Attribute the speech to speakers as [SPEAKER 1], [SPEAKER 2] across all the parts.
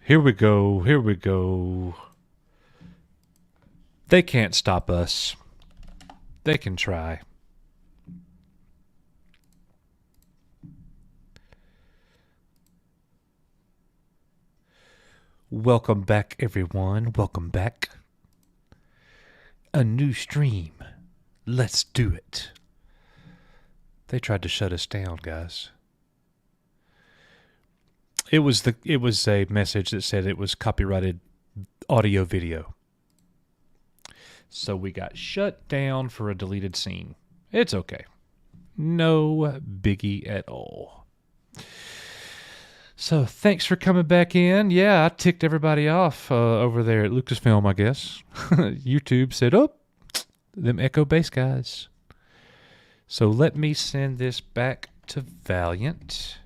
[SPEAKER 1] Here we go. Here we go. They can't stop us. They can try. Welcome back, everyone. Welcome back. A new stream. Let's do it. They tried to shut us down, guys. It was a message that said it was copyrighted audio video. So we got shut down for a deleted scene. It's okay. No biggie at all. So thanks for coming back in. Yeah, I ticked everybody off over there at Lucasfilm, I guess. YouTube said, oh, them Echo Base guys. So let me send this back to Valiant.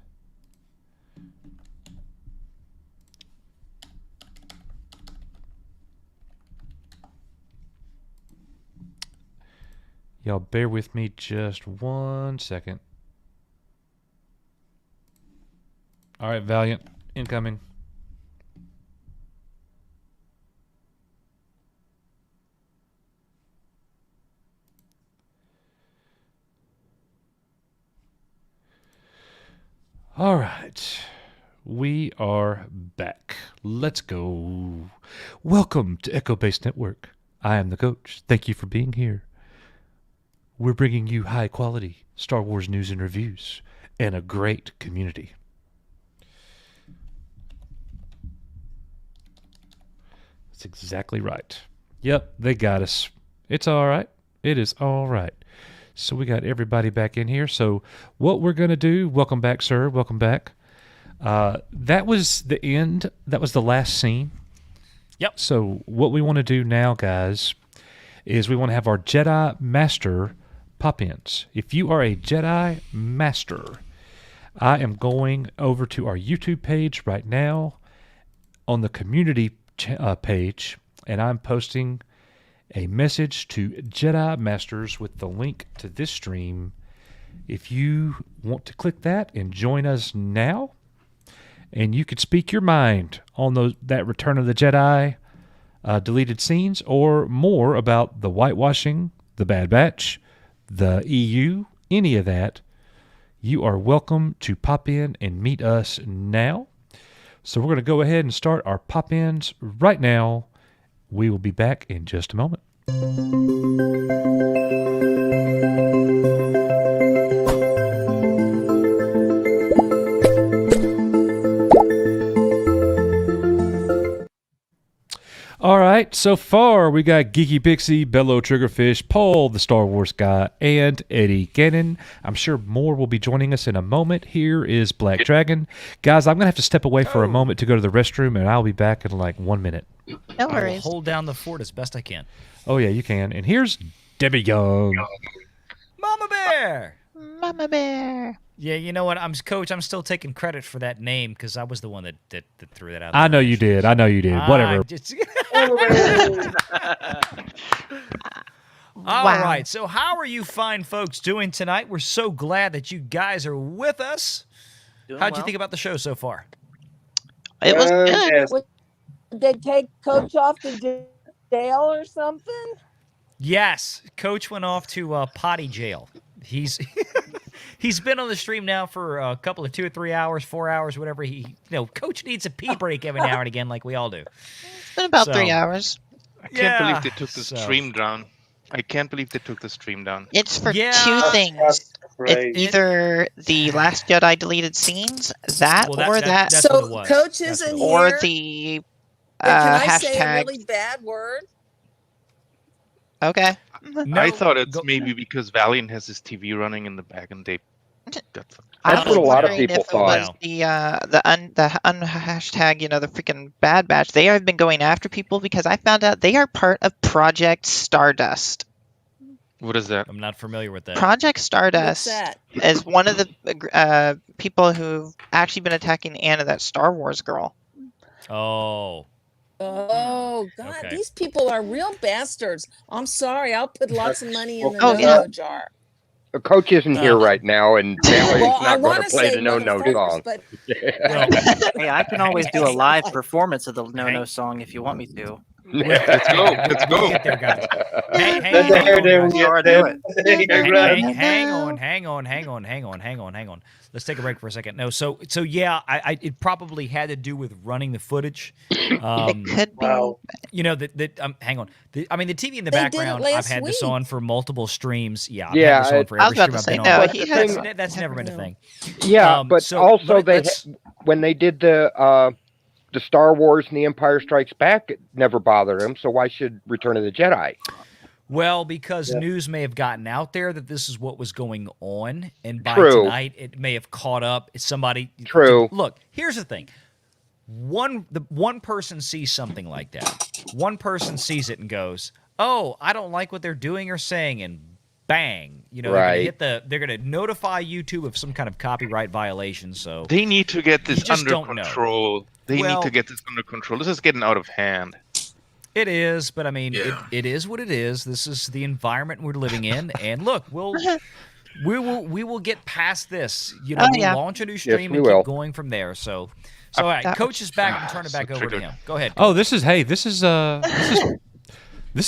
[SPEAKER 1] Y'all bear with me just 1 second. All right, Valiant, incoming. All right, we are back. Let's go. Welcome to Echo Base Network. I am the coach. Thank you for being here. We're bringing you high quality Star Wars news and reviews and a great community. That's exactly right. Yep, they got us. It's all right. It is all right. So we got everybody back in here. So what we're going to do, welcome back, sir. Welcome back. That was the end. That was the last scene.
[SPEAKER 2] Yep.
[SPEAKER 1] So what we want to do now, guys, is we want to have our Jedi Master pop-ins. If you are a Jedi Master, I am going over to our YouTube page right now on the community page, and I'm posting a message to Jedi Masters with the link to this stream. If you want to click that and join us now, and you could speak your mind on that Return of the Jedi deleted scenes, or more about the whitewashing, the Bad Batch, the EU, any of that, you are welcome to pop in and meet us now. So we're going to go ahead and start our pop-ins right now. We will be back in just a moment. All right, so far we got Geeky Pixie, Bello Triggerfish, Paul the Star Wars guy, and Eddie Gannon. I'm sure more will be joining us in a moment. Here is Black Dragon. Guys, I'm going to have to step away for a moment to go to the restroom, and I'll be back in like 1 minute.
[SPEAKER 3] No
[SPEAKER 2] I will
[SPEAKER 3] worries.
[SPEAKER 2] hold down the fort as best I can.
[SPEAKER 1] Oh, yeah, you can. And here's Debbie Young.
[SPEAKER 2] Mama Bear!
[SPEAKER 3] Mama Bear.
[SPEAKER 2] Yeah, you know what? Coach, I'm still taking credit for that name because I was the one that threw that out.
[SPEAKER 1] I know you did. I know you did. Whatever.
[SPEAKER 2] All right. So how are you fine folks doing tonight? We're so glad that you guys are with us. How'd you think about the show so far?
[SPEAKER 3] It was good.
[SPEAKER 4] Yes. Did they take Coach off to jail or something?
[SPEAKER 2] Yes. Coach went off to potty jail. He's been on the stream now for a couple of 2 or 3 hours, 4 hours, whatever. Coach needs a pee break every now and again, like we all do.
[SPEAKER 3] It's been about 3 hours.
[SPEAKER 5] I can't believe they took the stream down. I can't believe they took the stream down.
[SPEAKER 3] It's for
[SPEAKER 2] Yeah.
[SPEAKER 3] two things.
[SPEAKER 4] That's
[SPEAKER 3] It's either the Last Jedi deleted scenes,
[SPEAKER 2] Well, that's what it was.
[SPEAKER 4] Coach
[SPEAKER 2] That's
[SPEAKER 4] isn't
[SPEAKER 2] what it was.
[SPEAKER 3] or
[SPEAKER 4] here.
[SPEAKER 3] the
[SPEAKER 4] Can I say a
[SPEAKER 3] hashtag.
[SPEAKER 4] really bad word?
[SPEAKER 3] Okay.
[SPEAKER 2] No,
[SPEAKER 5] I thought it's maybe because Valiant has his TV running in the back and they got some.
[SPEAKER 3] I
[SPEAKER 6] That's
[SPEAKER 3] was
[SPEAKER 6] what a lot of
[SPEAKER 3] wondering
[SPEAKER 6] people
[SPEAKER 3] if it was
[SPEAKER 2] thought.
[SPEAKER 3] the hashtag, the freaking Bad Batch. They have been going after people because I found out they are part of Project Stardust.
[SPEAKER 5] What is that?
[SPEAKER 2] I'm not familiar with that.
[SPEAKER 3] Project
[SPEAKER 4] What's
[SPEAKER 3] Stardust
[SPEAKER 4] that?
[SPEAKER 3] is one of the people who've actually been attacking Anna, that Star Wars girl.
[SPEAKER 2] Oh.
[SPEAKER 4] Oh, God,
[SPEAKER 2] Okay.
[SPEAKER 4] these people are real bastards. I'm sorry. I'll put lots of money in the
[SPEAKER 3] Oh, yeah.
[SPEAKER 4] jar.
[SPEAKER 6] Coach isn't here right now, and Valley's
[SPEAKER 4] Well, I
[SPEAKER 6] not going
[SPEAKER 4] want
[SPEAKER 6] to
[SPEAKER 4] to
[SPEAKER 6] play
[SPEAKER 4] say
[SPEAKER 6] the no-no
[SPEAKER 4] motherfuckers,
[SPEAKER 6] song.
[SPEAKER 4] but
[SPEAKER 7] Hey, I can always do a live performance of the no-no song if you want me to.
[SPEAKER 5] Let's go. Let's
[SPEAKER 2] We'll
[SPEAKER 5] go.
[SPEAKER 2] get there, guys. Hang
[SPEAKER 8] There
[SPEAKER 2] on,
[SPEAKER 8] we
[SPEAKER 2] guys.
[SPEAKER 7] Sure, do it.
[SPEAKER 2] Hang on. Let's take a break for a second. No, so yeah, it probably had to do with running the footage.
[SPEAKER 3] It could be.
[SPEAKER 8] Wow.
[SPEAKER 2] You know hang on. I mean, the TV in the
[SPEAKER 4] They did it
[SPEAKER 2] background. I've
[SPEAKER 4] last
[SPEAKER 2] had this
[SPEAKER 4] week.
[SPEAKER 2] on for multiple streams. Yeah, I've
[SPEAKER 6] Yeah,
[SPEAKER 2] had this on for
[SPEAKER 3] I
[SPEAKER 2] every
[SPEAKER 3] was about
[SPEAKER 2] stream
[SPEAKER 3] to say,
[SPEAKER 2] I've been
[SPEAKER 3] no,
[SPEAKER 2] on.
[SPEAKER 3] he
[SPEAKER 2] That's,
[SPEAKER 3] has.
[SPEAKER 2] that's never been a thing.
[SPEAKER 6] Yeah, but
[SPEAKER 2] so
[SPEAKER 6] also
[SPEAKER 2] let's-
[SPEAKER 6] when they did the Star Wars and the Empire Strikes Back, it never bothered them. So why should Return of the Jedi?
[SPEAKER 2] Well, because news may have gotten out there that this is what was going on, and by
[SPEAKER 6] True.
[SPEAKER 2] tonight it may have caught up. Somebody.
[SPEAKER 6] True.
[SPEAKER 2] Look, here's the thing. One person sees something like that. One person sees it and goes, "Oh, I don't like what they're doing or saying," and bang,
[SPEAKER 6] Right.
[SPEAKER 2] they're gonna notify YouTube of some kind of copyright violation. So
[SPEAKER 5] They need to get
[SPEAKER 2] You
[SPEAKER 5] this
[SPEAKER 2] just
[SPEAKER 5] under
[SPEAKER 2] don't know.
[SPEAKER 5] control. They
[SPEAKER 2] Well-
[SPEAKER 5] need to get this under control. This is getting out of hand.
[SPEAKER 2] it is, but I mean,
[SPEAKER 8] Yeah.
[SPEAKER 2] it is what it is. This is the environment we're living in, and look, we will get past this.
[SPEAKER 3] Oh,
[SPEAKER 2] We'll
[SPEAKER 3] yeah.
[SPEAKER 2] launch a new stream
[SPEAKER 6] we
[SPEAKER 2] and
[SPEAKER 6] will.
[SPEAKER 2] keep going from there. So all right,
[SPEAKER 3] that
[SPEAKER 2] Coach is back. I'm turning it
[SPEAKER 5] so
[SPEAKER 2] back over to
[SPEAKER 5] triggered.
[SPEAKER 2] him. Go ahead.
[SPEAKER 1] Oh, this is this is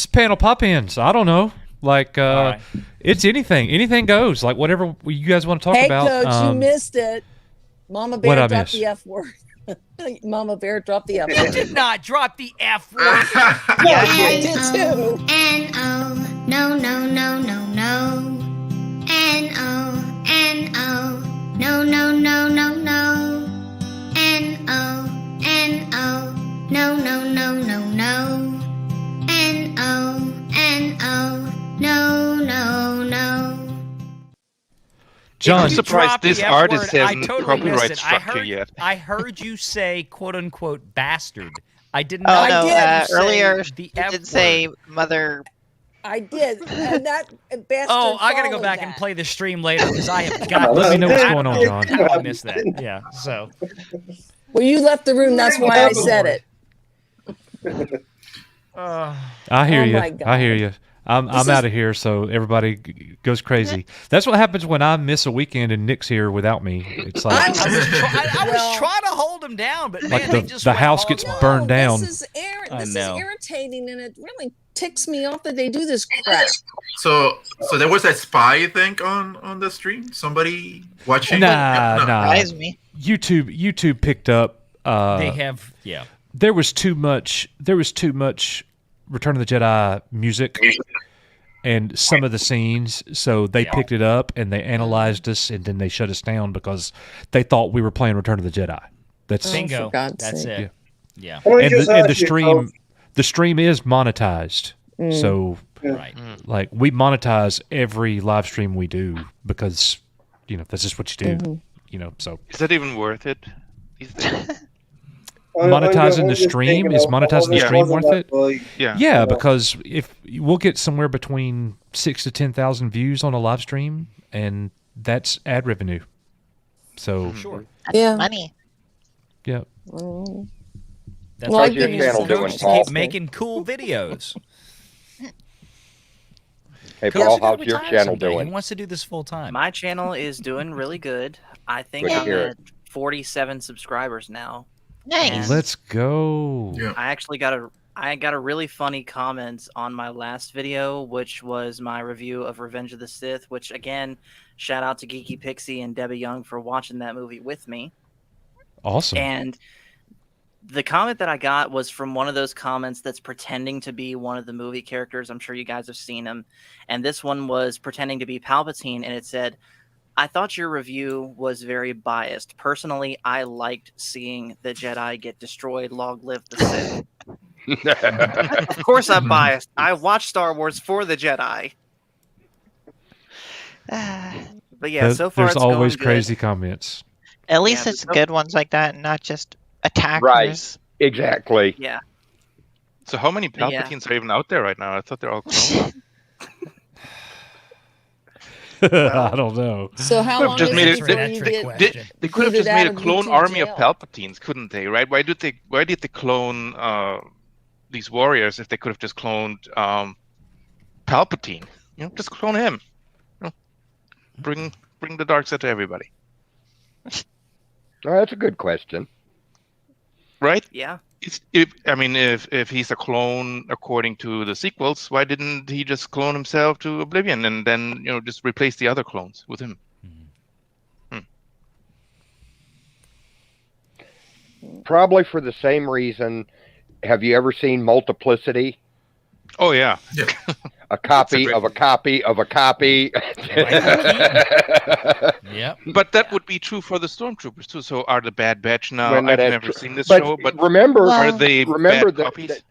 [SPEAKER 1] panel pop-ins. I don't know. Like
[SPEAKER 2] right.
[SPEAKER 1] it's anything goes. Like whatever you guys want to talk
[SPEAKER 4] hey,
[SPEAKER 1] about.
[SPEAKER 4] Coach, you missed it. Mama
[SPEAKER 1] what'd I
[SPEAKER 4] Bear dropped
[SPEAKER 1] miss?
[SPEAKER 4] the F word. Mama Bear dropped the F
[SPEAKER 2] You
[SPEAKER 4] word.
[SPEAKER 2] did not drop the F word.
[SPEAKER 4] I did too.
[SPEAKER 9] N-O, no, no, no, no, no. N-O, N-O, no, no, no, no, no. N-O, N-O, no, no, no, no, no. N-O, N-O, no, no, no.
[SPEAKER 1] John,
[SPEAKER 5] I'm
[SPEAKER 2] You
[SPEAKER 5] surprised
[SPEAKER 2] dropped
[SPEAKER 5] this
[SPEAKER 2] the F
[SPEAKER 5] artist
[SPEAKER 2] word. I
[SPEAKER 5] hasn't
[SPEAKER 2] totally
[SPEAKER 5] copyright
[SPEAKER 2] missed it. I
[SPEAKER 5] structure
[SPEAKER 2] heard,
[SPEAKER 5] yet.
[SPEAKER 2] I heard you say "quote unquote" bastard. I did
[SPEAKER 3] Oh
[SPEAKER 2] not.
[SPEAKER 3] no!
[SPEAKER 2] hear you say
[SPEAKER 3] Earlier,
[SPEAKER 2] the
[SPEAKER 3] you
[SPEAKER 2] F
[SPEAKER 3] did say
[SPEAKER 2] word.
[SPEAKER 3] mother.
[SPEAKER 4] I did. And that bastard
[SPEAKER 2] Oh, I gotta go
[SPEAKER 4] followed
[SPEAKER 2] back
[SPEAKER 4] that.
[SPEAKER 2] and play the stream later because I have got.
[SPEAKER 1] Let me know what's
[SPEAKER 2] I
[SPEAKER 1] going
[SPEAKER 2] don't
[SPEAKER 1] on,
[SPEAKER 2] know
[SPEAKER 1] John.
[SPEAKER 2] How I missed that? Yeah. So.
[SPEAKER 4] Well, you left the room. That's why I said it.
[SPEAKER 1] I hear
[SPEAKER 4] Oh
[SPEAKER 1] you.
[SPEAKER 4] my God.
[SPEAKER 1] I hear you. I'm
[SPEAKER 4] This is-
[SPEAKER 1] out of here, so everybody goes crazy. That's what happens when I miss a weekend and Nick's here without me. It's
[SPEAKER 2] I
[SPEAKER 1] like
[SPEAKER 2] was, I was
[SPEAKER 4] Well-
[SPEAKER 2] trying to hold him down, but man,
[SPEAKER 1] Like
[SPEAKER 2] they
[SPEAKER 1] the-
[SPEAKER 2] just
[SPEAKER 1] the
[SPEAKER 2] went
[SPEAKER 1] house
[SPEAKER 2] hog
[SPEAKER 1] gets
[SPEAKER 2] wild.
[SPEAKER 1] burned down.
[SPEAKER 4] This
[SPEAKER 2] I
[SPEAKER 4] is
[SPEAKER 2] know.
[SPEAKER 4] irritating, and it really ticks me off that they do this crap.
[SPEAKER 8] So there was a spy, I think, on the stream. Somebody watching.
[SPEAKER 1] nah.
[SPEAKER 3] Surprise me.
[SPEAKER 1] YouTube picked up.
[SPEAKER 2] They have, yeah.
[SPEAKER 1] There was too much Return of the Jedi music and some of the scenes, so they picked it up and they analyzed us and then they shut us down because they thought we were playing Return of the Jedi. That's
[SPEAKER 2] Bingo.
[SPEAKER 4] for God's
[SPEAKER 2] That's
[SPEAKER 4] sake.
[SPEAKER 2] it. Yeah.
[SPEAKER 1] and the stream is monetized. So
[SPEAKER 2] Right.
[SPEAKER 1] like we monetize every live stream we do because that's just what you do. So
[SPEAKER 5] Is that even worth it?
[SPEAKER 1] monetizing the stream is monetizing the
[SPEAKER 5] Yeah.
[SPEAKER 1] stream worth it?
[SPEAKER 5] Yeah.
[SPEAKER 1] Yeah, because if we'll get somewhere between 6,000 to 10,000 views on a live stream, and that's ad revenue. So
[SPEAKER 2] Sure.
[SPEAKER 4] Yeah.
[SPEAKER 3] Money.
[SPEAKER 1] yeah,
[SPEAKER 4] Mm.
[SPEAKER 2] That's
[SPEAKER 4] Well,
[SPEAKER 2] why
[SPEAKER 4] I
[SPEAKER 2] you're
[SPEAKER 4] give
[SPEAKER 2] using
[SPEAKER 4] you
[SPEAKER 2] the
[SPEAKER 4] some
[SPEAKER 2] coach
[SPEAKER 6] doing,
[SPEAKER 2] to
[SPEAKER 6] Paul.
[SPEAKER 2] keep making cool videos.
[SPEAKER 6] Hey,
[SPEAKER 2] Coach
[SPEAKER 6] Paul,
[SPEAKER 2] is gonna
[SPEAKER 6] how's your
[SPEAKER 2] retire
[SPEAKER 6] channel
[SPEAKER 2] someday. He
[SPEAKER 6] doing?
[SPEAKER 2] wants to do this full time.
[SPEAKER 7] My channel is doing really good. I think
[SPEAKER 6] Good to
[SPEAKER 7] I'm
[SPEAKER 6] hear
[SPEAKER 7] at 47 subscribers now.
[SPEAKER 3] Nice.
[SPEAKER 1] let's go.
[SPEAKER 8] Yeah.
[SPEAKER 7] I got a really funny comment on my last video, which was my review of Revenge of the Sith, which again, shout out to Geeky Pixie and Debbie Young for watching that movie with me.
[SPEAKER 1] Awesome.
[SPEAKER 7] And the comment that I got was from one of those comments that's pretending to be one of the movie characters. I'm sure you guys have seen him. And this one was pretending to be Palpatine, and it said, I thought your review was very biased. Personally, I liked seeing the Jedi get destroyed. Long live the Sith. Of course I'm biased. I watch Star Wars for the Jedi. But yeah, so far
[SPEAKER 1] There's
[SPEAKER 7] it's
[SPEAKER 1] always
[SPEAKER 7] going good.
[SPEAKER 1] crazy comments.
[SPEAKER 3] At least
[SPEAKER 7] Yeah,
[SPEAKER 3] it's
[SPEAKER 7] but-
[SPEAKER 3] good ones like that, and not just attackers.
[SPEAKER 6] Right. Exactly.
[SPEAKER 7] Yeah.
[SPEAKER 5] So how many
[SPEAKER 7] Yeah.
[SPEAKER 5] Palpatines are even out there right now? I thought they're all clones.
[SPEAKER 1] I don't know.
[SPEAKER 4] So how
[SPEAKER 5] Could've
[SPEAKER 4] long
[SPEAKER 5] just
[SPEAKER 4] is
[SPEAKER 5] made
[SPEAKER 4] it
[SPEAKER 5] it-
[SPEAKER 4] before
[SPEAKER 2] that
[SPEAKER 4] you
[SPEAKER 2] trick
[SPEAKER 4] get?
[SPEAKER 2] question.
[SPEAKER 5] They could have
[SPEAKER 4] Booted
[SPEAKER 5] just
[SPEAKER 4] out
[SPEAKER 5] made a
[SPEAKER 4] of
[SPEAKER 5] clone
[SPEAKER 4] YouTube
[SPEAKER 5] army of
[SPEAKER 4] jail.
[SPEAKER 5] Palpatines, couldn't they? Right? Why did they clone these warriors if they could have just cloned Palpatine? Just clone him. bring the dark side to everybody,
[SPEAKER 6] Oh, that's a good question.
[SPEAKER 5] right?
[SPEAKER 7] Yeah.
[SPEAKER 5] If he's a clone according to the sequels, why didn't he just clone himself to oblivion and then just replace the other clones with him?
[SPEAKER 6] Probably for the same reason. Have you ever seen Multiplicity?
[SPEAKER 5] Oh yeah.
[SPEAKER 8] Yeah.
[SPEAKER 6] A copy of a copy of a copy.
[SPEAKER 2] Yep.
[SPEAKER 5] But that would be true for the stormtroopers too. So are the Bad Batch now?
[SPEAKER 6] When that
[SPEAKER 5] I've
[SPEAKER 6] is
[SPEAKER 5] never
[SPEAKER 6] true.
[SPEAKER 5] seen this
[SPEAKER 6] But
[SPEAKER 5] show, but
[SPEAKER 6] remember,
[SPEAKER 5] are they
[SPEAKER 6] remember
[SPEAKER 5] bad copies?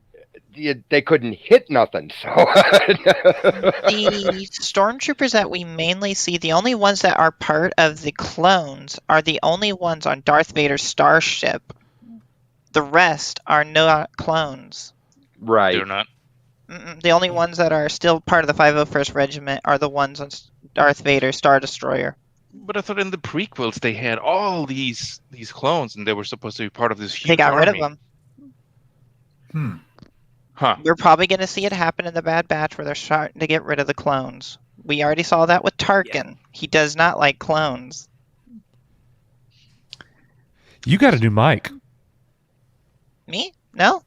[SPEAKER 6] they couldn't hit nothing. So
[SPEAKER 3] The stormtroopers that we mainly see, the only ones that are part of the clones, are the only ones on Darth Vader's starship. The rest are not clones.
[SPEAKER 6] right.
[SPEAKER 5] They're not.
[SPEAKER 3] The only ones that are still part of the 501st Regiment are the ones on Darth Vader's Star Destroyer.
[SPEAKER 5] But I thought in the prequels they had all these clones, and they were supposed to be part of this huge
[SPEAKER 3] They got rid of
[SPEAKER 5] army.
[SPEAKER 3] them.
[SPEAKER 5] Huh.
[SPEAKER 3] We're probably going to see it happen in the Bad Batch where they're starting to get rid of the clones. We already saw that with Tarkin. He does not like clones.
[SPEAKER 1] You got a new mic.
[SPEAKER 3] Me? No?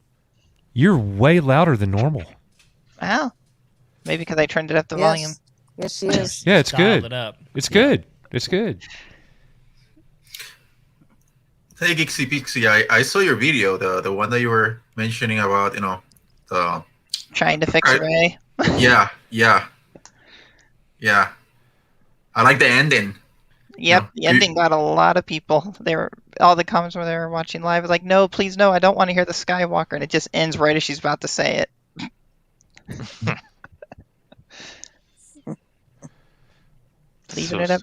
[SPEAKER 1] You're way louder than normal.
[SPEAKER 3] Oh. Maybe because I turned it up the volume.
[SPEAKER 4] Yes, she is.
[SPEAKER 1] Yeah, it's
[SPEAKER 2] Dialed
[SPEAKER 1] good.
[SPEAKER 2] it up.
[SPEAKER 1] It's good. It's good.
[SPEAKER 8] Hey, Geeksy Pixie, I saw your video, the one that you were mentioning about, the
[SPEAKER 3] Trying to fix Ray.
[SPEAKER 8] yeah. I like the ending.
[SPEAKER 3] Yep,
[SPEAKER 8] No,
[SPEAKER 3] the ending got a lot of people. All the comments where they were watching live was like, no, please no, I don't want to hear the Skywalker, and it just ends right as she's about to say it. Leaving it up.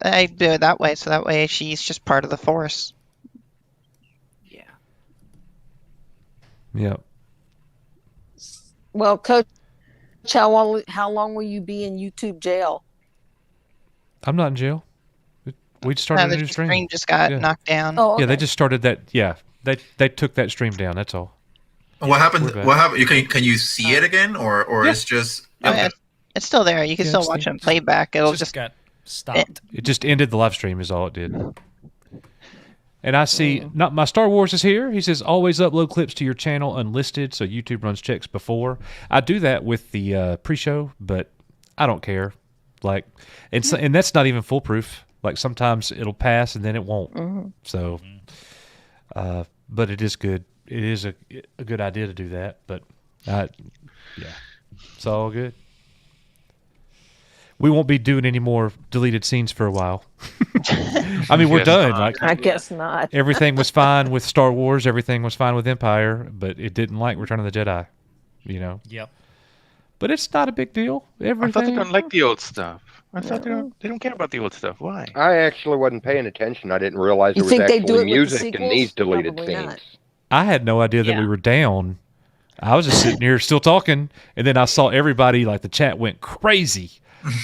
[SPEAKER 3] I do it that way, so that way she's just part of the Force.
[SPEAKER 7] Yeah.
[SPEAKER 1] Yep.
[SPEAKER 4] Well, Coach, how long will you be in YouTube jail?
[SPEAKER 1] I'm not in jail. We just
[SPEAKER 3] No,
[SPEAKER 1] started a
[SPEAKER 3] the
[SPEAKER 1] new stream.
[SPEAKER 3] stream just got
[SPEAKER 1] Yeah.
[SPEAKER 3] knocked down.
[SPEAKER 4] Oh, okay.
[SPEAKER 1] Yeah, they just started that. Yeah, they took that stream down. That's all.
[SPEAKER 8] What happened?
[SPEAKER 1] We're back.
[SPEAKER 8] What happened? Can you see it again, or
[SPEAKER 1] Yeah.
[SPEAKER 8] it's just
[SPEAKER 3] Oh, yeah, it's still there. You can
[SPEAKER 1] Yeah,
[SPEAKER 3] still
[SPEAKER 1] it's
[SPEAKER 3] watch
[SPEAKER 1] there.
[SPEAKER 3] it in playback. It'll
[SPEAKER 2] Just
[SPEAKER 3] just
[SPEAKER 2] got stopped.
[SPEAKER 1] It just ended the live stream. Is all it did. And I see, not my Star Wars is here. He says, always upload clips to your channel unlisted, so YouTube runs checks before. I do that with the pre-show, but I don't care. Like, and that's not even foolproof. Like sometimes it'll pass and then it won't. So, but it is good. It is a good idea to do that. But yeah, it's all good. We won't be doing any more deleted scenes for a while. I mean, we're
[SPEAKER 5] Yes.
[SPEAKER 1] done. Like
[SPEAKER 4] I guess not.
[SPEAKER 1] everything was fine with Star Wars. Everything was fine with Empire, but it didn't like Return of the Jedi.
[SPEAKER 2] Yep.
[SPEAKER 1] But it's not a big deal.
[SPEAKER 5] I thought they
[SPEAKER 1] Everything.
[SPEAKER 5] don't like the old stuff. I thought they don't care about the old stuff. Why?
[SPEAKER 6] I actually wasn't paying attention. I didn't realize
[SPEAKER 4] You
[SPEAKER 6] there was
[SPEAKER 4] think they do
[SPEAKER 6] actually
[SPEAKER 4] it with the
[SPEAKER 6] music in
[SPEAKER 4] sequels?
[SPEAKER 6] these deleted
[SPEAKER 4] Probably
[SPEAKER 6] scenes.
[SPEAKER 4] not.
[SPEAKER 1] I had no idea that
[SPEAKER 7] Yeah.
[SPEAKER 1] we were down. I was just sitting here still talking, and then I saw everybody, like the chat went crazy.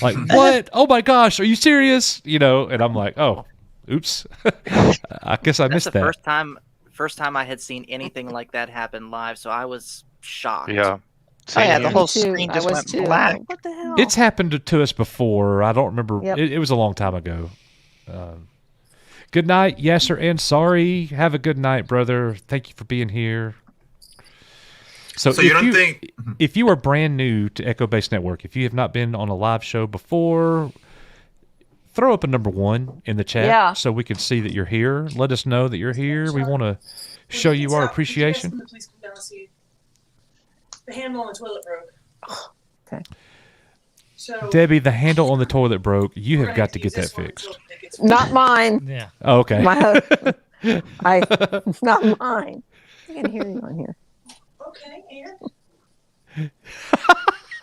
[SPEAKER 1] Like, what? Oh my gosh, are you serious? And I'm like, oh, oops. I guess I
[SPEAKER 7] That's
[SPEAKER 1] missed
[SPEAKER 7] the
[SPEAKER 1] that.
[SPEAKER 7] first time I had seen anything like that happen live, so I was shocked.
[SPEAKER 5] Yeah.
[SPEAKER 3] Oh yeah,
[SPEAKER 5] Same
[SPEAKER 3] the
[SPEAKER 5] here.
[SPEAKER 3] whole
[SPEAKER 4] Too.
[SPEAKER 3] screen
[SPEAKER 4] I
[SPEAKER 3] just
[SPEAKER 4] was
[SPEAKER 3] went
[SPEAKER 4] too.
[SPEAKER 3] black.
[SPEAKER 4] What the hell?
[SPEAKER 1] It's happened to us before. I don't remember.
[SPEAKER 4] Yep.
[SPEAKER 1] It was a long time ago. Good night, Yasser, and sorry. Have a good night, brother. Thank you for being here. So
[SPEAKER 8] So you don't think?
[SPEAKER 1] if you are brand new to Echo Base Network, if you have not been on a live show before, throw up a number 1 in the chat
[SPEAKER 4] Yeah.
[SPEAKER 1] so we can see that you're here. Let us know that you're here. We want to show you our appreciation.
[SPEAKER 10] Please come down and see. The handle on the toilet broke.
[SPEAKER 4] Okay.
[SPEAKER 10] So
[SPEAKER 1] Debbie, the handle on the toilet broke. You have got to get that fixed.
[SPEAKER 4] Not mine.
[SPEAKER 2] Yeah.
[SPEAKER 1] Oh, okay.
[SPEAKER 4] My husband. Not mine. I can hear you on here.
[SPEAKER 10] Okay, and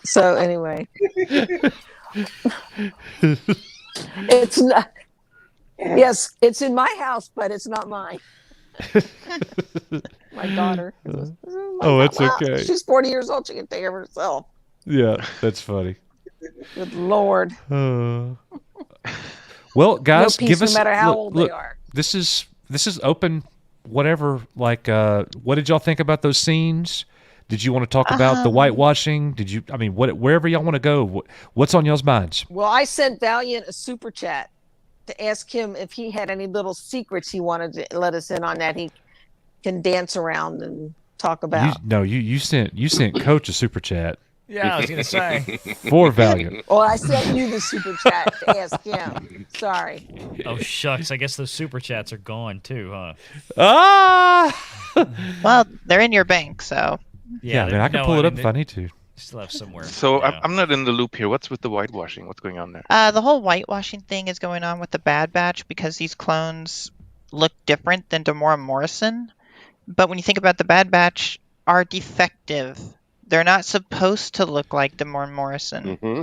[SPEAKER 4] So anyway, it's not. Yes, it's in my house, but it's not mine. My daughter.
[SPEAKER 1] Oh, it's okay.
[SPEAKER 4] She's 40 years old. She can take care of herself.
[SPEAKER 1] Yeah, that's funny.
[SPEAKER 4] Good Lord.
[SPEAKER 1] Well,
[SPEAKER 4] No
[SPEAKER 1] guys,
[SPEAKER 4] peace,
[SPEAKER 1] give
[SPEAKER 4] no
[SPEAKER 1] us.
[SPEAKER 4] matter how
[SPEAKER 1] look,
[SPEAKER 4] old
[SPEAKER 1] look,
[SPEAKER 4] they are.
[SPEAKER 1] This is open. Whatever. Like, what did y'all think about those scenes? Did you want to talk about the whitewashing? Did you? I mean, wherever y'all want to go, what's on y'all's minds?
[SPEAKER 4] Well, I sent Valiant a super chat to ask him if he had any little secrets he wanted to let us in on that he can dance around and talk about.
[SPEAKER 1] You sent Coach a super chat.
[SPEAKER 2] Yeah, I was gonna say.
[SPEAKER 1] For Valiant.
[SPEAKER 4] Well, I sent you the super chat to ask him. Sorry.
[SPEAKER 2] Oh shucks, I guess those super chats are gone too, huh?
[SPEAKER 3] Well, they're in your bank, so.
[SPEAKER 1] Yeah, I mean, I can pull it up if I need to.
[SPEAKER 2] Still have somewhere.
[SPEAKER 5] So I'm not in the loop here. What's with the whitewashing? What's going on there?
[SPEAKER 3] The whole whitewashing thing is going on with the Bad Batch because these clones look different than Demora Morrison. But when you think about the Bad Batch, are defective. They're not supposed to look like Demora Morrison.
[SPEAKER 6] Mm-hmm.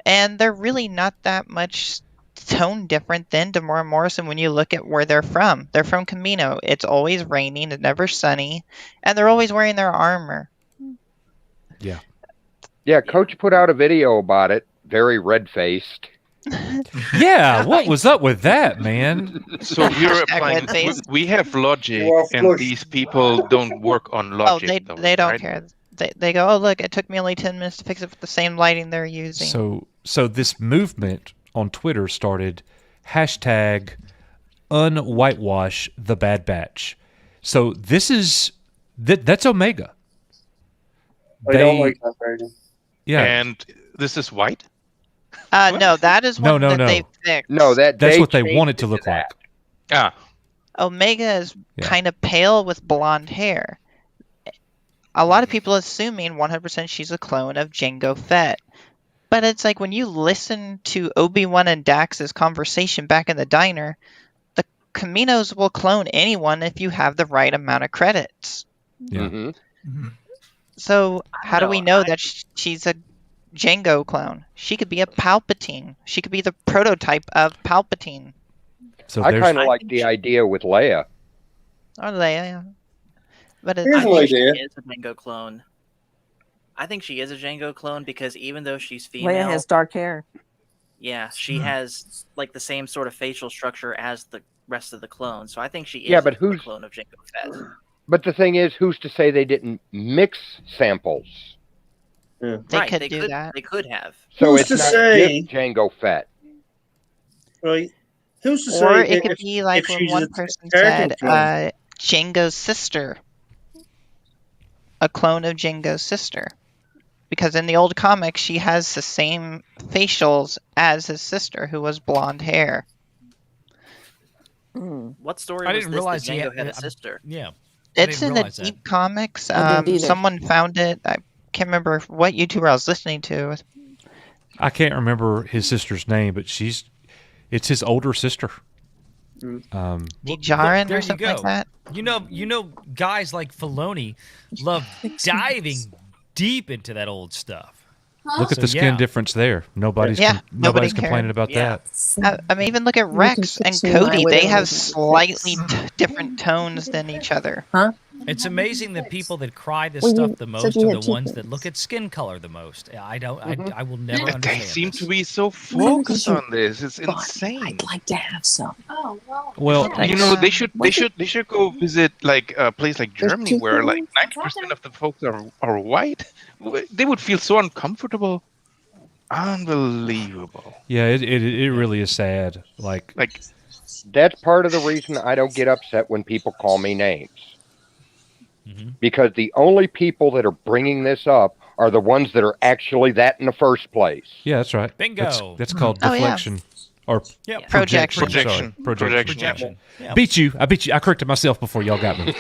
[SPEAKER 3] And they're really not that much tone different than Demora Morrison when you look at where they're from. They're from Camino. It's always raining, it's never sunny, and they're always wearing their armor.
[SPEAKER 1] Yeah.
[SPEAKER 6] Yeah, Coach put out a video about it, very red-faced.
[SPEAKER 1] Yeah, what was up with that, man?
[SPEAKER 5] So we're applying. We have logic, and these people don't work on logic.
[SPEAKER 3] They don't care. They go, oh look, it took me only 10 minutes to fix it with the same lighting they're using.
[SPEAKER 1] So this movement on Twitter started #unwhitewash the Bad Batch. So this is that's Omega.
[SPEAKER 11] I don't like that version.
[SPEAKER 1] Yeah,
[SPEAKER 5] and this is white.
[SPEAKER 3] No, that is one that they fixed.
[SPEAKER 6] No,
[SPEAKER 1] that's what they want it to look like.
[SPEAKER 3] Omega is kind of pale with blonde hair. A lot of people assuming 100% she's a clone of Jango Fett. But it's like when you listen to Obi-Wan and Dax's conversation back in the diner, the Caminos will clone anyone if you have the right amount of credits.
[SPEAKER 1] Yeah.
[SPEAKER 6] Mm-hmm.
[SPEAKER 3] So how do we know that she's a Jango clone? She could be a Palpatine. She could be the prototype of Palpatine.
[SPEAKER 1] So
[SPEAKER 6] I kind of like the idea with Leia.
[SPEAKER 3] Or Leia. But
[SPEAKER 7] I think she is a Jango clone. I think she is a Jango clone because even though she's female,
[SPEAKER 4] Leia has dark hair.
[SPEAKER 7] Yeah, she has like the same sort of facial structure as the rest of the clones. So I think she is a clone of Jango Fett.
[SPEAKER 6] But the thing is, who's to say they didn't mix samples?
[SPEAKER 11] Yeah.
[SPEAKER 3] They could do that.
[SPEAKER 7] They could have.
[SPEAKER 6] So
[SPEAKER 11] Who's
[SPEAKER 6] it's
[SPEAKER 11] to
[SPEAKER 6] not
[SPEAKER 11] say?
[SPEAKER 6] just Jango Fett.
[SPEAKER 11] Right. Who's to say?
[SPEAKER 3] Or it could be like when
[SPEAKER 11] she's
[SPEAKER 3] one
[SPEAKER 11] a
[SPEAKER 3] person
[SPEAKER 11] terrible
[SPEAKER 3] said,
[SPEAKER 11] clone?
[SPEAKER 3] Jango's sister. A clone of Jango's sister. Because in the old comics, she has the same facials as his sister, who was blonde hair.
[SPEAKER 7] What story
[SPEAKER 2] I
[SPEAKER 7] was
[SPEAKER 2] didn't
[SPEAKER 7] this
[SPEAKER 2] realize
[SPEAKER 7] that Jango
[SPEAKER 2] he
[SPEAKER 7] had a sister?
[SPEAKER 2] Yeah.
[SPEAKER 3] It's in the deep comics.
[SPEAKER 4] I didn't either.
[SPEAKER 3] Someone found it. I can't remember what YouTuber I was listening to.
[SPEAKER 1] I can't remember his sister's name, but it's his older sister.
[SPEAKER 3] Djarin
[SPEAKER 2] there
[SPEAKER 3] or
[SPEAKER 2] you
[SPEAKER 3] something
[SPEAKER 2] go.
[SPEAKER 3] like that.
[SPEAKER 2] You know, guys like Filoni love diving deep into that old stuff.
[SPEAKER 1] Look at the skin difference there. Nobody's
[SPEAKER 3] nobody
[SPEAKER 1] complaining about that.
[SPEAKER 3] I mean, even look at Rex and Cody. They have slightly different tones than each other.
[SPEAKER 4] Huh?
[SPEAKER 2] It's amazing that people that cry this
[SPEAKER 4] Well, you
[SPEAKER 2] stuff the
[SPEAKER 4] said
[SPEAKER 2] most
[SPEAKER 4] you
[SPEAKER 2] are
[SPEAKER 4] had
[SPEAKER 2] the
[SPEAKER 4] 2
[SPEAKER 2] ones that
[SPEAKER 4] kids.
[SPEAKER 2] look at skin color the most. I don't. I will never
[SPEAKER 5] They
[SPEAKER 2] understand.
[SPEAKER 5] seem
[SPEAKER 2] this.
[SPEAKER 5] to be so
[SPEAKER 4] Well,
[SPEAKER 5] focused on this. It's insane.
[SPEAKER 4] I'd like to have some.
[SPEAKER 10] Oh, well.
[SPEAKER 1] Well,
[SPEAKER 5] You know, they should go visit like a place like Germany where like 90% of the folks are white. They would feel so uncomfortable. Unbelievable.
[SPEAKER 1] yeah, it really is sad. Like
[SPEAKER 6] That's part of the reason I don't get upset when people call me names. Because the only people that are bringing this up are the ones that are actually that in the first place.
[SPEAKER 1] yeah, that's right.
[SPEAKER 2] Bingo.
[SPEAKER 1] That's called
[SPEAKER 3] Oh, yeah.
[SPEAKER 1] deflection or
[SPEAKER 2] Yep.
[SPEAKER 3] Projection.
[SPEAKER 1] Sorry, projection.
[SPEAKER 2] Projection. Yeah.
[SPEAKER 1] Beat you. I beat you. I corrected myself before y'all got me.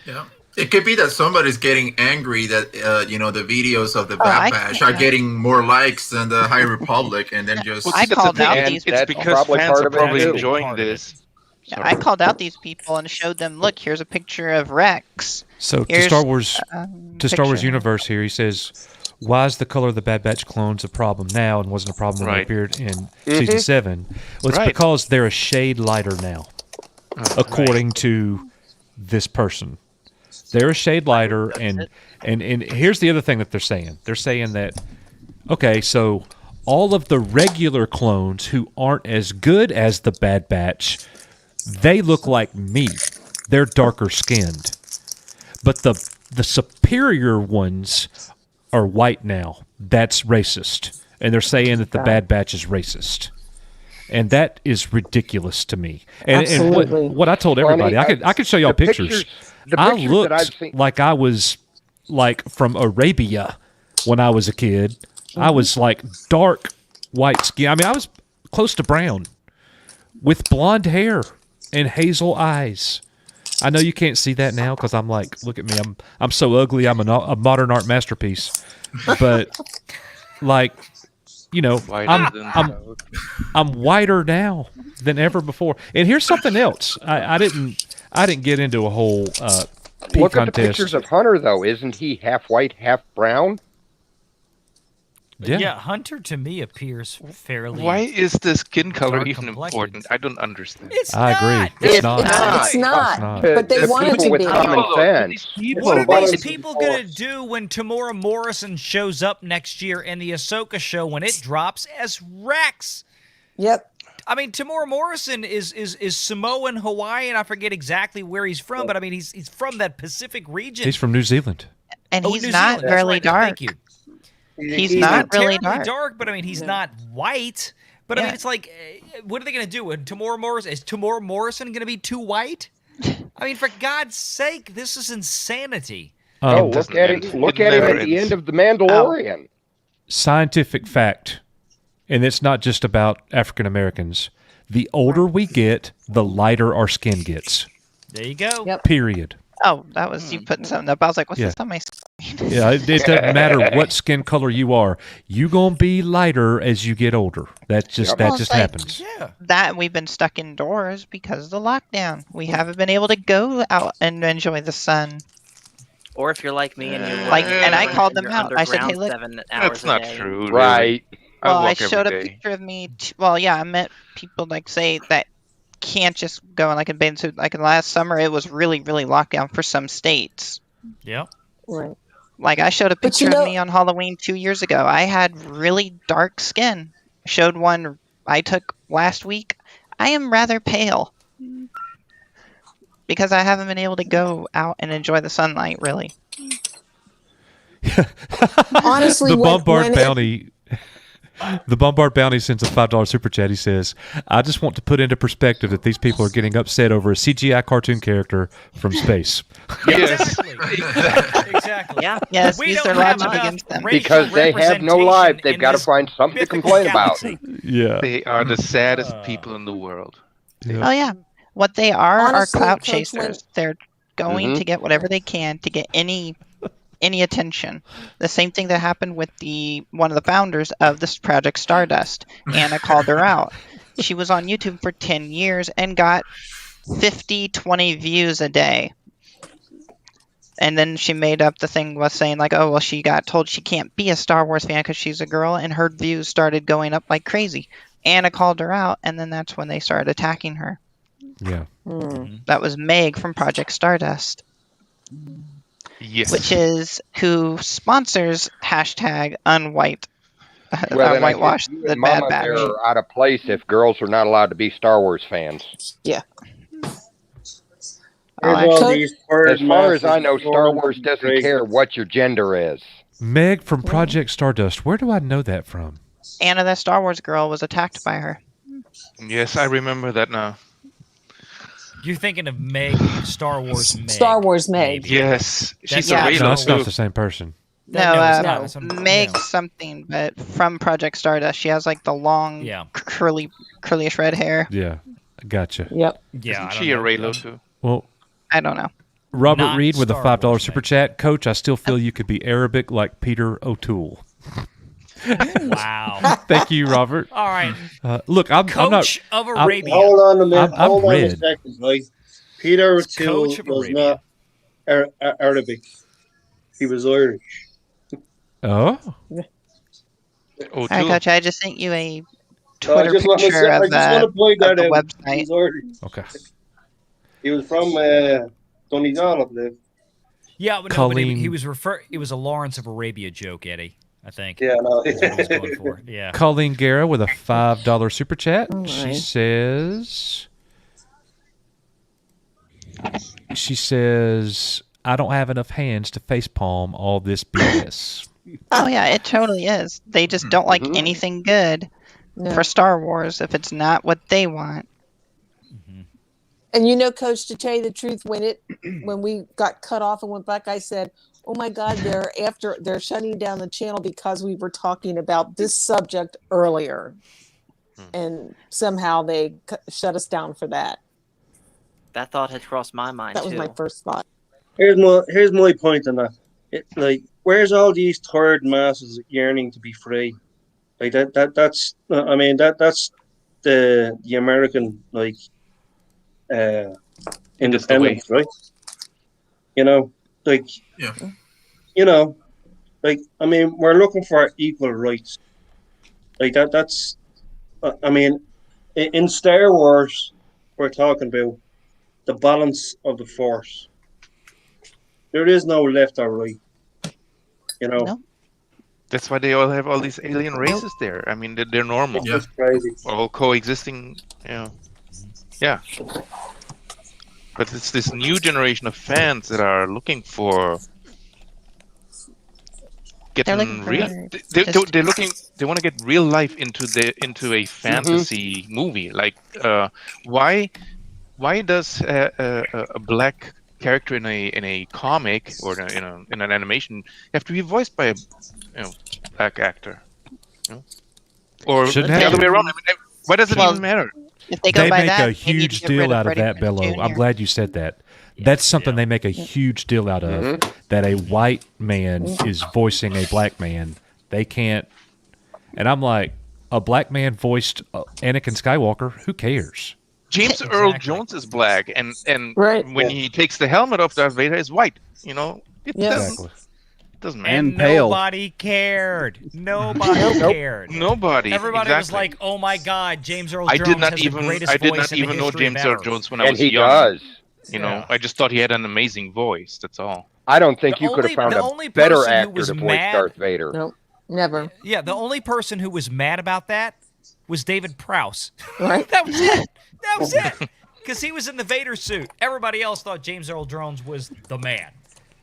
[SPEAKER 8] Yeah. It could be that somebody's getting angry that the videos of the
[SPEAKER 3] I
[SPEAKER 8] Bad Batch
[SPEAKER 3] can't-
[SPEAKER 8] are getting more likes than the High Republic, and then just
[SPEAKER 3] I called out
[SPEAKER 6] And
[SPEAKER 3] these.
[SPEAKER 5] It's
[SPEAKER 6] that's
[SPEAKER 5] because
[SPEAKER 6] probably
[SPEAKER 5] fans
[SPEAKER 6] part
[SPEAKER 5] are
[SPEAKER 6] of it,
[SPEAKER 5] probably
[SPEAKER 6] too.
[SPEAKER 5] enjoying
[SPEAKER 2] Part of it.
[SPEAKER 5] this.
[SPEAKER 3] I called out these people and showed them. Look, here's a picture of Rex.
[SPEAKER 1] So to
[SPEAKER 3] Here's,
[SPEAKER 1] Star Wars
[SPEAKER 3] picture.
[SPEAKER 1] Universe here, he says, "Why is the color of the Bad Batch clones a problem now and wasn't a problem when they
[SPEAKER 5] Right.
[SPEAKER 1] appeared in season 7?" Well, it's
[SPEAKER 5] Right.
[SPEAKER 1] because they're a shade lighter now, according to this person. They're a shade lighter, and here's the other thing that they're saying. They're saying that, okay, so all of the regular clones who aren't as good as the Bad Batch, they look like me. They're darker skinned. But the the superior ones are white now. That's racist. And they're saying that the Bad Batch is racist. And that is ridiculous to me. And
[SPEAKER 4] Absolutely.
[SPEAKER 1] what I told everybody, I could show y'all pictures. I looked like I was like from Arabia when I was a kid. I was like dark white skin. I mean, I was close to brown with blonde hair and hazel eyes. I know you can't see that now because I'm like, look at me. I'm so ugly. I'm a modern art masterpiece. But like, you know, I'm whiter now than ever before. And here's something else. I didn't get into a whole pee
[SPEAKER 6] Look at
[SPEAKER 1] contest.
[SPEAKER 6] the pictures of Hunter, though. Isn't he half white, half brown?
[SPEAKER 2] Yeah, Hunter to me appears fairly.
[SPEAKER 5] Why is the skin color
[SPEAKER 2] dark
[SPEAKER 5] even
[SPEAKER 2] complected.
[SPEAKER 5] important? I don't understand.
[SPEAKER 1] I agree. It's not.
[SPEAKER 4] It's not. But they
[SPEAKER 6] The
[SPEAKER 4] want it
[SPEAKER 6] people
[SPEAKER 4] to
[SPEAKER 6] with
[SPEAKER 4] be.
[SPEAKER 6] common sense.
[SPEAKER 2] What are these people going to do when Tamora Morrison shows up next year in the Ahsoka show when it drops as Rex?
[SPEAKER 4] Yep.
[SPEAKER 2] I mean, Tamora Morrison is Samoan, Hawaiian. I forget exactly where he's from, but I mean, he's from that Pacific region.
[SPEAKER 1] He's from New Zealand.
[SPEAKER 3] And he's
[SPEAKER 2] New
[SPEAKER 3] not
[SPEAKER 2] Zealand. That's
[SPEAKER 3] really
[SPEAKER 2] right.
[SPEAKER 3] dark.
[SPEAKER 2] Thank you.
[SPEAKER 3] He's not really
[SPEAKER 2] terribly
[SPEAKER 3] dark.
[SPEAKER 2] but I mean, he's not white. But I mean, it's like, what are they going to do? When Tamora Morrison is Tamora Morrison going to be too white? I mean, for God's sake, this is insanity.
[SPEAKER 6] Look at him! Look at him at the end of The Mandalorian.
[SPEAKER 1] Scientific fact, and it's not just about African Americans. The older we get, the lighter our skin gets.
[SPEAKER 2] There you go.
[SPEAKER 4] Yep.
[SPEAKER 1] Period.
[SPEAKER 3] Oh, that was you putting something up. I was like, what's this on my screen?
[SPEAKER 1] Yeah, it doesn't matter what skin color you are. You gonna be lighter as you get older. That just happens.
[SPEAKER 2] Yeah.
[SPEAKER 3] That we've been stuck indoors because of the lockdown. We haven't been able to go out and enjoy the sun.
[SPEAKER 7] Or if you're like me and you're
[SPEAKER 3] Like, and I called them
[SPEAKER 7] you're
[SPEAKER 3] out. I said, "Hey,
[SPEAKER 7] underground
[SPEAKER 3] look."
[SPEAKER 7] 7 hours
[SPEAKER 5] That's
[SPEAKER 7] a
[SPEAKER 5] not
[SPEAKER 7] day.
[SPEAKER 5] true.
[SPEAKER 6] Right.
[SPEAKER 3] Well, I
[SPEAKER 5] walk every
[SPEAKER 3] showed a
[SPEAKER 5] day.
[SPEAKER 3] picture of me. Well, yeah, I met people like say that can't just go in like a bathing suit. Like last summer, it was really, really locked down for some states.
[SPEAKER 2] Yep.
[SPEAKER 4] Right.
[SPEAKER 3] Like I showed a
[SPEAKER 4] But
[SPEAKER 3] picture
[SPEAKER 4] you know-
[SPEAKER 3] of me on Halloween 2 years ago. I had really dark skin. Showed one I took last week. I am rather pale because I haven't been able to go out and enjoy the sunlight. Really.
[SPEAKER 4] Honestly,
[SPEAKER 1] the
[SPEAKER 4] when
[SPEAKER 1] Bombard Bounty. The Bombard Bounty sends a $5 super chat. He says, I just want to put into perspective that these people are getting upset over a CGI cartoon character from space.
[SPEAKER 5] Yes.
[SPEAKER 2] Exactly.
[SPEAKER 7] Yeah.
[SPEAKER 3] Yes,
[SPEAKER 2] We
[SPEAKER 3] use
[SPEAKER 2] don't
[SPEAKER 3] their
[SPEAKER 2] have
[SPEAKER 3] logic
[SPEAKER 2] enough
[SPEAKER 3] against them.
[SPEAKER 2] racial
[SPEAKER 6] Because they have no life, they've
[SPEAKER 2] representation
[SPEAKER 6] got to
[SPEAKER 2] in this
[SPEAKER 6] find something to
[SPEAKER 2] mythical
[SPEAKER 6] complain about.
[SPEAKER 2] galaxy.
[SPEAKER 1] Yeah.
[SPEAKER 5] They are the saddest people in the world.
[SPEAKER 3] Oh yeah, what they are
[SPEAKER 4] Honestly,
[SPEAKER 3] clout
[SPEAKER 4] Coach,
[SPEAKER 3] chasers. They're going to get whatever they can to get any attention. The same thing that happened with one of the founders of this Project Stardust. Anna called her out. She was on YouTube for 10 years and got 20 views a day. And then she made up the thing was saying like, oh, well, she got told she can't be a Star Wars fan because she's a girl, and her views started going up like crazy. Anna called her out, and then that's when they started attacking her.
[SPEAKER 1] Yeah.
[SPEAKER 3] That was Meg from Project Stardust.
[SPEAKER 5] Yes.
[SPEAKER 3] Which is who sponsors hashtag unwhite,
[SPEAKER 6] Well, then I
[SPEAKER 3] whitewash
[SPEAKER 6] think you
[SPEAKER 3] the
[SPEAKER 6] and
[SPEAKER 3] Bad
[SPEAKER 6] Mama
[SPEAKER 3] Batch.
[SPEAKER 6] there are out of place if girls are not allowed to be Star Wars fans.
[SPEAKER 4] Yeah.
[SPEAKER 11] These
[SPEAKER 6] As far as I know,
[SPEAKER 11] massive
[SPEAKER 6] Star Wars doesn't
[SPEAKER 11] dragons.
[SPEAKER 6] care what your gender is.
[SPEAKER 1] Meg from Project Stardust. Where do I know that from?
[SPEAKER 3] Anna, the Star Wars girl, was attacked by her.
[SPEAKER 5] Yes, I remember that now.
[SPEAKER 2] You're thinking of Meg, Star Wars Meg.
[SPEAKER 4] Star Wars Meg.
[SPEAKER 5] Yes. She's
[SPEAKER 3] Yeah.
[SPEAKER 5] a
[SPEAKER 1] No,
[SPEAKER 5] Raylo
[SPEAKER 1] that's not
[SPEAKER 5] too.
[SPEAKER 1] the same person.
[SPEAKER 3] No,
[SPEAKER 2] it's not.
[SPEAKER 3] Meg
[SPEAKER 2] No.
[SPEAKER 3] something, but from Project Stardust. She has like the long,
[SPEAKER 2] Yeah.
[SPEAKER 3] curlyish red hair.
[SPEAKER 1] Yeah. Gotcha.
[SPEAKER 4] Yep.
[SPEAKER 2] Yeah.
[SPEAKER 5] Isn't she a Raylo too?
[SPEAKER 1] Well,
[SPEAKER 3] I don't know.
[SPEAKER 1] Robert
[SPEAKER 2] Not
[SPEAKER 1] Reed with a
[SPEAKER 2] Star
[SPEAKER 1] $5
[SPEAKER 2] Wars,
[SPEAKER 1] super
[SPEAKER 2] Meg.
[SPEAKER 1] chat. Coach, I still feel you could be Arabic like Peter O'Toole.
[SPEAKER 2] Wow.
[SPEAKER 1] Thank you, Robert.
[SPEAKER 2] All right.
[SPEAKER 1] Look, I'm not.
[SPEAKER 2] Coach of Arabia.
[SPEAKER 11] Hold on a minute.
[SPEAKER 1] I'm
[SPEAKER 11] Hold on a
[SPEAKER 1] red.
[SPEAKER 11] second, right? Peter O'Toole
[SPEAKER 2] Coach of
[SPEAKER 11] was
[SPEAKER 2] Arabia.
[SPEAKER 11] not Arabic. He was Irish.
[SPEAKER 1] Oh,
[SPEAKER 5] Oh,
[SPEAKER 3] Hi,
[SPEAKER 5] too.
[SPEAKER 3] Coach. I just sent you a
[SPEAKER 11] So I
[SPEAKER 3] Twitter
[SPEAKER 11] just want to
[SPEAKER 3] picture
[SPEAKER 11] say, I
[SPEAKER 3] of
[SPEAKER 11] just want to point that
[SPEAKER 3] the
[SPEAKER 11] out.
[SPEAKER 3] website.
[SPEAKER 11] He was Irish.
[SPEAKER 1] okay.
[SPEAKER 11] He was from Donegal, I believe.
[SPEAKER 2] Yeah, but no, but
[SPEAKER 1] Colleen-
[SPEAKER 2] he was it was a Lawrence of Arabia joke, Eddie. I think.
[SPEAKER 11] Yeah, no.
[SPEAKER 2] That's what he was going for. Yeah.
[SPEAKER 1] Colleen Guerra with a $5 super chat.
[SPEAKER 4] All
[SPEAKER 1] She
[SPEAKER 4] right.
[SPEAKER 1] says, I don't have enough hands to facepalm all this BS.
[SPEAKER 3] Oh yeah, it totally is. They just don't like anything good
[SPEAKER 4] No.
[SPEAKER 3] for Star Wars if it's not what they want.
[SPEAKER 4] And you know, Coach, to tell you the truth, when we got cut off and went back, I said, "Oh my God, they're shutting down the channel because we were talking about this subject earlier," and somehow they shut us down for that.
[SPEAKER 7] That thought had crossed my mind
[SPEAKER 4] That was
[SPEAKER 7] too.
[SPEAKER 4] my first thought.
[SPEAKER 11] Here's my point on that. Like, where's all these tired masses yearning to be free? Like that's I mean that's the American like independence, right? You know, like you know, like I mean we're looking for equal rights. Like that's I mean in Star Wars we're talking about the balance of the force. There is no left or right. You know.
[SPEAKER 3] No.
[SPEAKER 5] That's why they all have all these alien races there. I mean, they're normal.
[SPEAKER 11] It's just crazy.
[SPEAKER 5] All coexisting. Yeah. But it's this new generation of fans that are looking for getting real. They're looking. They want to get real life into a fantasy movie. Like, why does a black character in a comic or in an animation have to be voiced by a black actor? Or
[SPEAKER 1] Shouldn't
[SPEAKER 5] the
[SPEAKER 1] have
[SPEAKER 5] other
[SPEAKER 1] to.
[SPEAKER 5] way around? I mean, why does it even matter?
[SPEAKER 3] If they go
[SPEAKER 1] They
[SPEAKER 3] by
[SPEAKER 1] make
[SPEAKER 3] that,
[SPEAKER 1] a
[SPEAKER 3] they need
[SPEAKER 1] huge
[SPEAKER 3] to get rid
[SPEAKER 1] deal out of
[SPEAKER 3] Freddie
[SPEAKER 1] that, Bello.
[SPEAKER 3] Prinze
[SPEAKER 1] I'm
[SPEAKER 3] Jr.
[SPEAKER 1] glad you said that. That's something they make a huge deal out of, that a white man is voicing a black man. They can't. And I'm like, a black man voiced Anakin Skywalker, who cares?
[SPEAKER 5] James Earl Jones is black, and when he takes the helmet off, Darth Vader is white. You know, it doesn't matter.
[SPEAKER 2] And nobody cared. Nobody cared.
[SPEAKER 5] Nobody.
[SPEAKER 2] Everybody was like, "Oh my God, James Earl Jones has the greatest voice in the
[SPEAKER 5] know
[SPEAKER 2] history
[SPEAKER 5] James
[SPEAKER 2] of
[SPEAKER 5] Earl
[SPEAKER 2] ever."
[SPEAKER 5] Jones when I was young.
[SPEAKER 6] And he does.
[SPEAKER 5] You know, I just thought he had an amazing voice. That's all.
[SPEAKER 6] I don't think you could have found
[SPEAKER 2] a
[SPEAKER 6] better actor to voice Darth Vader.
[SPEAKER 4] Nope, never.
[SPEAKER 2] Yeah, the only person who was mad about that was David Prowse.
[SPEAKER 4] Right.
[SPEAKER 2] That was it. That was it. Because he was in the Vader suit. Everybody else thought James Earl Jones was the man.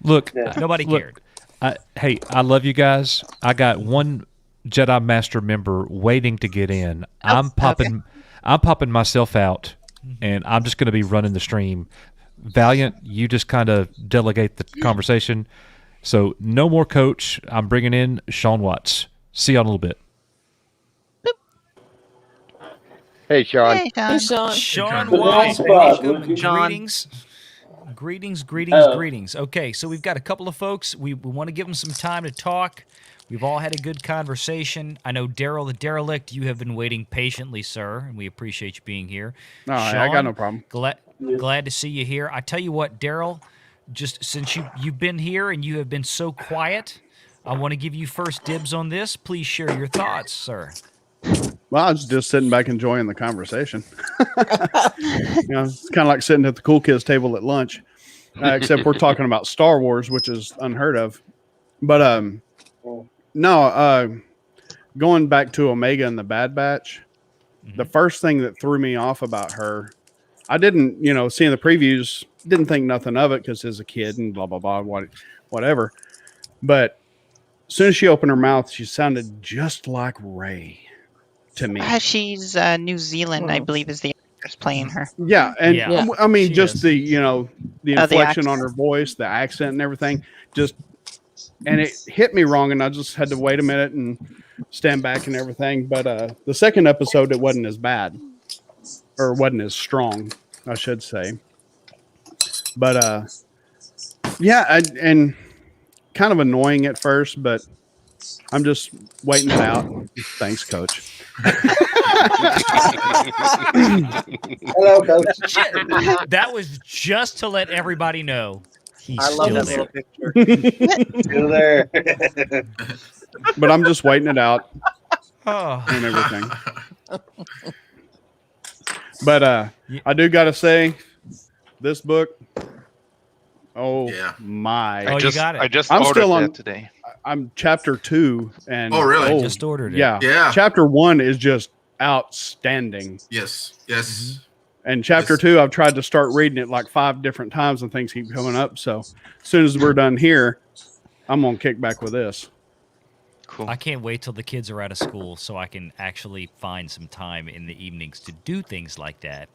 [SPEAKER 1] Look,
[SPEAKER 2] nobody cared.
[SPEAKER 1] Hey, I love you guys. I got one Jedi Master member waiting to get in. I'm popping myself out, and I'm just going to be running the stream. Valiant, you just kind of delegate the conversation. So no more coach. I'm bringing in Sean Watts. See you in a little bit.
[SPEAKER 6] Hey, Sean.
[SPEAKER 3] Hey, Sean.
[SPEAKER 2] Sean Watts, welcome. Greetings. Okay, so we've got a couple of folks. We want to give them some time to talk. We've all had a good conversation. I know Daryl the Derelict, you have been waiting patiently, sir, and we appreciate you being here.
[SPEAKER 12] No, I got no problem.
[SPEAKER 2] Glad to see you here. I tell you what, Daryl, just since you've been here and you have been so quiet, I want to give you first dibs on this. Please share your thoughts, sir.
[SPEAKER 12] Well, I was just sitting back enjoying the conversation. It's kind of like sitting at the cool kids table at lunch, except we're talking about Star Wars, which is unheard of. But going back to Omega and the Bad Batch, the first thing that threw me off about her, I didn't, seeing the previews, didn't think nothing of it because as a kid and blah, blah, blah, whatever. But as soon as she opened her mouth, she sounded just like Rey. To me,
[SPEAKER 3] she's New Zealand, I believe, is the actress playing her.
[SPEAKER 12] Yeah, and I mean, just is. The inflection
[SPEAKER 3] the
[SPEAKER 12] on her voice, the accent, and everything, and it hit me wrong, and I just had to wait a minute and stand back and everything. But the second episode, it wasn't as bad, or wasn't as strong, I should say. But and kind of annoying at first, but I'm just waiting it out. Thanks, Coach.
[SPEAKER 11] Hello, Coach.
[SPEAKER 2] That was just to let everybody know he's
[SPEAKER 11] I love
[SPEAKER 2] still
[SPEAKER 11] that
[SPEAKER 2] there.
[SPEAKER 11] little picture. Still there.
[SPEAKER 12] But I'm just waiting it out
[SPEAKER 2] Oh.
[SPEAKER 12] and everything. But I do got to say, this book, my.
[SPEAKER 2] Oh, you got it.
[SPEAKER 5] I just
[SPEAKER 12] I'm
[SPEAKER 5] ordered
[SPEAKER 12] still on
[SPEAKER 5] that today.
[SPEAKER 12] I'm chapter 2, and
[SPEAKER 8] Oh, really?
[SPEAKER 2] I just ordered it.
[SPEAKER 12] Yeah.
[SPEAKER 8] Yeah.
[SPEAKER 12] Chapter 1 is just outstanding.
[SPEAKER 8] Yes.
[SPEAKER 12] And chapter 2, I've tried to start reading it like 5 different times and things keep coming up. So as soon as we're done here, I'm going to kick back with this.
[SPEAKER 2] Cool. I can't wait till the kids are out of school so I can actually find some time in the evenings to do things like that.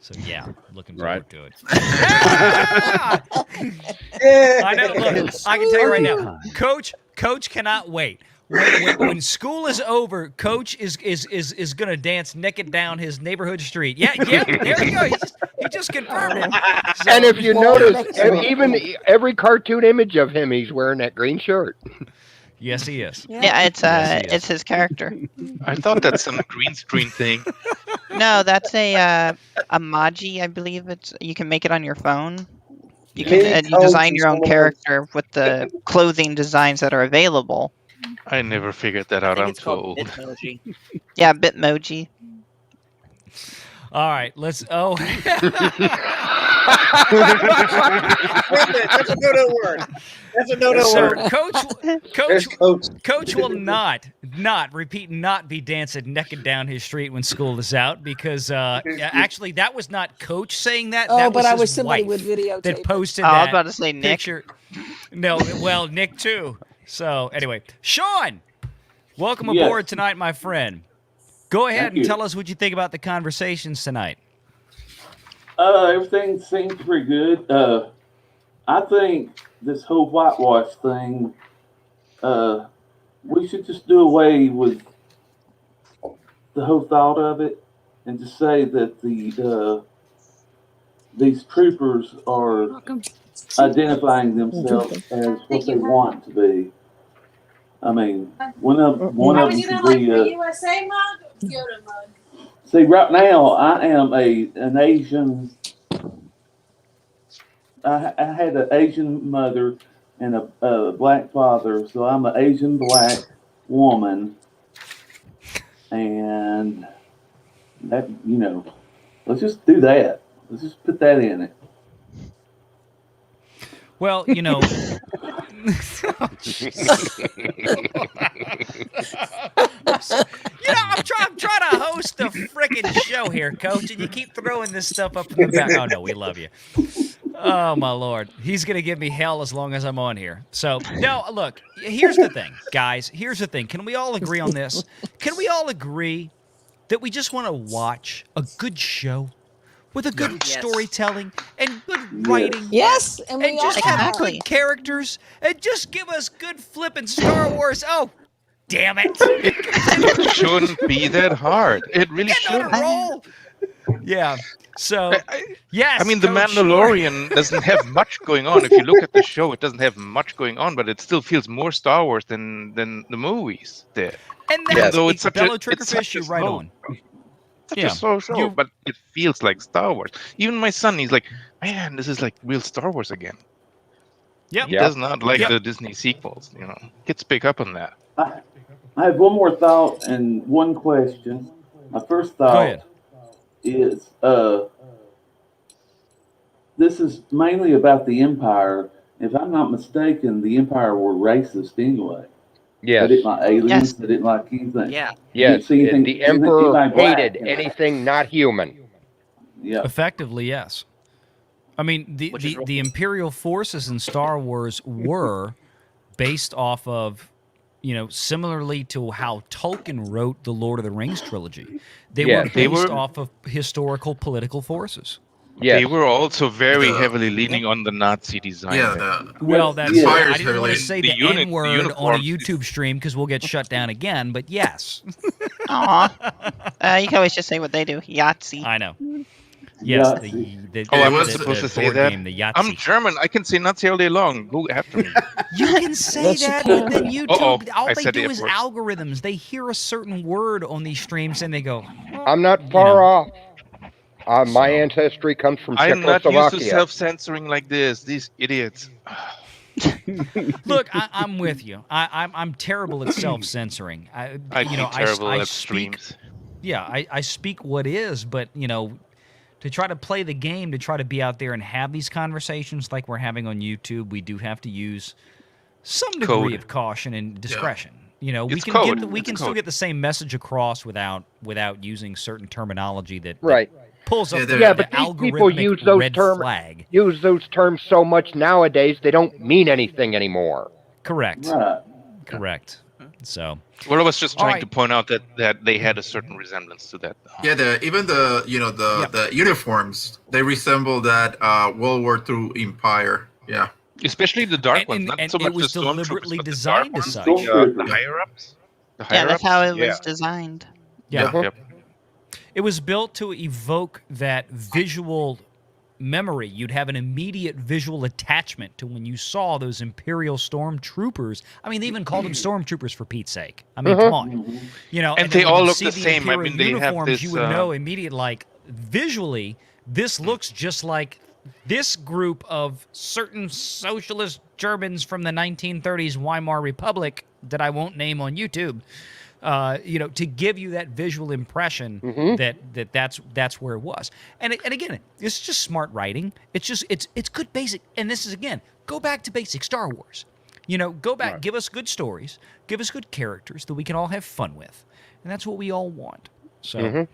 [SPEAKER 2] So yeah, looking forward to it. I know. Look, I can tell you right now, Coach cannot wait. When school is over, Coach is going to dance naked down his neighborhood street. Yeah, there we go. He just confirmed it. So,
[SPEAKER 6] and if you notice, even every cartoon image of him, he's wearing that green shirt.
[SPEAKER 2] Yes, he is.
[SPEAKER 3] Yeah, it's his character.
[SPEAKER 5] I thought that's some green screen thing.
[SPEAKER 3] No, that's a emoji. I believe you can make it on your phone. You can you design your own character with the clothing designs that are available.
[SPEAKER 5] I never figured that out. I'm too old.
[SPEAKER 7] Bitmoji.
[SPEAKER 3] Yeah, Bitmoji.
[SPEAKER 2] All right, let's. Oh.
[SPEAKER 11] That's a no-no word. That's a no-no word.
[SPEAKER 2] Coach will not be dancing naked down his street when school is out because actually that was not Coach saying that.
[SPEAKER 4] Oh,
[SPEAKER 2] that
[SPEAKER 4] but
[SPEAKER 2] was
[SPEAKER 4] I wish
[SPEAKER 2] his
[SPEAKER 4] somebody
[SPEAKER 2] wife
[SPEAKER 4] would videotape
[SPEAKER 2] that posted
[SPEAKER 3] I was
[SPEAKER 2] that
[SPEAKER 3] about to say Nick.
[SPEAKER 2] picture. No, well, Nick too. So anyway, Sean, welcome aboard tonight, my friend. Go ahead and tell us what you think about the conversations tonight.
[SPEAKER 13] Everything seems pretty good. I think this whole whitewash thing, we should just do away with the whole thought of it and just say that these troopers are identifying themselves as what they want to be. I mean, one of them should be
[SPEAKER 10] the USA mug or Kyoto mug?
[SPEAKER 13] See, right now I am an Asian. I had an Asian mother and a black father, so I'm an Asian black woman, and that let's just do that. Let's just put that in it.
[SPEAKER 2] Well, I'm trying to host a freaking show here, Coach, and you keep throwing this stuff up in the back. Oh no, we love you. Oh my Lord, he's gonna give me hell as long as I'm on here. So no, look. Here's the thing, guys. Here's the thing. Can we all agree on this? Can we all agree that we just want to watch a good show? With a good storytelling and good writing.
[SPEAKER 4] Yes, and
[SPEAKER 2] just have good characters and just give us good flipping Star Wars. Oh, damn it.
[SPEAKER 5] It shouldn't be that hard. It really shouldn't.
[SPEAKER 2] Roll. Yeah. So, yes.
[SPEAKER 5] I mean, The Mandalorian doesn't have much going on. If you look at the show, it doesn't have much going on, but it still feels more Star Wars than the movies did.
[SPEAKER 2] And that's Bella Triggerfish, you're right on.
[SPEAKER 5] Just so, but it feels like Star Wars. Even my son, he's like, man, this is like real Star Wars again.
[SPEAKER 2] Yeah,
[SPEAKER 5] he does not like the Disney sequels. Kids pick up on that.
[SPEAKER 13] I have one more thought and one question. My first thought is, this is mainly about the Empire. If I'm not mistaken, the Empire were racist anyway.
[SPEAKER 6] Yes.
[SPEAKER 13] They didn't like aliens. They didn't like anything.
[SPEAKER 7] Yeah.
[SPEAKER 6] Yes. The Emperor hated anything not human.
[SPEAKER 13] Yeah.
[SPEAKER 2] Effectively, yes. I mean, the Imperial forces in Star Wars were based off of, similarly to how Tolkien wrote the Lord of the Rings trilogy. They were based off of historical political forces.
[SPEAKER 5] Yeah, they were also very heavily leaning on the Nazi design.
[SPEAKER 2] I didn't want to say the N-word on a YouTube stream because we'll get shut down again, but yes.
[SPEAKER 3] Aw. You can always just say what they do. Yahtzee.
[SPEAKER 2] I know. Yes.
[SPEAKER 5] I was supposed to say that. I'm German. I can say Nazi all day long. Go after me.
[SPEAKER 2] You can say that, but then YouTube, all they do is algorithms. They hear a certain word on these streams and they go,
[SPEAKER 6] I'm not far off. My ancestry comes from Czechoslovakia.
[SPEAKER 5] I'm not used to self-censoring like this. These idiots.
[SPEAKER 2] Look, I'm with you. I'm terrible at self-censoring.
[SPEAKER 5] I terrible at streams.
[SPEAKER 2] Yeah, I speak what is, but to try to play the game, to try to be out there and have these conversations like we're having on YouTube, we do have to use some degree of caution and discretion.
[SPEAKER 5] Yeah.
[SPEAKER 2] We can still get the same message across without using certain terminology that pulls up the,
[SPEAKER 6] Yeah,
[SPEAKER 2] the
[SPEAKER 6] but these people
[SPEAKER 2] algorithmic red flag.
[SPEAKER 6] use those terms so much nowadays they don't mean anything anymore.
[SPEAKER 2] Correct.
[SPEAKER 13] Right.
[SPEAKER 2] Correct. So.
[SPEAKER 5] Well, I was just trying
[SPEAKER 2] right.
[SPEAKER 5] to point out that they had a certain resemblance to that.
[SPEAKER 8] Yeah, the uniforms, they resemble that World War II Empire. Yeah.
[SPEAKER 5] Especially the dark ones, not so much
[SPEAKER 2] it was
[SPEAKER 5] the
[SPEAKER 2] deliberately
[SPEAKER 5] stormtroopers, but the
[SPEAKER 2] designed
[SPEAKER 5] dark
[SPEAKER 2] as
[SPEAKER 5] ones,
[SPEAKER 2] such.
[SPEAKER 5] the higher ups.
[SPEAKER 3] Yeah, that's how it was designed.
[SPEAKER 2] Yeah.
[SPEAKER 5] Yep.
[SPEAKER 2] It was built to evoke that visual memory. You'd have an immediate visual attachment to when you saw those Imperial stormtroopers. I mean, they even called them stormtroopers for Pete's sake. I mean, come on. You know,
[SPEAKER 5] And
[SPEAKER 2] then
[SPEAKER 5] they
[SPEAKER 2] when
[SPEAKER 5] all
[SPEAKER 2] you
[SPEAKER 5] look
[SPEAKER 2] see
[SPEAKER 5] the same. I
[SPEAKER 2] Imperial
[SPEAKER 5] mean, they have
[SPEAKER 2] uniforms,
[SPEAKER 5] this.
[SPEAKER 2] you would know immediately, like, visually, this looks just like this group of certain socialist Germans from the 1930s Weimar Republic that I won't name on YouTube. To give you that visual impression that's where it was. And again, it's just smart writing. It's good basic. And this is, again, go back to basic Star Wars. Go back, give us good stories, give us good characters that we can all have fun with. And that's what we all want. So,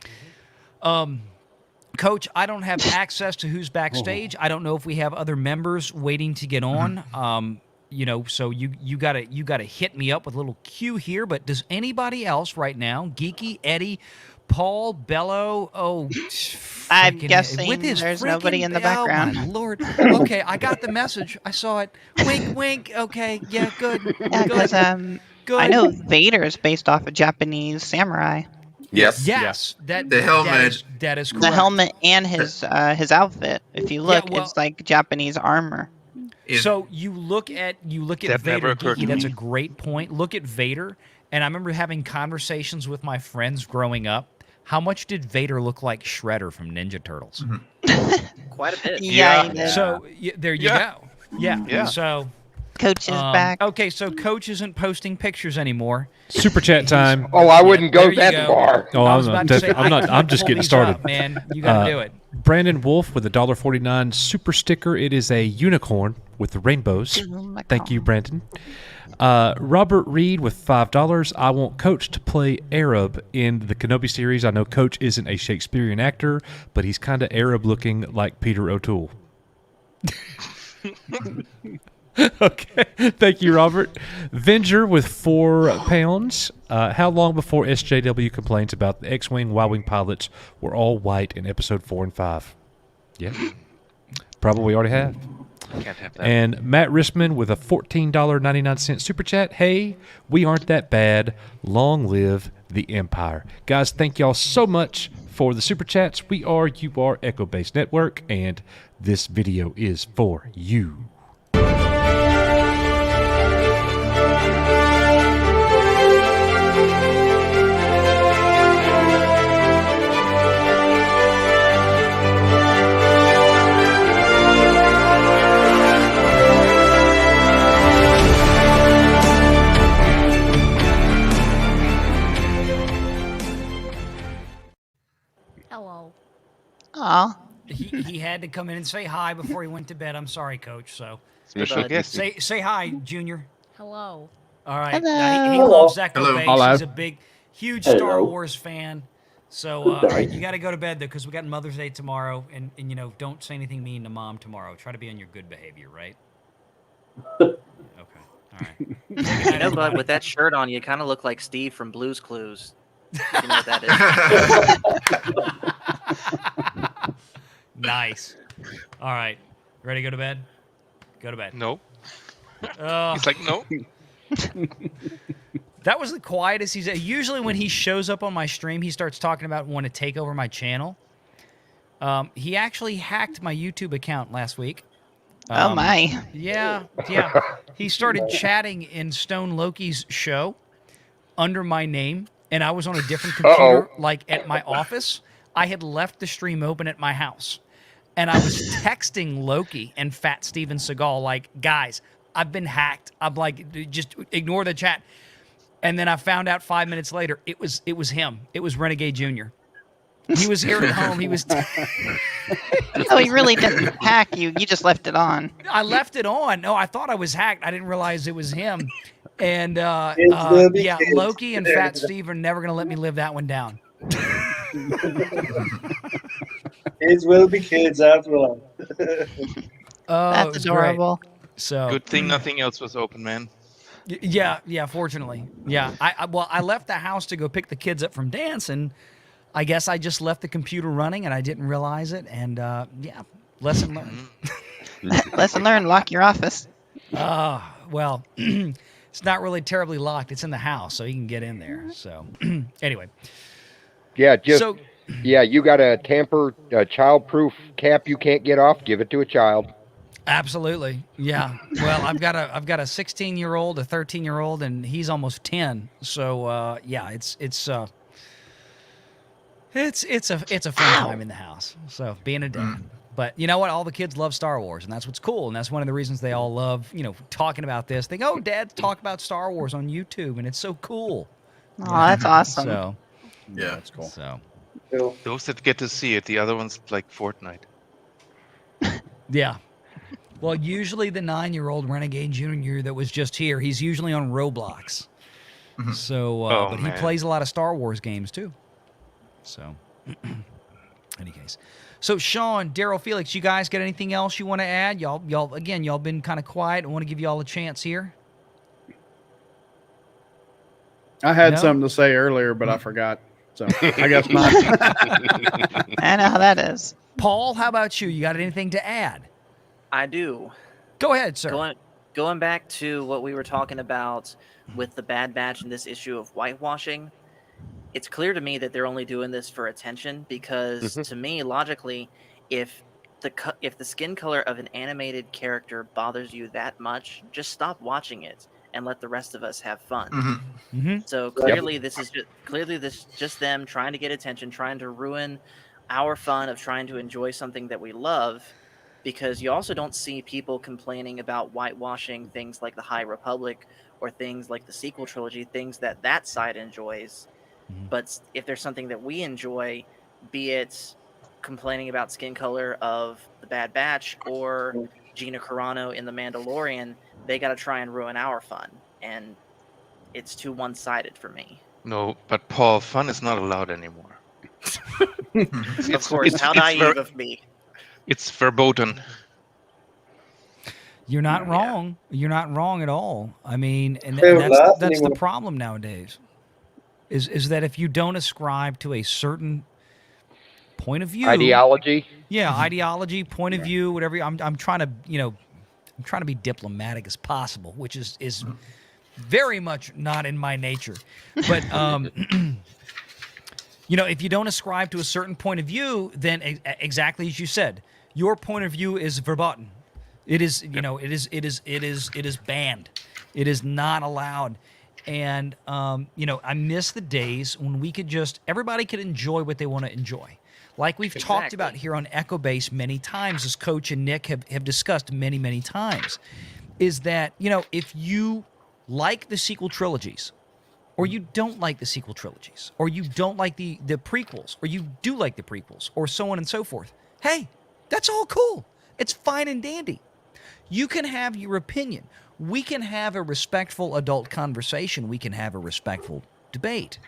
[SPEAKER 2] Coach, I don't have access to who's backstage. I don't know if we have other members waiting to get on. So you gotta hit me up with a little cue here. But does anybody else right now, Geeky, Eddie, Paul, Bello,
[SPEAKER 3] I'm guessing there's nobody in the background.
[SPEAKER 2] Oh my Lord. Okay, I got the message. I saw it. Wink, wink. Okay, yeah, good.
[SPEAKER 3] Yeah, because I know Vader is based off a Japanese samurai.
[SPEAKER 8] Yes.
[SPEAKER 2] Yes.
[SPEAKER 8] The helmet.
[SPEAKER 2] That is correct.
[SPEAKER 3] The helmet and his outfit. If you look, it's like Japanese armor.
[SPEAKER 2] So you look at Vader. Geeky, that's a great point. Look at Vader, and I remember having conversations with my friends growing up. How much did Vader look like Shredder from Ninja Turtles?
[SPEAKER 7] Quite a bit.
[SPEAKER 3] Yeah.
[SPEAKER 2] So there you go. Yeah. So
[SPEAKER 3] Coach is back.
[SPEAKER 2] Okay, so Coach isn't posting pictures anymore.
[SPEAKER 1] Super chat time.
[SPEAKER 6] Oh, I wouldn't go
[SPEAKER 2] There you
[SPEAKER 6] that
[SPEAKER 2] go.
[SPEAKER 6] far.
[SPEAKER 1] Oh,
[SPEAKER 2] I was about to say,
[SPEAKER 1] I'm not. I'm just
[SPEAKER 2] pull
[SPEAKER 1] getting
[SPEAKER 2] these
[SPEAKER 1] started.
[SPEAKER 2] up, man. You got to do it.
[SPEAKER 1] Brandon Wolf with a $1.49 super sticker. It is a unicorn with the rainbows. Thank you, Brandon. Robert Reed with $5. I want Coach to play Arab in the Kenobi series. I know Coach isn't a Shakespearean actor, but he's kind of Arab looking like Peter O'Toole. Okay. Thank you, Robert. Venger with £4. How long before SJW complains about the X-Wing, Y-Wing pilots were all white in episode 4 and 5? Yeah. Probably already have.
[SPEAKER 5] Can't have that.
[SPEAKER 1] And Matt Rissman with a $14.99 super chat. Hey, we aren't that bad. Long live the Empire. Guys, thank y'all so much for the super chats. We are You Are Echo Base Network, and this video is for you.
[SPEAKER 9] Hello.
[SPEAKER 3] Aw.
[SPEAKER 2] He had to come in and say hi before he went to bed. I'm sorry, Coach. So
[SPEAKER 5] Special guest.
[SPEAKER 2] say hi, Junior.
[SPEAKER 9] Hello.
[SPEAKER 2] All right.
[SPEAKER 3] Hello.
[SPEAKER 2] He loves Echo
[SPEAKER 8] Hello.
[SPEAKER 2] Base.
[SPEAKER 12] Hello.
[SPEAKER 2] He's a big, huge Star Wars fan. So all right, you got to go to bed though, because we got Mother's Day tomorrow, and don't say anything mean to Mom tomorrow. Try to be on your good behavior, right? Okay. All right.
[SPEAKER 7] Bud, with that shirt on, you kind of look like Steve from Blue's Clues. You know what that is?
[SPEAKER 2] Nice. All right. Ready to go to bed? Go to bed.
[SPEAKER 5] No.
[SPEAKER 2] Uh,
[SPEAKER 5] He's like, no.
[SPEAKER 2] That was the quietest he's. Usually when he shows up on my stream, he starts talking about wanting to take over my channel. He actually hacked my YouTube account last week.
[SPEAKER 3] Oh my.
[SPEAKER 2] Yeah. He started chatting in Stone Loki's show under my name, and I was on a different computer, like at my office. I had left the stream open at my house, and I was texting Loki and Fat Steven Seagal, like, guys, I've been hacked. I'm like, just ignore the chat. And then I found out 5 minutes later, it was him. It was Renegade Jr. He was here at home. He was.
[SPEAKER 3] Oh, he really didn't hack you. You just left it on.
[SPEAKER 2] I left it on. No, I thought I was hacked. I didn't realize it was him. And Loki and Fat Steve are never gonna let me live that one down.
[SPEAKER 11] Kids will be kids after all.
[SPEAKER 2] Oh,
[SPEAKER 3] That's
[SPEAKER 2] it was great.
[SPEAKER 3] adorable.
[SPEAKER 2] So
[SPEAKER 5] Good thing nothing else was open, man.
[SPEAKER 2] yeah. Fortunately, yeah. I left the house to go pick the kids up from dance, and I guess I just left the computer running, and I didn't realize it. And yeah, lesson learned.
[SPEAKER 3] Lesson learned. Lock your office.
[SPEAKER 2] Well, it's not really terribly locked. It's in the house, so you can get in there. So anyway,
[SPEAKER 6] Yeah,
[SPEAKER 2] so
[SPEAKER 6] you got a child-proof cap you can't get off. Give it to a child.
[SPEAKER 2] absolutely, yeah. Well, I've got a 16-year-old, a 13-year-old, and he's almost 10. So yeah, it's a fun time in the house. So being a dad. But you know what? All the kids love Star Wars, and that's what's cool. And that's one of the reasons they all love, talking about this. They go, "Oh, Dad, talk about Star Wars on YouTube," and it's so cool.
[SPEAKER 3] Oh, that's awesome.
[SPEAKER 2] So
[SPEAKER 8] Yeah,
[SPEAKER 12] that's cool.
[SPEAKER 2] So
[SPEAKER 5] Those that get to see it, the other ones like Fortnite.
[SPEAKER 2] yeah. Well, usually the 9-year-old Renegade Junior that was just here, he's usually on Roblox. So, but he
[SPEAKER 5] man.
[SPEAKER 2] plays a lot of Star Wars games too. So, any case. So, Sean, Daryl, Felix, you guys got anything else you want to add? Y'all been kind of quiet. I want to give you all a chance here.
[SPEAKER 12] I had
[SPEAKER 2] No?
[SPEAKER 12] something to say earlier, but I forgot. So I guess not.
[SPEAKER 3] I know how that is.
[SPEAKER 2] Paul, how about you? You got anything to add?
[SPEAKER 7] I do.
[SPEAKER 2] Go ahead, sir.
[SPEAKER 7] Going back to what we were talking about with the Bad Batch and this issue of whitewashing, it's clear to me that they're only doing this for attention because, to me, logically, if the skin color of an animated character bothers you that much, just stop watching it and let the rest of us have fun. So clearly, this is just them trying to get attention, trying to ruin our fun of trying to enjoy something that we love. Because you also don't see people complaining about whitewashing things like the High Republic or things like the sequel trilogy, things that side enjoys. But if there's something that we enjoy, be it complaining about skin color of the Bad Batch or Gina Carano in The Mandalorian, they got to try and ruin our fun. And it's too one-sided for me.
[SPEAKER 5] No, but Paul, fun is not allowed anymore.
[SPEAKER 7] Of course, how naive of me.
[SPEAKER 5] It's verboten.
[SPEAKER 2] You're not wrong. You're not wrong at all. I mean, and
[SPEAKER 11] Fair
[SPEAKER 2] that's the
[SPEAKER 11] enough.
[SPEAKER 2] problem nowadays. Is that if you don't ascribe to a certain point of view,
[SPEAKER 6] Ideology.
[SPEAKER 2] ideology, point of view, whatever. I'm trying to I'm trying to be diplomatic as possible, which is very much not in my nature. But if you don't ascribe to a certain point of view, then exactly as you said, your point of view is verboten. It is, it is banned. It is not allowed. And I miss the days when everybody could enjoy what they want to enjoy. Like we've talked about here on Echo Base many times, as Coach and Nick have discussed many, many times, is that, if you like the sequel trilogies, or you don't like the sequel trilogies, or you don't like the prequels, or you do like the prequels, or so on and so forth, hey, that's all cool. It's fine and dandy. You can have your opinion. We can have a respectful adult conversation. We can have a respectful debate.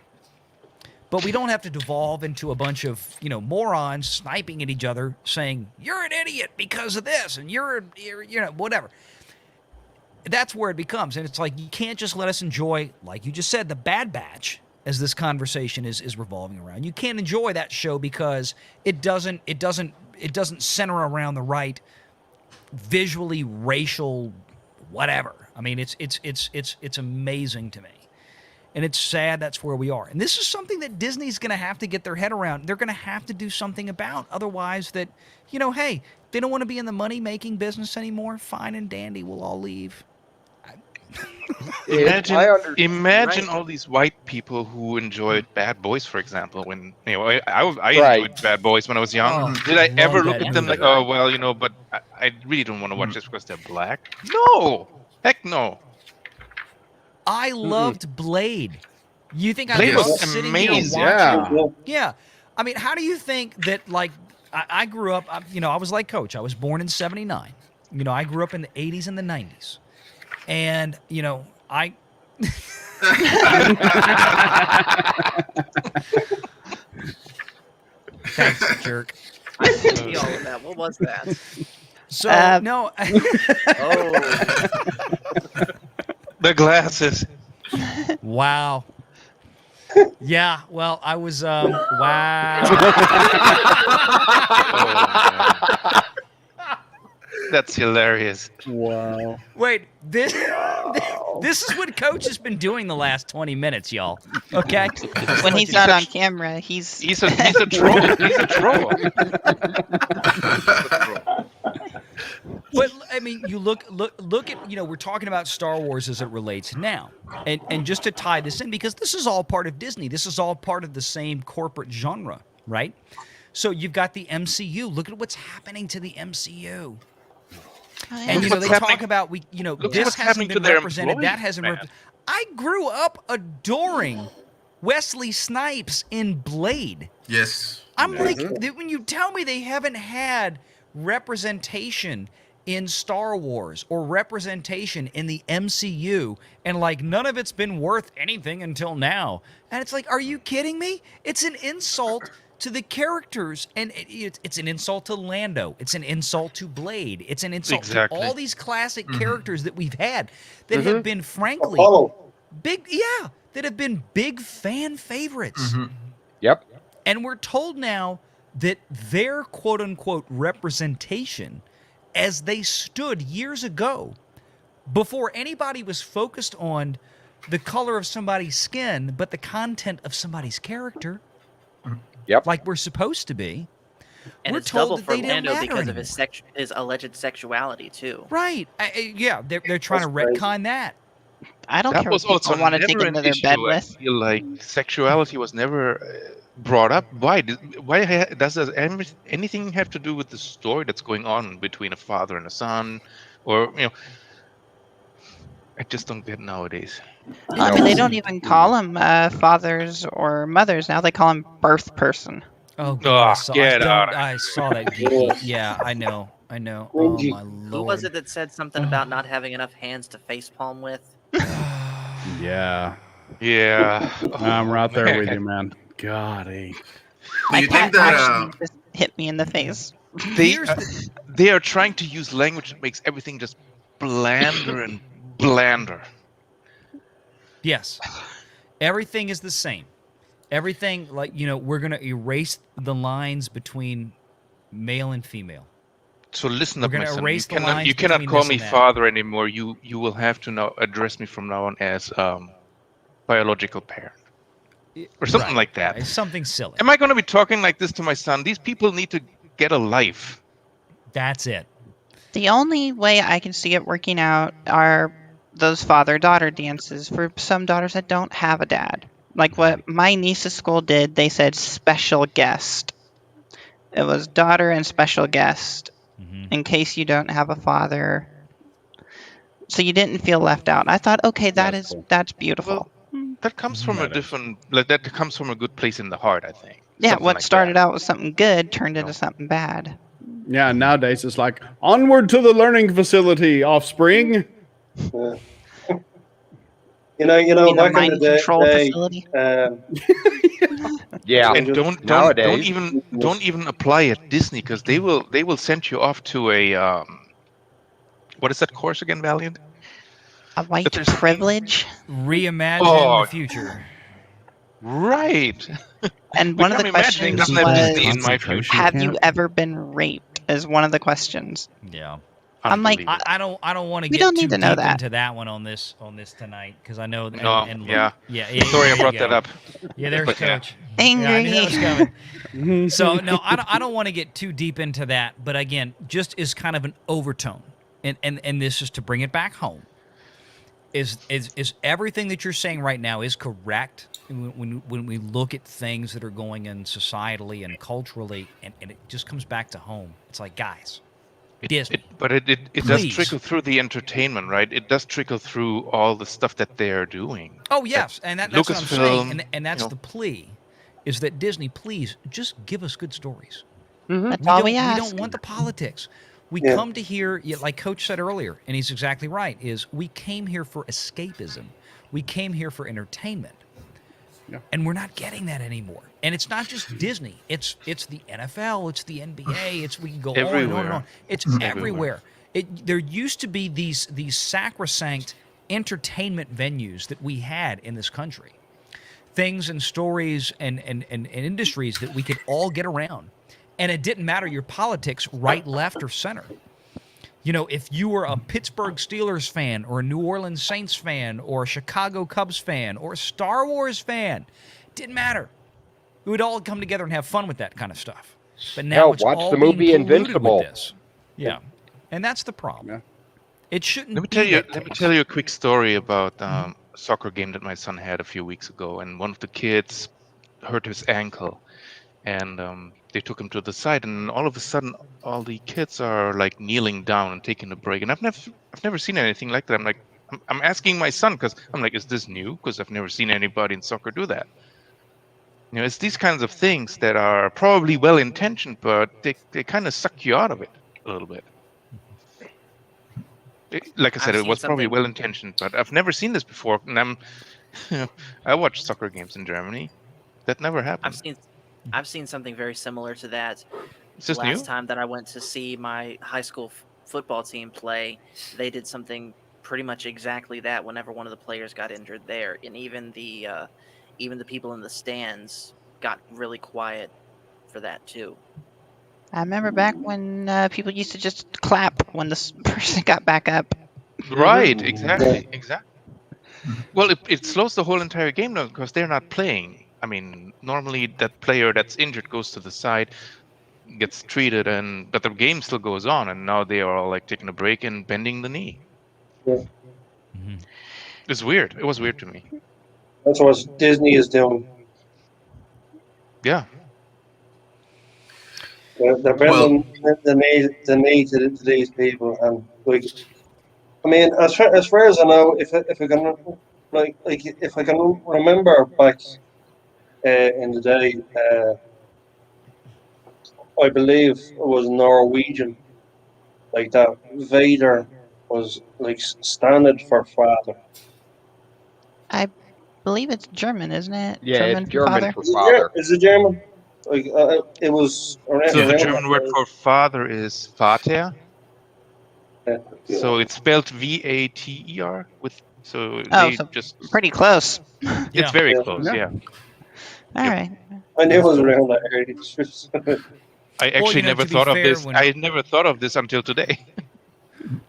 [SPEAKER 2] But we don't have to devolve into a bunch of, morons sniping at each other saying, you're an idiot because of this, and you're whatever. That's where it becomes. And it's like, you can't just let us enjoy, like you just said, the Bad Batch, as this conversation is revolving around. You can't enjoy that show because it doesn't center around the right visually racial whatever. I mean, it's amazing to me. And it's sad that's where we are. And this is something that Disney's going to have to get their head around. They're going to have to do something about. Otherwise, hey, they don't want to be in the money-making business anymore. Fine and dandy, we'll all leave.
[SPEAKER 5] Imagine all these white people who enjoyed Bad Boys, for example. When I enjoyed Bad Boys when I was young. Did I ever look at them like, oh well, but I really don't want to watch this because they're black? No, heck no.
[SPEAKER 2] I loved Blade. You think
[SPEAKER 5] Blade
[SPEAKER 2] I was
[SPEAKER 5] was
[SPEAKER 2] sitting
[SPEAKER 5] amazing.
[SPEAKER 2] here watching? Yeah. I mean, how do you think that? Like, I grew up. I was like Coach. I was born in '79. I grew up in the '80s and the '90s, and I. Thanks, jerk.
[SPEAKER 7] I didn't see all of that. What was that?
[SPEAKER 2] So no.
[SPEAKER 7] Oh.
[SPEAKER 5] The glasses.
[SPEAKER 2] Wow. Yeah. Well, I was. Wow.
[SPEAKER 5] That's hilarious.
[SPEAKER 12] Wow.
[SPEAKER 2] Wait. This is what Coach has been doing the last 20 minutes, y'all. Okay.
[SPEAKER 3] When he's not on camera, he's
[SPEAKER 5] a troll. He's a troll.
[SPEAKER 2] But I mean, you look at, we're talking about Star Wars as it relates now, and just to tie this in, because this is all part of Disney, this is all part of the same corporate genre, right? So you've got the MCU. Look at what's happening to the MCU. And they talk about this hasn't been represented, that hasn't been. I grew up adoring Wesley Snipes in Blade.
[SPEAKER 8] Yes.
[SPEAKER 2] I'm like, when you tell me they haven't had representation in Star Wars or representation in the MCU, and like none of it's been worth anything until now, and it's like, are you kidding me? It's an insult to the characters, and it's an insult to Lando, it's an insult to Blade, it's an insult to all these classic characters that we've had that have been, frankly, that have been big fan favorites.
[SPEAKER 6] Yep.
[SPEAKER 2] And we're told now that their quote-unquote representation, as they stood years ago, before anybody was focused on the color of somebody's skin, but the content of somebody's character, like we're supposed to be,
[SPEAKER 7] and
[SPEAKER 2] we're
[SPEAKER 7] it's
[SPEAKER 2] told
[SPEAKER 7] double
[SPEAKER 2] that
[SPEAKER 7] for
[SPEAKER 2] they
[SPEAKER 7] Lando
[SPEAKER 2] didn't matter
[SPEAKER 7] because of his alleged sexuality too.
[SPEAKER 2] Right. They're trying to retcon that.
[SPEAKER 3] I don't
[SPEAKER 5] That
[SPEAKER 3] care
[SPEAKER 5] was
[SPEAKER 3] what people
[SPEAKER 5] also
[SPEAKER 3] want to
[SPEAKER 5] never
[SPEAKER 3] take
[SPEAKER 5] an
[SPEAKER 3] into their
[SPEAKER 5] issue.
[SPEAKER 3] bed
[SPEAKER 5] I
[SPEAKER 3] with.
[SPEAKER 5] feel like sexuality was never brought up. Why? Does anything have to do with the story that's going on between a father and a son, or I just don't get nowadays.
[SPEAKER 3] I mean, they don't even call them fathers or mothers now. They call them birth person.
[SPEAKER 2] Oh, God, I saw that.
[SPEAKER 3] Geeky.
[SPEAKER 2] Yeah, I know. Oh, my Lord.
[SPEAKER 7] Who was it that said something about not having enough hands to facepalm with?
[SPEAKER 12] Yeah.
[SPEAKER 5] Yeah.
[SPEAKER 12] I'm right there with you, man. God,
[SPEAKER 8] Do you
[SPEAKER 3] My
[SPEAKER 8] think
[SPEAKER 3] cat
[SPEAKER 8] that
[SPEAKER 3] actually just hit me in the face.
[SPEAKER 5] They are trying to use language that makes everything just blander and blander.
[SPEAKER 2] Yes. Everything is the same. Everything, we're going to erase the lines between male and female.
[SPEAKER 5] So listen
[SPEAKER 2] We're
[SPEAKER 5] up, my
[SPEAKER 2] gonna
[SPEAKER 5] son.
[SPEAKER 2] erase the lines
[SPEAKER 5] You cannot
[SPEAKER 2] between
[SPEAKER 5] call
[SPEAKER 2] this
[SPEAKER 5] me
[SPEAKER 2] and that.
[SPEAKER 5] father anymore. You will have to now address me from now on as biological parent. Or something like that.
[SPEAKER 2] It's something silly.
[SPEAKER 5] Am I going to be talking like this to my son? These people need to get a life.
[SPEAKER 2] That's it.
[SPEAKER 3] The only way I can see it working out are those father-daughter dances for some daughters that don't have a dad. Like what my niece's school did, they said special guest. It was daughter and special guest in case you don't have a father. So you didn't feel left out. I thought, okay, that's beautiful.
[SPEAKER 5] Well, that comes from a different, that comes from a good place in the heart, I think.
[SPEAKER 3] Yeah,
[SPEAKER 5] Something
[SPEAKER 3] what
[SPEAKER 5] like
[SPEAKER 3] started out with something good turned into something bad.
[SPEAKER 12] Yeah, nowadays it's like, onward to the learning facility, offspring.
[SPEAKER 11] You know, back in the day,
[SPEAKER 3] facility.
[SPEAKER 6] Yeah,
[SPEAKER 5] and don't even apply at Disney, because they will send you off to a what is that course again, Valiant?
[SPEAKER 3] A white privilege.
[SPEAKER 2] Reimagine the future.
[SPEAKER 5] Right.
[SPEAKER 3] And one of the questions
[SPEAKER 5] doesn't have Disney in my
[SPEAKER 3] was,
[SPEAKER 5] future.
[SPEAKER 3] have you ever been raped? Is one of the questions.
[SPEAKER 2] Yeah.
[SPEAKER 3] I'm like,
[SPEAKER 2] I don't want to
[SPEAKER 3] we
[SPEAKER 2] get
[SPEAKER 3] don't
[SPEAKER 2] too
[SPEAKER 3] need to know
[SPEAKER 2] deep
[SPEAKER 3] that.
[SPEAKER 2] into that one on this tonight, because I know.
[SPEAKER 5] Yeah.
[SPEAKER 2] there
[SPEAKER 5] Sorry, I
[SPEAKER 2] you
[SPEAKER 5] brought
[SPEAKER 2] go.
[SPEAKER 5] that up.
[SPEAKER 2] Yeah, there's
[SPEAKER 5] But, yeah.
[SPEAKER 2] Coach.
[SPEAKER 3] Angry.
[SPEAKER 2] Yeah, I knew that was coming. So no, I don't want to get too deep into that. But again, just as kind of an overtone, and this is to bring it back home. Is everything that you're saying right now is correct when we look at things that are going in societally and culturally, and it just comes back to home. It's like, guys, Disney.
[SPEAKER 5] But it does trickle through the entertainment, right? It does trickle through all the stuff that they're doing.
[SPEAKER 2] Oh yes, and that's what I'm saying,
[SPEAKER 5] Lucasfilm,
[SPEAKER 2] and that's the plea, is that Disney, please just give us good stories.
[SPEAKER 3] That's all we ask.
[SPEAKER 2] We don't want the politics. We come to here, like Coach said earlier, and he's exactly right, is we came here for escapism. We came here for entertainment. And we're not getting that anymore. And it's not just Disney. It's the NFL. It's the NBA. We can go on and on and on. It's everywhere. There used to be these sacrosanct entertainment venues that we had in this country. Things and stories and industries that we could all get around. And it didn't matter your politics, right, left, or center. You know, if you were a Pittsburgh Steelers fan or a New Orleans Saints fan or a Chicago Cubs fan or a Star Wars fan, it didn't matter. We would all come together and have fun with that kind of stuff. But now it's
[SPEAKER 6] watch
[SPEAKER 2] all
[SPEAKER 6] the movie
[SPEAKER 2] being polluted
[SPEAKER 6] Invincible.
[SPEAKER 2] with this. Yeah. And that's the problem.
[SPEAKER 12] Yeah.
[SPEAKER 2] It shouldn't
[SPEAKER 5] Let me
[SPEAKER 2] be
[SPEAKER 5] tell you.
[SPEAKER 2] that
[SPEAKER 5] Let me
[SPEAKER 2] case.
[SPEAKER 5] tell you a quick story about a soccer game that my son had a few weeks ago, and one of the kids hurt his ankle, and they took him to the side, and all of a sudden, all the kids are like kneeling down and taking a break, and I've never seen anything like that. I'm asking my son because I'm like, is this new? Because I've never seen anybody in soccer do that. You know, it's these kinds of things that are probably well intentioned, but they kind of suck you out of it a little bit. Like I said, it was probably well intentioned, but I've never seen this before. And I watch soccer games in Germany. That never happened.
[SPEAKER 7] I've seen something very similar to that.
[SPEAKER 5] Is this
[SPEAKER 7] Last
[SPEAKER 5] new?
[SPEAKER 7] time that I went to see my high school football team play, they did something pretty much exactly that. Whenever one of the players got injured there, and even the people in the stands got really quiet for that too.
[SPEAKER 3] I remember back when people used to just clap when this person got back up.
[SPEAKER 5] Right, exactly. Well, it slows the whole entire game down because they're not playing. I mean, normally that player that's injured goes to the side, gets treated, but the game still goes on, and now they are all like taking a break and bending the knee.
[SPEAKER 11] Yeah.
[SPEAKER 5] It's weird. It was weird to me.
[SPEAKER 11] That's what Disney is doing.
[SPEAKER 5] Yeah.
[SPEAKER 11] They're bringing the knee to these people, and like, I mean, as far as I know, if I can if I can remember back in the day, I believe it was Norwegian, like that. Vader was like standard for father.
[SPEAKER 3] I believe it's German, isn't it?
[SPEAKER 6] Yeah, it's German
[SPEAKER 3] father?
[SPEAKER 6] for father.
[SPEAKER 11] Is it German? Like it was.
[SPEAKER 5] So the German word for father is Vater. So it's spelled Vater so
[SPEAKER 3] pretty close.
[SPEAKER 5] It's very close, yeah.
[SPEAKER 3] All right.
[SPEAKER 11] I knew it was around that area.
[SPEAKER 5] I actually never thought of this. I had never thought of this until today.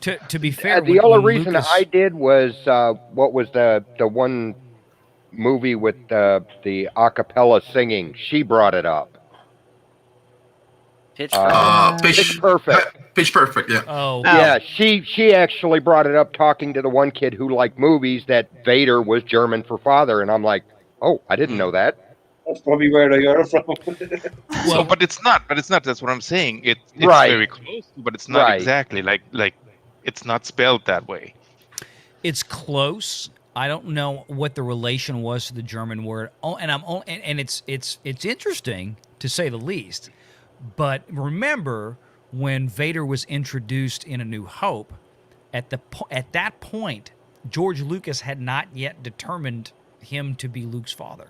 [SPEAKER 2] To be fair,
[SPEAKER 6] the only reason I did was what was the one movie with the a cappella singing? She brought it up.
[SPEAKER 7] Pitch
[SPEAKER 6] Perfect.
[SPEAKER 8] Pitch Perfect, yeah.
[SPEAKER 6] Yeah, she actually brought it up talking to the one kid who liked movies that Vader was German for father, and I'm like, oh, I didn't know that.
[SPEAKER 11] That's probably where I got it from.
[SPEAKER 5] Well, but it's not. That's what I'm saying. It's
[SPEAKER 6] right.
[SPEAKER 5] Very close, but it's not exactly like it's not spelled that way.
[SPEAKER 2] It's close. I don't know what the relation was to the German word. Oh, and it's interesting to say the least. But remember when Vader was introduced in A New Hope, at that point, George Lucas had not yet determined him to be Luke's father.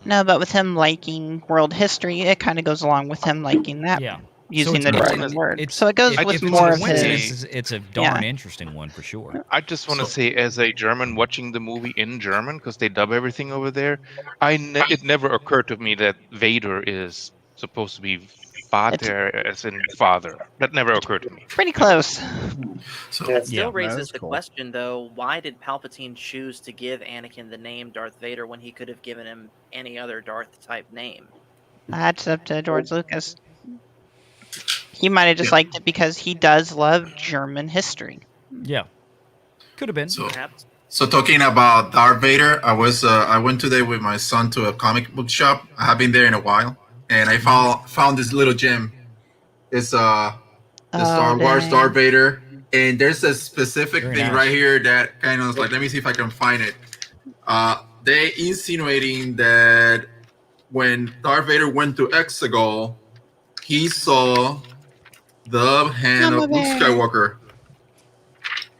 [SPEAKER 3] No, but with him liking world history, it kind of goes along with him liking that.
[SPEAKER 2] Yeah.
[SPEAKER 3] Using the German word. So it goes with more of his...
[SPEAKER 2] It's a darn interesting one for sure.
[SPEAKER 5] I just want to say, as a German watching the movie in German, because they dub everything over there, it never occurred to me that Vader is supposed to be Vater as in father. That never occurred to me.
[SPEAKER 3] Pretty close.
[SPEAKER 7] So it still raises the question, though, why did Palpatine choose to give Anakin the name Darth Vader when he could have given him any other Darth-type name?
[SPEAKER 3] That's up to George Lucas. He might have just liked it because he does love German history.
[SPEAKER 2] Yeah. Could have been.
[SPEAKER 8] So talking about Darth Vader, I went today with my son to a comic book shop. I haven't been there in a while, and I found this little gem. It's the Star Wars Darth Vader, and there's a specific thing right here that kind of like, let me see if I can find it. They insinuating that when Darth Vader went to Exegol, he saw the hand of Luke Skywalker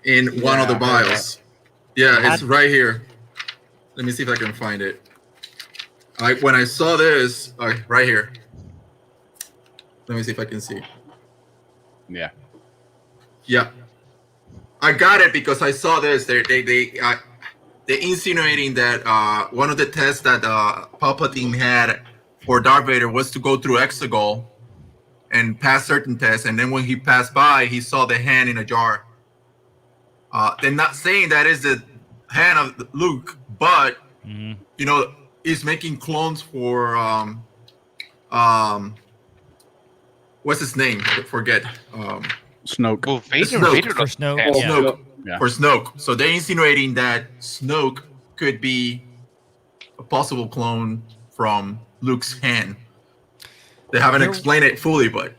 [SPEAKER 8] in one of the vials. Yeah, it's right here. Let me see if I can find it. when I saw this right here, let me see if I can see.
[SPEAKER 12] Yeah.
[SPEAKER 8] Yeah, I got it because I saw this. They're insinuating that one of the tests that Palpatine had for Darth Vader was to go through Exegol and pass certain tests, and then when he passed by, he saw the hand in a jar. They're not saying that is the hand of Luke, but you know, he's making clones for what's his name? I forget.
[SPEAKER 12] Snoke.
[SPEAKER 5] Well, Vader
[SPEAKER 2] For Snoke.
[SPEAKER 5] Yeah.
[SPEAKER 8] Snoke.
[SPEAKER 12] Yeah.
[SPEAKER 8] For Snoke. So they're insinuating that Snoke could be a possible clone from Luke's hand. They haven't explained it fully, but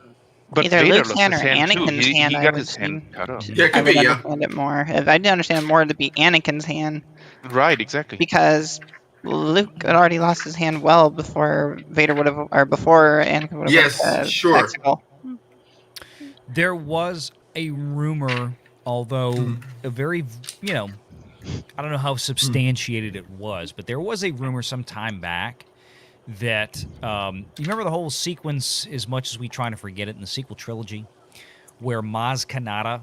[SPEAKER 3] either
[SPEAKER 5] Vader
[SPEAKER 3] Luke's
[SPEAKER 5] lost
[SPEAKER 3] hand or
[SPEAKER 5] his hand too.
[SPEAKER 3] Anakin's
[SPEAKER 5] He
[SPEAKER 3] hand. I
[SPEAKER 5] got
[SPEAKER 3] would
[SPEAKER 5] his hand
[SPEAKER 3] assume.
[SPEAKER 5] cut off.
[SPEAKER 8] yeah, it
[SPEAKER 3] I
[SPEAKER 8] could
[SPEAKER 3] would
[SPEAKER 8] be. Yeah,
[SPEAKER 3] understand it more. If I did understand more, it'd be Anakin's hand
[SPEAKER 5] Right, exactly.
[SPEAKER 3] because Luke had already lost his hand well before Vader would have, or before Anakin would have.
[SPEAKER 8] Yes, sure.
[SPEAKER 3] Exegol.
[SPEAKER 2] There was a rumor, although a very, you know, I don't know how substantiated it was, but there was a rumor some time back that you remember the whole sequence, as much as we try to forget it, in the sequel trilogy, where Maz Kanata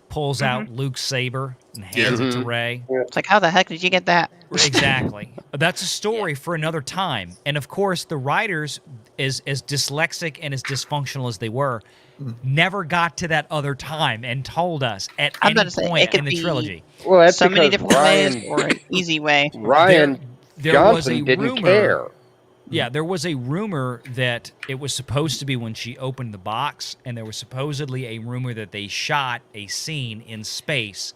[SPEAKER 2] pulls out Luke's saber and hands it to Rey.
[SPEAKER 3] It's like, how the heck did you get that?
[SPEAKER 2] Exactly. That's a story for another time. And of course, the writers, as dyslexic and as dysfunctional as they were, never got to that other time and told us at
[SPEAKER 3] I'm
[SPEAKER 2] any
[SPEAKER 3] about to say,
[SPEAKER 2] point
[SPEAKER 3] it could
[SPEAKER 2] in the
[SPEAKER 3] be
[SPEAKER 2] trilogy.
[SPEAKER 6] Well, that's
[SPEAKER 3] so many
[SPEAKER 6] because
[SPEAKER 3] different ways
[SPEAKER 6] Ryan,
[SPEAKER 3] or an easy way.
[SPEAKER 6] Ryan
[SPEAKER 2] There was a
[SPEAKER 6] Johnson didn't
[SPEAKER 2] rumor.
[SPEAKER 6] care.
[SPEAKER 2] Yeah, there was a rumor that it was supposed to be when she opened the box, and there was supposedly a rumor that they shot a scene in space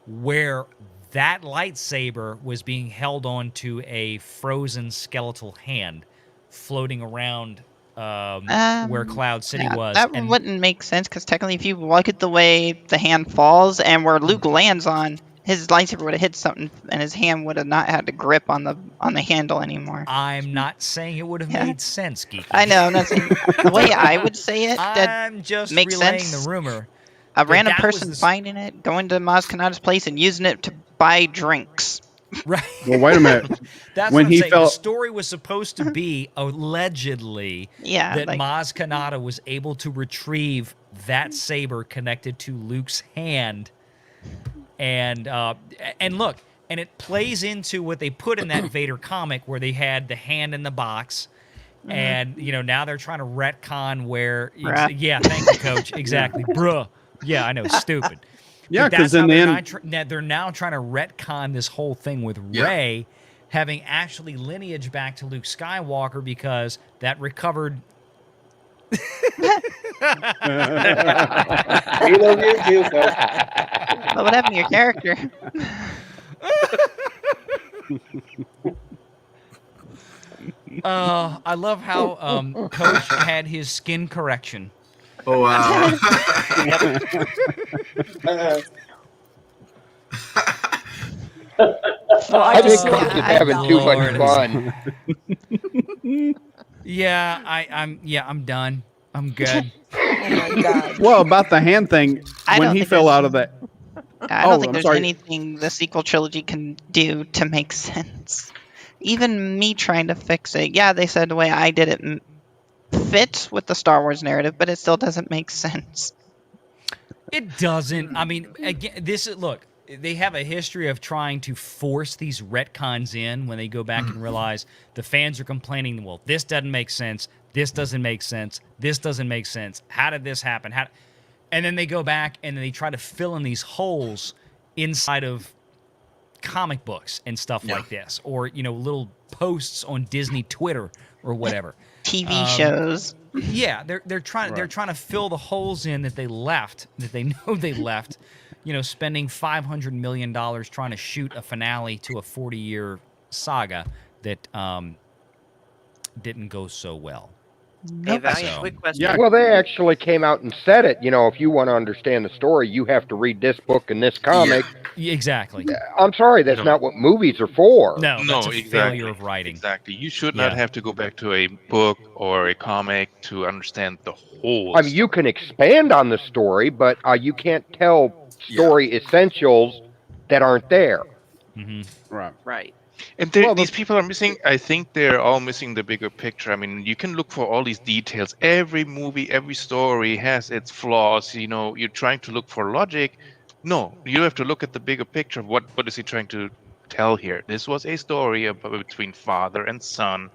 [SPEAKER 2] where that lightsaber was being held onto a frozen skeletal hand floating around where Cloud City was.
[SPEAKER 3] That
[SPEAKER 2] and
[SPEAKER 3] wouldn't make sense because technically, if you look at the way the hand falls and where Luke lands on, his lightsaber would have hit something, and his hand would have not had to grip on the handle anymore.
[SPEAKER 2] I'm not saying it would have made sense, Geeky.
[SPEAKER 3] I know. I'm not saying the way I would say it. That
[SPEAKER 2] I'm just
[SPEAKER 3] makes
[SPEAKER 2] relaying
[SPEAKER 3] sense.
[SPEAKER 2] the rumor.
[SPEAKER 3] A
[SPEAKER 2] that
[SPEAKER 3] random
[SPEAKER 2] that was
[SPEAKER 3] person
[SPEAKER 2] the-
[SPEAKER 3] finding it, going to Maz Kanata's place, and using it to buy drinks.
[SPEAKER 2] Right.
[SPEAKER 12] Well, wait a minute.
[SPEAKER 2] That's
[SPEAKER 12] When
[SPEAKER 2] what I'm
[SPEAKER 12] he
[SPEAKER 2] saying.
[SPEAKER 12] fell-
[SPEAKER 2] The story was supposed to be allegedly that
[SPEAKER 3] like-
[SPEAKER 2] Maz Kanata was able to retrieve that saber connected to Luke's hand, and look, and it plays into what they put in that Vader comic where they had the hand in the box. And now they're trying to retcon where, yeah, thank you, Coach, exactly, bruh. Yeah, I know, stupid.
[SPEAKER 12] Yeah,
[SPEAKER 2] But that's
[SPEAKER 12] 'cause in
[SPEAKER 2] how
[SPEAKER 12] the
[SPEAKER 2] they're now trying to retcon this whole thing with Rey having actually lineage back to Luke Skywalker because that recovered.
[SPEAKER 11] We love you too, Coach.
[SPEAKER 3] But what happened to your character?
[SPEAKER 2] I love how Coach had his skin correction.
[SPEAKER 8] Oh wow!
[SPEAKER 6] I think Coach is having too much fun.
[SPEAKER 2] Yeah, I'm done. I'm good.
[SPEAKER 4] Oh my God.
[SPEAKER 12] Well, about the hand thing,
[SPEAKER 3] I
[SPEAKER 12] when
[SPEAKER 3] don't
[SPEAKER 12] he
[SPEAKER 3] think
[SPEAKER 12] fell
[SPEAKER 3] there's-
[SPEAKER 12] out of that.
[SPEAKER 3] I don't think
[SPEAKER 12] I'm
[SPEAKER 3] there's
[SPEAKER 12] sorry.
[SPEAKER 3] anything the sequel trilogy can do to make sense. Even me trying to fix it. Yeah, they said the way I did it fits with the Star Wars narrative, but it still doesn't make sense.
[SPEAKER 2] It doesn't. I mean, again, look. They have a history of trying to force these retcons in when they go back and realize the fans are complaining. Well, this doesn't make sense. This doesn't make sense. This doesn't make sense. How did this happen? And then they go back and they try to fill in these holes inside of comic books and stuff like this, or little posts on Disney Twitter or whatever.
[SPEAKER 3] TV shows.
[SPEAKER 2] Yeah, they're trying to fill the holes in that they left, that they know they left. Spending $500 million trying to shoot a finale to a 40-year saga that didn't go so well.
[SPEAKER 7] Hey, Valiant, quick question.
[SPEAKER 6] Yeah. Well, they actually came out and said it. If you want to understand the story, you have to read this book and this comic.
[SPEAKER 2] Yeah, exactly.
[SPEAKER 6] I'm sorry, that's not what movies are for.
[SPEAKER 2] No, that's a
[SPEAKER 5] exactly.
[SPEAKER 2] failure of writing.
[SPEAKER 5] Exactly. You should not have to go back to a book or a comic to understand the whole.
[SPEAKER 6] I mean, you can expand on the story, but you can't tell story essentials that aren't there.
[SPEAKER 2] Mm-hmm.
[SPEAKER 12] Right.
[SPEAKER 7] Right.
[SPEAKER 5] And these people are missing. I think they're all missing the bigger picture. I mean, you can look for all these details. Every movie, every story has its flaws. You know, you're trying to look for logic. No, you have to look at the bigger picture of what is he trying to tell here. This was a story between father and son,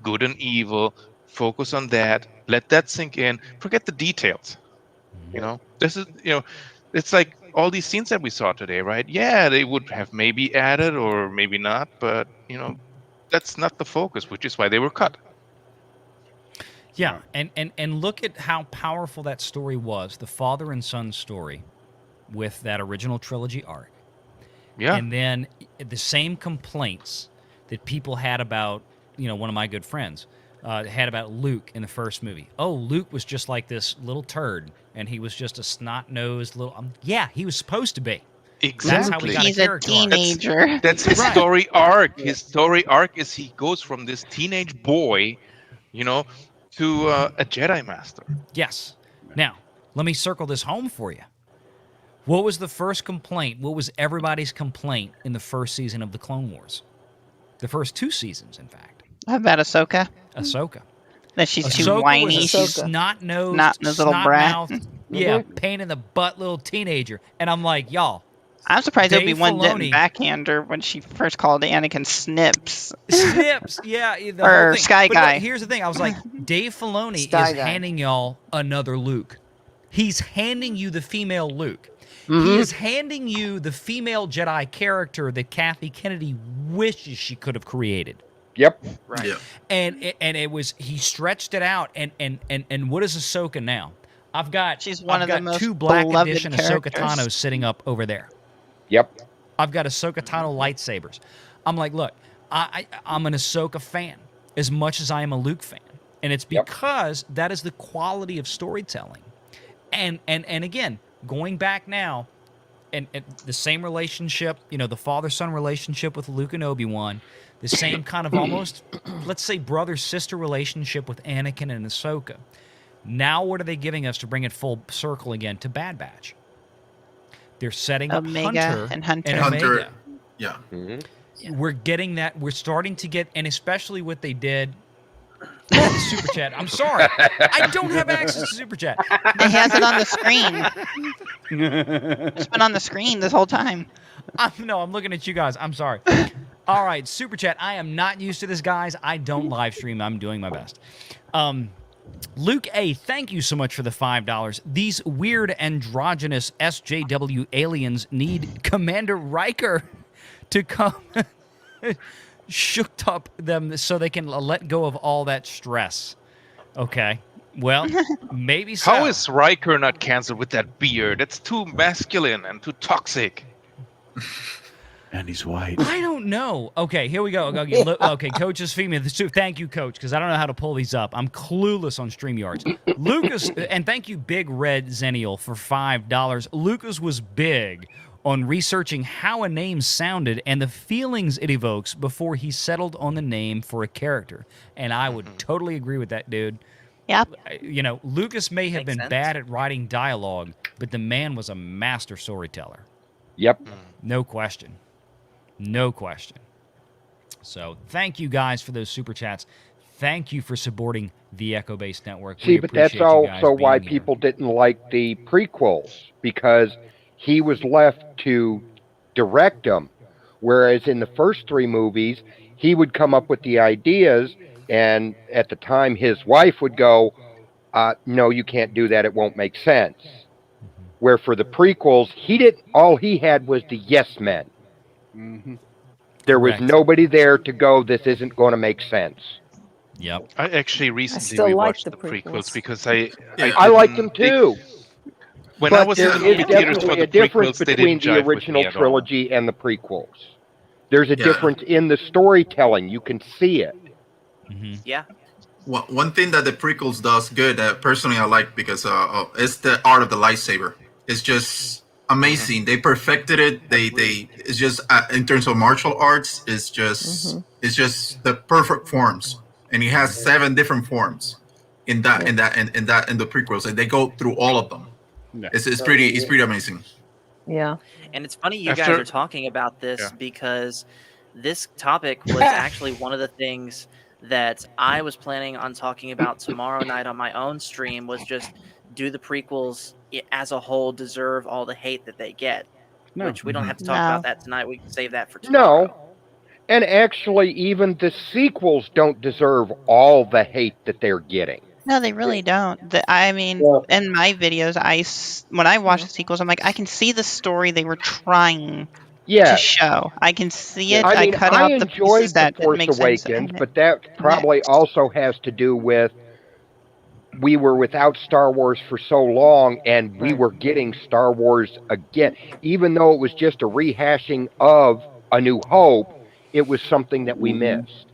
[SPEAKER 5] good and evil. Focus on that. Let that sink in. Forget the details. You know, this is, it's like all these scenes that we saw today, right? Yeah, they would have maybe added or maybe not, but that's not the focus, which is why they were cut.
[SPEAKER 2] Yeah, and look at how powerful that story was, the father and son story, with that original trilogy arc.
[SPEAKER 5] Yeah.
[SPEAKER 2] And then the same complaints that people had about, one of my good friends had about Luke in the first movie. Oh, Luke was just like this little turd, and he was just a snot-nosed little... yeah, he was supposed to be.
[SPEAKER 5] Exactly.
[SPEAKER 2] That's how we got
[SPEAKER 3] He's
[SPEAKER 2] a
[SPEAKER 3] a
[SPEAKER 2] character
[SPEAKER 3] teenager.
[SPEAKER 2] arc.
[SPEAKER 5] That's his story arc. His story arc is he goes from this teenage boy, to a Jedi Master.
[SPEAKER 2] Yes. Now, let me circle this home for you. What was the first complaint? What was everybody's complaint in the first season of the Clone Wars? The first 2 seasons, in fact.
[SPEAKER 3] About Ahsoka.
[SPEAKER 2] Ahsoka.
[SPEAKER 3] That she's too
[SPEAKER 2] Ahsoka
[SPEAKER 3] whiny.
[SPEAKER 2] was a snot-nosed,
[SPEAKER 3] little brat.
[SPEAKER 2] snot-mouthed, pain in the butt little teenager. And I'm like, y'all.
[SPEAKER 3] I'm surprised
[SPEAKER 2] Dave
[SPEAKER 3] Obi-Wan didn't
[SPEAKER 2] Filoni-
[SPEAKER 3] backhand her when she first called Anakin Snips.
[SPEAKER 2] Snips, yeah. The
[SPEAKER 3] Or
[SPEAKER 2] whole thing.
[SPEAKER 3] Sky
[SPEAKER 2] But
[SPEAKER 3] Guy.
[SPEAKER 2] look, here's the thing. I was like, Dave Filoni
[SPEAKER 4] Sky
[SPEAKER 2] is
[SPEAKER 4] Guy.
[SPEAKER 2] handing y'all another Luke. He's handing you the female Luke.
[SPEAKER 3] Mm-hmm.
[SPEAKER 2] He is handing you the female Jedi character that Kathy Kennedy wishes she could have created.
[SPEAKER 6] Yep.
[SPEAKER 7] Right.
[SPEAKER 8] Yeah.
[SPEAKER 2] And it was, he stretched it out. And what is Ahsoka now?
[SPEAKER 3] She's one of the most
[SPEAKER 2] 2 Black
[SPEAKER 3] beloved
[SPEAKER 2] Edition Ahsoka
[SPEAKER 3] characters.
[SPEAKER 2] Tano's sitting up over there.
[SPEAKER 6] Yep.
[SPEAKER 2] I've got Ahsoka Tano lightsabers. I'm like, look, I'm an Ahsoka fan as much as I am a Luke fan. And it's because that is the quality of storytelling. And again, going back now, and the same relationship, the father-son relationship with Luke and Obi-Wan, the same kind of almost, let's say, brother-sister relationship with Anakin and Ahsoka. Now what are they giving us to bring it full circle again to Bad Batch? They're setting up
[SPEAKER 3] Omega
[SPEAKER 2] Hunter
[SPEAKER 3] and Hunter.
[SPEAKER 2] and
[SPEAKER 8] Hunter.
[SPEAKER 2] Omega.
[SPEAKER 8] Yeah.
[SPEAKER 2] We're getting that. We're starting to get, and especially what they did. Super Chat. I'm sorry. I don't have access to Super Chat.
[SPEAKER 3] It has it on the screen. It's been on the screen this whole time.
[SPEAKER 2] I'm looking at you guys. I'm sorry. All right, Super Chat. I am not used to this, guys. I don't live stream. I'm doing my best. Luke A, thank you so much for the $5. These weird androgynous SJW aliens need Commander Riker to come shook up them so they can let go of all that stress. Okay. Well, maybe so.
[SPEAKER 5] How is Riker not canceled with that beard? That's too masculine and too toxic.
[SPEAKER 12] And he's white.
[SPEAKER 2] I don't know. Okay, here we go. Okay, Coach is feeding me. Thank you, Coach, because I don't know how to pull these up. I'm clueless on StreamYards. Lucas, and thank you, Big Red Zennial, for $5. Lucas was big on researching how a name sounded and the feelings it evokes before he settled on the name for a character. And I would totally agree with that, dude.
[SPEAKER 3] Yep.
[SPEAKER 2] Lucas may have
[SPEAKER 7] Makes
[SPEAKER 2] been
[SPEAKER 7] sense.
[SPEAKER 2] bad at writing dialogue, but the man was a master storyteller.
[SPEAKER 6] Yep.
[SPEAKER 2] No question. No question. So thank you guys for those super chats. Thank you for supporting the Echo Base Network.
[SPEAKER 6] See,
[SPEAKER 2] We
[SPEAKER 6] but that's
[SPEAKER 2] appreciate you guys
[SPEAKER 6] also why
[SPEAKER 2] being here.
[SPEAKER 6] people didn't like the prequels, because he was left to direct them. Whereas in the first 3 movies, he would come up with the ideas, and at the time his wife would go, no, you can't do that, it won't make sense. Where for the prequels, all he had was the yes men.
[SPEAKER 12] Mm-hmm.
[SPEAKER 6] There was
[SPEAKER 2] Correct.
[SPEAKER 6] nobody there to go, this isn't going to make sense.
[SPEAKER 2] Yep.
[SPEAKER 5] I actually recently
[SPEAKER 4] still like
[SPEAKER 5] rewatched
[SPEAKER 4] the
[SPEAKER 5] the prequels
[SPEAKER 4] prequels.
[SPEAKER 5] because
[SPEAKER 6] I like them too.
[SPEAKER 5] When I
[SPEAKER 6] But
[SPEAKER 5] was in
[SPEAKER 6] there
[SPEAKER 5] the
[SPEAKER 6] is
[SPEAKER 5] movie theaters for
[SPEAKER 6] definitely
[SPEAKER 5] the
[SPEAKER 6] a difference
[SPEAKER 5] prequels, they
[SPEAKER 6] between
[SPEAKER 5] didn't
[SPEAKER 6] the
[SPEAKER 5] jive with
[SPEAKER 6] original
[SPEAKER 5] me at all.
[SPEAKER 6] trilogy and the prequels. There's a
[SPEAKER 8] Yeah.
[SPEAKER 6] difference in the storytelling. You can see it.
[SPEAKER 7] Yeah.
[SPEAKER 8] One thing that the prequels does good that personally I like because it's the art of the lightsaber. It's just amazing. They perfected it. They it's just in terms of martial arts, it's just the perfect forms, and he has 7 different forms in the prequels, and they go through all of them.
[SPEAKER 12] Yeah.
[SPEAKER 8] It's pretty amazing.
[SPEAKER 4] Yeah.
[SPEAKER 7] And it's funny you guys
[SPEAKER 5] After-
[SPEAKER 7] are talking about this
[SPEAKER 5] Yeah.
[SPEAKER 7] because this topic was actually one of the things that I was planning on talking about tomorrow night on my own stream. Was just, do the prequels as a whole deserve all the hate that they get?
[SPEAKER 12] No.
[SPEAKER 7] Which we don't have to talk about that tonight. We can save that for
[SPEAKER 6] No.
[SPEAKER 7] tomorrow.
[SPEAKER 6] And actually, even the sequels don't deserve all the hate that they're getting.
[SPEAKER 3] No, they really don't. I mean, in my videos, when I watch the sequels, I'm like, I can see the story they were trying to show. I can see it.
[SPEAKER 6] I mean,
[SPEAKER 3] cut
[SPEAKER 6] I
[SPEAKER 3] out the
[SPEAKER 6] enjoyed
[SPEAKER 3] pieces
[SPEAKER 6] The
[SPEAKER 3] that didn't
[SPEAKER 6] Force
[SPEAKER 3] make sense.
[SPEAKER 6] Awakens, but that probably also has to do with we were without Star Wars for so long, and we were getting Star Wars again. Even though it was just a rehashing of A New Hope, it was something that we missed.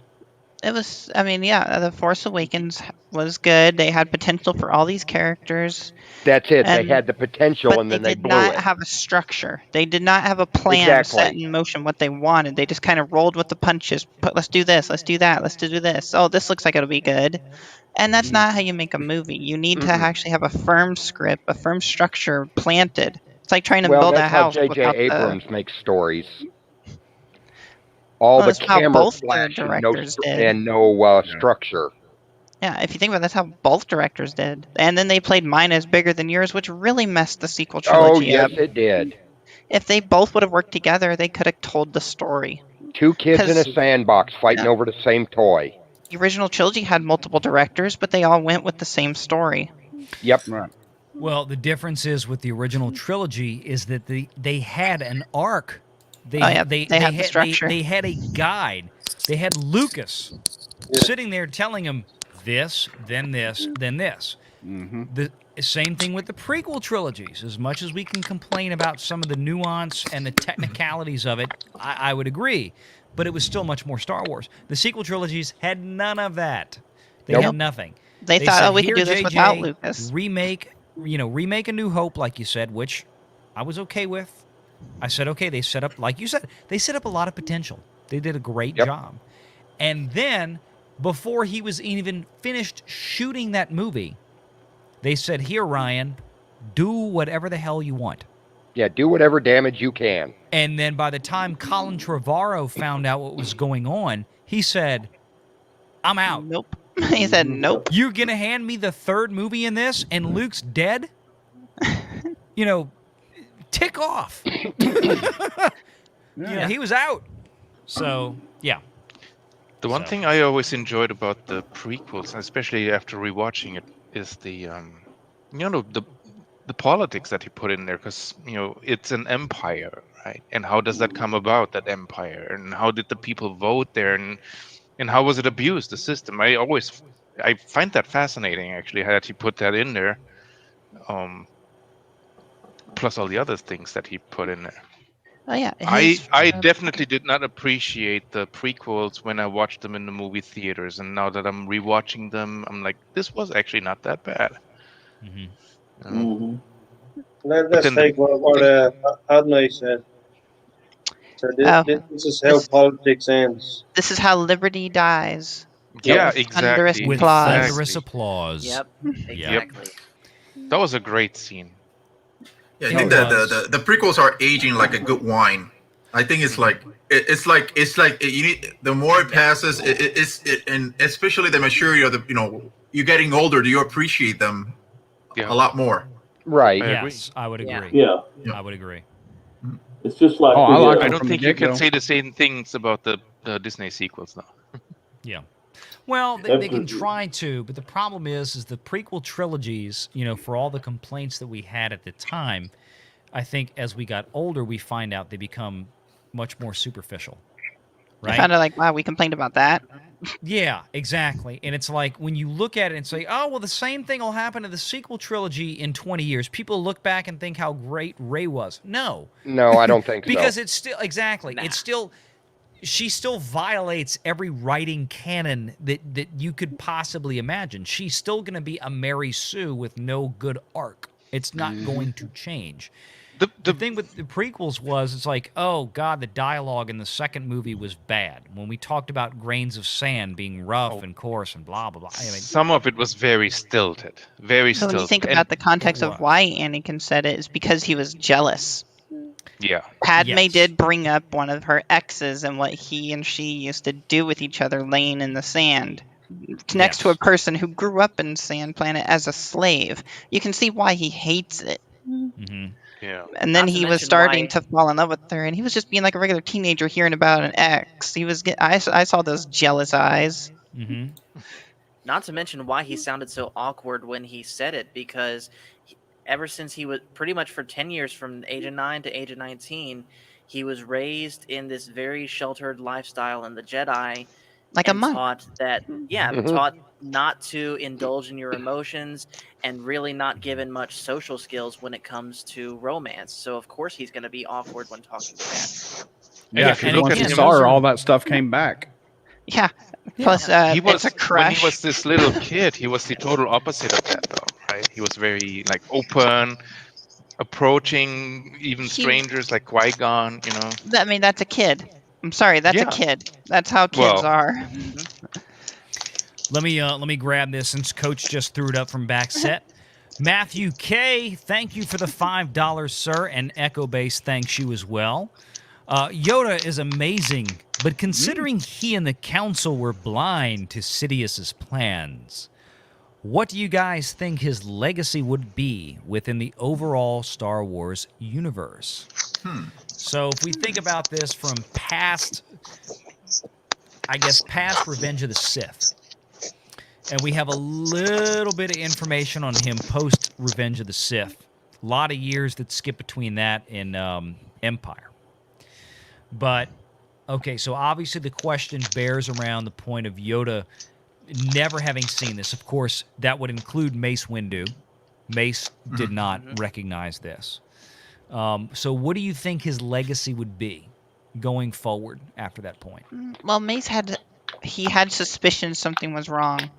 [SPEAKER 3] It was, I mean, yeah, The Force Awakens was good. They had potential for all these characters.
[SPEAKER 6] That's it. They had the potential, and then they blew it.
[SPEAKER 3] They did not have a structure. They did not have a plan set in motion what they wanted. They just kind of rolled with the punches. Let's do this. Let's do that. Let's do this. Oh, this looks like it'll be good. And that's not how you make a movie. You need to actually have a firm script, a firm structure planted. It's like trying to build a house.
[SPEAKER 6] Well, that's how J.J. Abrams makes stories. All the camera flash and no structure.
[SPEAKER 3] Yeah, if you think about it, that's how both directors did. And then they played Mine Is Bigger Than Yours, which really messed the sequel trilogy up.
[SPEAKER 6] Oh, yes, it did.
[SPEAKER 3] If they both would have worked together, they could have told the story.
[SPEAKER 6] Two kids in a sandbox fighting over the same toy.
[SPEAKER 3] The original trilogy had multiple directors, but they all went with the same story.
[SPEAKER 6] Yep.
[SPEAKER 2] Well, the difference is with the original trilogy is that they had an arc. They had the structure. They had a guide. They had Lucas sitting there telling them this, then this, then this. The same thing with the prequel trilogies. As much as we can complain about some of the nuance and the technicalities of it, I would agree. But it was still much more Star Wars. The sequel trilogies had none of that. They had nothing.
[SPEAKER 3] They thought,
[SPEAKER 2] said,
[SPEAKER 3] we could do this without Lucas.
[SPEAKER 2] Remake A New Hope, like you said, which I was okay with. I said, okay, they set up, like you said, they set up a lot of potential. They did a great job. And then, before he was even finished shooting that movie, they said, here, Ryan, do whatever the hell you want.
[SPEAKER 6] Yeah, do whatever damage you can.
[SPEAKER 2] And then by the time Colin Trevorrow found out what was going on, he said, I'm out.
[SPEAKER 3] Nope. He said, nope.
[SPEAKER 2] You're going to hand me the third movie in this and Luke's dead? Tick off. He was out. So, yeah.
[SPEAKER 5] The one thing I always enjoyed about the prequels, especially after rewatching it, is the politics that he put in there, because it's an empire, right? And how does that come about, that empire? And how did the people vote there? And how was it abused, the system? I find that fascinating, actually, how he put that in there. Plus all the other things that he put in there.
[SPEAKER 3] Oh yeah.
[SPEAKER 5] I definitely did not appreciate the prequels when I watched them in the movie theaters, and now that I'm rewatching them, I'm like, this was actually not that bad.
[SPEAKER 11] Let's take what Adnai said. So this is how politics ends.
[SPEAKER 3] This is how liberty dies.
[SPEAKER 5] Yeah, exactly.
[SPEAKER 2] With thunderous applause.
[SPEAKER 7] Yep, exactly.
[SPEAKER 5] That was a great scene.
[SPEAKER 8] Yeah, I think that the prequels are aging like a good wine. I think it's like you need, the more it passes, and especially the maturity of you're getting older. Do you appreciate them a lot more?
[SPEAKER 6] Right.
[SPEAKER 2] Yes, I would agree.
[SPEAKER 13] Yeah.
[SPEAKER 2] I would agree.
[SPEAKER 13] It's just like
[SPEAKER 5] I don't think you can say the same things about the Disney sequels now.
[SPEAKER 2] Yeah. Well, they can try to, but the problem is the prequel trilogies, for all the complaints that we had at the time, I think as we got older, we find out they become much more superficial. Right?
[SPEAKER 3] Kind of like, wow, we complained about that.
[SPEAKER 2] Yeah, exactly. And it's like when you look at it and say, oh, well, the same thing will happen to the sequel trilogy in 20 years. People look back and think how great Rey was. No.
[SPEAKER 6] No, I don't think so.
[SPEAKER 2] Because it's still, exactly, it's still... She still violates every writing canon that you could possibly imagine. She's still going to be a Mary Sue with no good arc. It's not going to change. The thing with the prequels was, it's like, oh, God, the dialogue in the second movie was bad. When we talked about grains of sand being rough and coarse and blah, blah, blah. I mean,
[SPEAKER 5] some of it was very stilted. Very stilted.
[SPEAKER 3] When you think about the context of why Anakin said it, is because he was jealous.
[SPEAKER 5] Yeah.
[SPEAKER 3] Padme
[SPEAKER 2] Yes.
[SPEAKER 3] did bring up one of her exes and what he and she used to do with each other laying in the sand next to a
[SPEAKER 2] Yes.
[SPEAKER 3] person who grew up in Sand Planet as a slave. You can see why he hates it.
[SPEAKER 2] Mm-hmm.
[SPEAKER 5] Yeah.
[SPEAKER 3] And then
[SPEAKER 7] Not to
[SPEAKER 3] he was
[SPEAKER 7] mention
[SPEAKER 3] starting
[SPEAKER 7] why-
[SPEAKER 3] to fall in love with her, and he was just being like a regular teenager hearing about an ex. He was I saw those jealous eyes.
[SPEAKER 2] Mm-hmm.
[SPEAKER 7] Not to mention why he sounded so awkward when he said it, because ever since he was pretty much for 10 years, from age of 9 to age of 19, he was raised in this very sheltered lifestyle in the Jedi,
[SPEAKER 3] Like a
[SPEAKER 7] and
[SPEAKER 3] monk.
[SPEAKER 7] taught that, taught not to indulge in your emotions, and really not given much social skills when it comes to romance. So of course he's going to be awkward when talking to Padme.
[SPEAKER 12] Yeah,
[SPEAKER 2] And
[SPEAKER 12] because once he
[SPEAKER 2] again,
[SPEAKER 12] saw
[SPEAKER 2] those
[SPEAKER 12] her,
[SPEAKER 2] are-
[SPEAKER 12] all that stuff came back.
[SPEAKER 3] Yeah. Plus,
[SPEAKER 5] He was
[SPEAKER 3] it's a
[SPEAKER 5] when
[SPEAKER 3] crush.
[SPEAKER 5] he was this little kid. He was the total opposite of that, though, right? He was very like open, approaching even strangers like Qui-Gon. You know.
[SPEAKER 3] I mean, that's a kid. I'm sorry, that's a
[SPEAKER 5] Yeah.
[SPEAKER 3] kid. That's how kids
[SPEAKER 5] Well-
[SPEAKER 3] are.
[SPEAKER 2] Let me grab this since Coach just threw it up from back set. Matthew K, thank you for the $5, sir, and Echo Base thanks you as well. Yoda is amazing, but considering he and the Council were blind to Sidious's plans, what do you guys think his legacy would be within the overall Star Wars universe? So if we think about this from past Revenge of the Sith, and we have a little bit of information on him post Revenge of the Sith. A lot of years that skip between that and Empire. But, okay, so obviously the question bears around the point of Yoda never having seen this. Of course, that would include Mace Windu. Mace did not recognize this. So what do you think his legacy would be going forward after that point?
[SPEAKER 3] Well, Mace had suspicions something was wrong.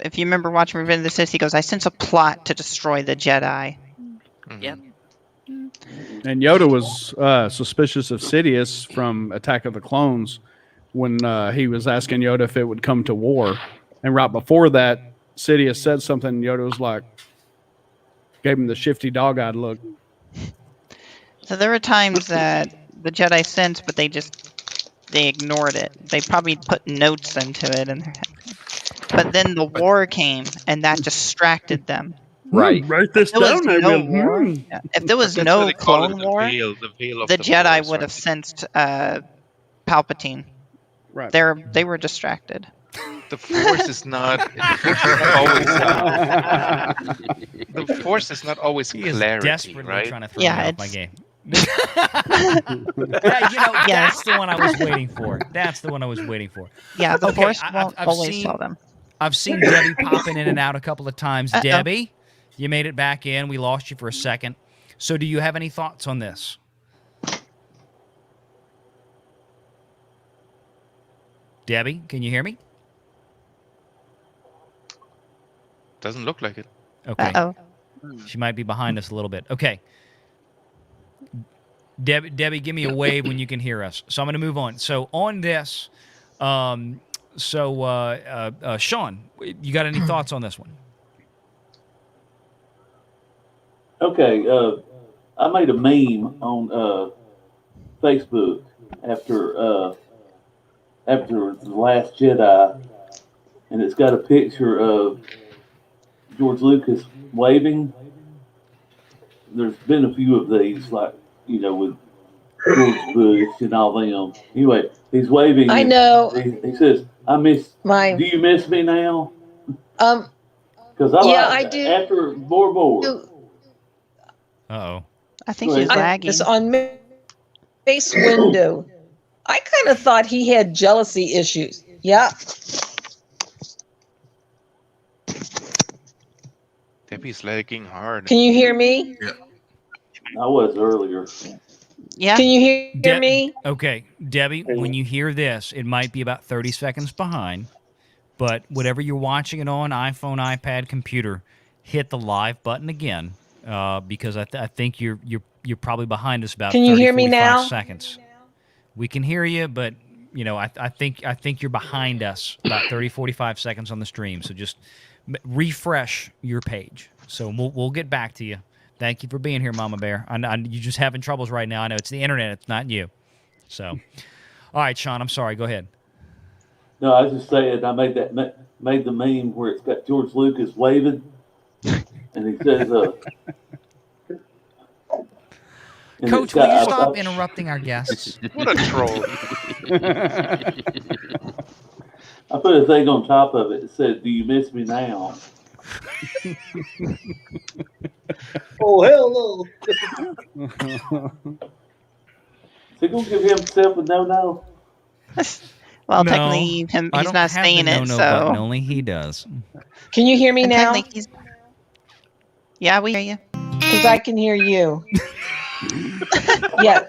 [SPEAKER 3] If you remember watching Revenge of the Sith, he goes, "I sense a plot to destroy the Jedi."
[SPEAKER 7] Yep.
[SPEAKER 12] And Yoda was suspicious of Sidious from Attack of the Clones when he was asking Yoda if it would come to war. And right before that, Sidious said something, and Yoda was like, gave him the shifty dog-eyed look.
[SPEAKER 3] So there were times that the Jedi sensed, but they ignored it. They probably put notes into it in their head. But then the war came, and that distracted them.
[SPEAKER 6] Right.
[SPEAKER 12] Write this
[SPEAKER 3] There was
[SPEAKER 12] down. I
[SPEAKER 3] no
[SPEAKER 12] will.
[SPEAKER 3] war. Yeah. If there was
[SPEAKER 5] That's why
[SPEAKER 3] no
[SPEAKER 5] they call it
[SPEAKER 3] Clone War,
[SPEAKER 5] the veil of
[SPEAKER 3] the Jedi
[SPEAKER 5] Force,
[SPEAKER 3] would
[SPEAKER 5] right?
[SPEAKER 3] have sensed Palpatine.
[SPEAKER 12] Right.
[SPEAKER 3] They were distracted.
[SPEAKER 5] The Force is not. The Force is not always
[SPEAKER 2] He is
[SPEAKER 5] clarity,
[SPEAKER 2] desperately
[SPEAKER 5] right?
[SPEAKER 2] trying to throw
[SPEAKER 3] Yeah,
[SPEAKER 2] me off my
[SPEAKER 3] it's-
[SPEAKER 2] game. That's the one I was waiting for. That's the one I was waiting for.
[SPEAKER 3] Yeah, the
[SPEAKER 2] Okay,
[SPEAKER 3] Force
[SPEAKER 2] I've
[SPEAKER 3] won't always
[SPEAKER 2] seen-
[SPEAKER 3] tell them.
[SPEAKER 2] I've seen Debbie popping in and out a couple of times.
[SPEAKER 3] Uh-oh.
[SPEAKER 2] Debbie, you made it back in. We lost you for a second. So do you have any thoughts on this? Debbie, can you hear me?
[SPEAKER 5] Doesn't look like it.
[SPEAKER 2] Okay.
[SPEAKER 3] Uh-oh.
[SPEAKER 2] She might be behind us a little bit. Okay. Debbie, give me a wave when you can hear us. So I'm going to move on. So on this, Sean, you got any thoughts on this one?
[SPEAKER 13] Okay, I made a meme on Facebook after The Last Jedi, and it's got a picture of George Lucas waving. There's been a few of these, like, you know, with George Bush and all them. Anyway, he's waving.
[SPEAKER 4] I
[SPEAKER 13] and
[SPEAKER 4] know.
[SPEAKER 13] He says, "I miss.
[SPEAKER 4] My
[SPEAKER 13] Do you miss me now?"
[SPEAKER 4] um
[SPEAKER 13] Because
[SPEAKER 4] I do.
[SPEAKER 13] After more.
[SPEAKER 2] Uh-oh.
[SPEAKER 3] I think he's lagging.
[SPEAKER 4] It's on Mace Windu. I kind of thought he had jealousy issues. Yeah.
[SPEAKER 5] Debbie's lagging hard.
[SPEAKER 4] Can you hear me?
[SPEAKER 13] I was earlier.
[SPEAKER 3] Yeah.
[SPEAKER 4] Can you hear me?
[SPEAKER 2] Okay, Debbie, when you hear this, it might be about 30 seconds behind, but whatever you're watching it on, iPhone, iPad, computer, hit the live button again, because I think you're probably behind us about
[SPEAKER 4] Can you
[SPEAKER 2] 30,
[SPEAKER 4] hear me
[SPEAKER 2] 45
[SPEAKER 4] now?
[SPEAKER 2] seconds. We can hear you, but you know, I think you're behind us about 30, 45 seconds on the stream. So just refresh your page. So we'll get back to you. Thank you for being here, Mama Bear. You're just having troubles right now. I know it's the internet. It's not you. So, all right, Sean, I'm sorry. Go ahead.
[SPEAKER 13] No, I was just saying I made the meme where it's got George Lucas waving, and he says,
[SPEAKER 2] Coach, will you stop interrupting our guests?
[SPEAKER 5] What a troll.
[SPEAKER 13] I put a thing on top of it that said, "Do you miss me now?"
[SPEAKER 11] Oh, hell no.
[SPEAKER 13] Is he going to give himself a no-no?
[SPEAKER 3] Well,
[SPEAKER 2] No,
[SPEAKER 3] technically, he's not saying it, so.
[SPEAKER 2] Button, only he does.
[SPEAKER 4] Can you hear me
[SPEAKER 3] And
[SPEAKER 4] now?
[SPEAKER 3] Yeah, we hear you.
[SPEAKER 4] Because I can hear you. Yeah.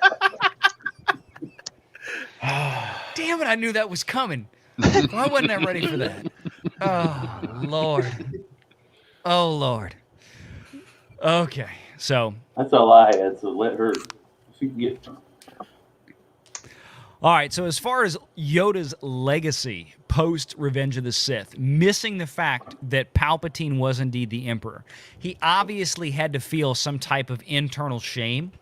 [SPEAKER 2] Damn it, I knew that was coming. Why wasn't I ready for that? Oh, Lord. Oh, Lord. Okay, so.
[SPEAKER 13] That's all I had, so let her. She can get.
[SPEAKER 2] All right, so as far as Yoda's legacy post Revenge of the Sith, missing the fact that Palpatine was indeed the Emperor, he obviously had to feel some type of internal shame.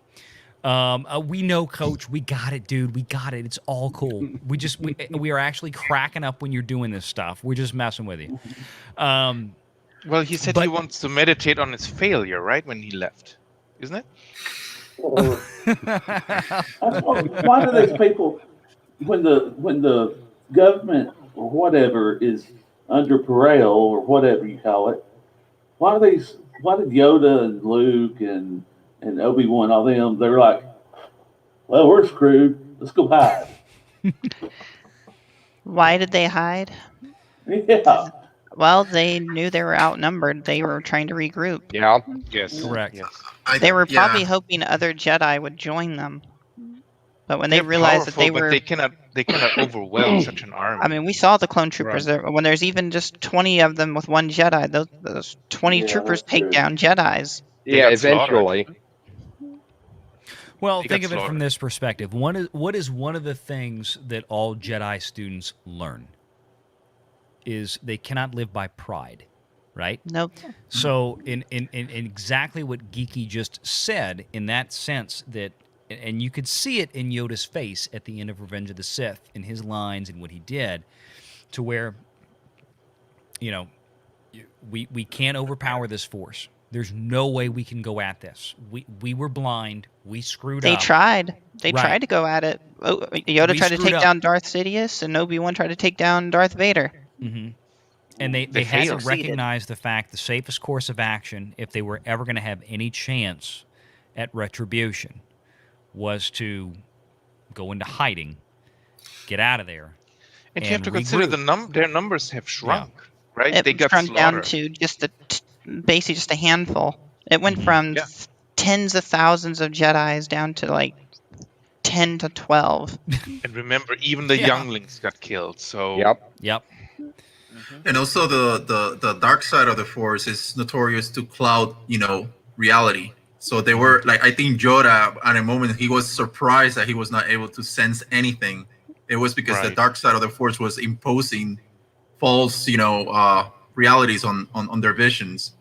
[SPEAKER 2] We know, Coach. We got it, dude. We got it. It's all cool. We are actually cracking up when you're doing this stuff. We're just messing with you.
[SPEAKER 5] Well, he said he wants to meditate on his failure, right, when he left, isn't it?
[SPEAKER 13] Why do these people, when the government or whatever is under parole or whatever you call it, why did Yoda and Luke and Obi-Wan, all them, they're like, well, we're screwed. Let's go hide.
[SPEAKER 3] Why did they hide?
[SPEAKER 13] Yeah.
[SPEAKER 3] Well, they knew they were outnumbered. They were trying to regroup.
[SPEAKER 6] Yeah.
[SPEAKER 5] Yes.
[SPEAKER 2] Correct.
[SPEAKER 5] Yes.
[SPEAKER 3] They were probably hoping other Jedi would join them. But when they realized that they were...
[SPEAKER 5] They cannot overwhelm such an army.
[SPEAKER 3] I mean, we saw the clone troopers. Right. When there's even just 20 of them with one Jedi, those 20 troopers take down Jedis.
[SPEAKER 6] Yeah, eventually.
[SPEAKER 2] Well, think of it from this perspective. What is one of the things that all Jedi students learn? Is they cannot live by pride, right?
[SPEAKER 3] Nope.
[SPEAKER 2] So in exactly what Geeky just said, in that sense that, and you could see it in Yoda's face at the end of Revenge of the Sith, in his lines and what he did, to where, we can't overpower this force. There's no way we can go at this. We were blind. We screwed up.
[SPEAKER 3] They tried. They tried to go at it. Yoda tried to take down Darth Sidious, and Obi-Wan tried to take down Darth Vader.
[SPEAKER 2] Mm-hmm. And they had to recognize the fact the safest course of action, if they were ever going to have any chance at retribution, was to go into hiding, get out of there.
[SPEAKER 5] And you have to consider their numbers have shrunk, right?
[SPEAKER 3] They got shrunk down to basically just a handful. It went from tens of thousands of Jedis down to like 10 to 12.
[SPEAKER 5] And remember, even the younglings got killed. So
[SPEAKER 2] Yep.
[SPEAKER 8] And also the dark side of the Force is notorious to cloud, reality. So they were like, I think Yoda at a moment he was surprised that he was not able to sense anything. It was because the dark side of the Force was imposing false, realities on their visions.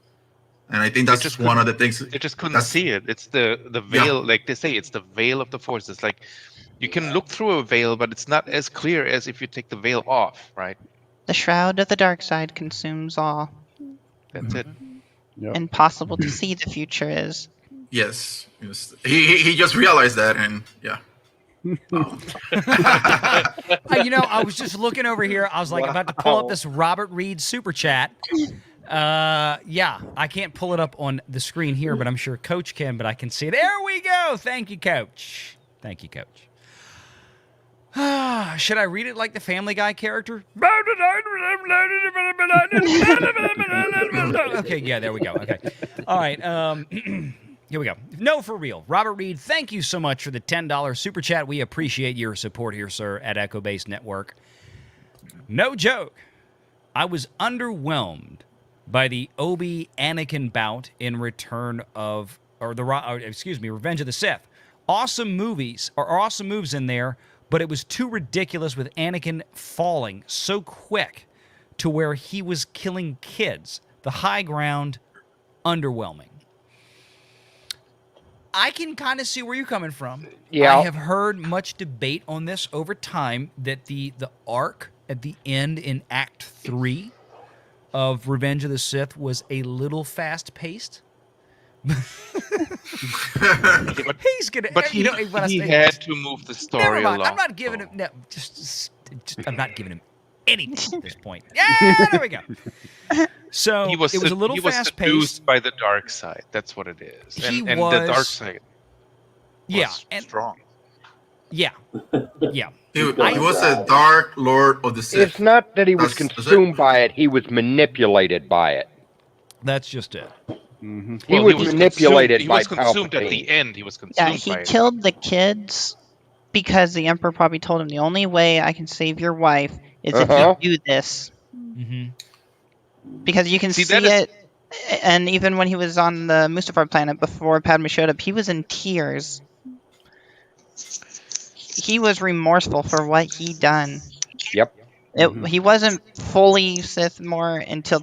[SPEAKER 8] And I think that's just one of the things.
[SPEAKER 5] They just couldn't see it. It's the veil, like they say, it's the veil of the Force. It's like you can look through a veil, but it's not as clear as if you take the veil off, right?
[SPEAKER 3] The shroud of the dark side consumes all.
[SPEAKER 5] That's it.
[SPEAKER 3] Yep. Impossible to see the future is.
[SPEAKER 8] Yes. He just realized that, and
[SPEAKER 2] I was just looking over here. I was like about to pull up this Robert Reed super chat. I can't pull it up on the screen here, but I'm sure Coach can. But I can see it. There we go. Thank you, Coach. Thank you, Coach. Should I read it like the Family Guy character? Okay, yeah, there we go. Okay. All right. Here we go. No, for real. Robert Reed, thank you so much for the $10 super chat. We appreciate your support here, sir, at Echo Base Network. No joke. I was underwhelmed by the Obi-Anakin bout in Revenge of the Sith. Awesome movies, or awesome moves in there, but it was too ridiculous with Anakin falling so quick to where he was killing kids. The high ground, underwhelming. I can kind of see where you're coming from.
[SPEAKER 6] Yeah.
[SPEAKER 2] I have heard much debate on this over time that the arc at the end in Act 3 of Revenge of the Sith was a little fast-paced. He's gonna.
[SPEAKER 5] But
[SPEAKER 2] he
[SPEAKER 5] had to move the story
[SPEAKER 2] Never mind.
[SPEAKER 5] along.
[SPEAKER 2] I'm not giving him. No, just I'm not giving him anything at this point. Yeah, there we go. So it was a little fast-paced.
[SPEAKER 5] Seduced by the dark side. That's what it is. And the dark side. Was strong.
[SPEAKER 2] Yeah. Yeah.
[SPEAKER 8] He was a dark lord of the Sith.
[SPEAKER 6] It's not that he was consumed by it; he was manipulated by it.
[SPEAKER 2] That's just it.
[SPEAKER 6] Mm-hmm. He was manipulated by
[SPEAKER 5] Palpatine. He was consumed at the end. He was consumed.
[SPEAKER 3] Yeah, he killed the kids because the Emperor probably told him the only way I can save your wife is if you do this.
[SPEAKER 2] Mm-hmm.
[SPEAKER 3] Because you can see it, and even when he was on the Mustafar planet before Padme showed up, he was in tears. He was remorseful for what he done.
[SPEAKER 6] Yep.
[SPEAKER 3] He wasn't fully Sith more until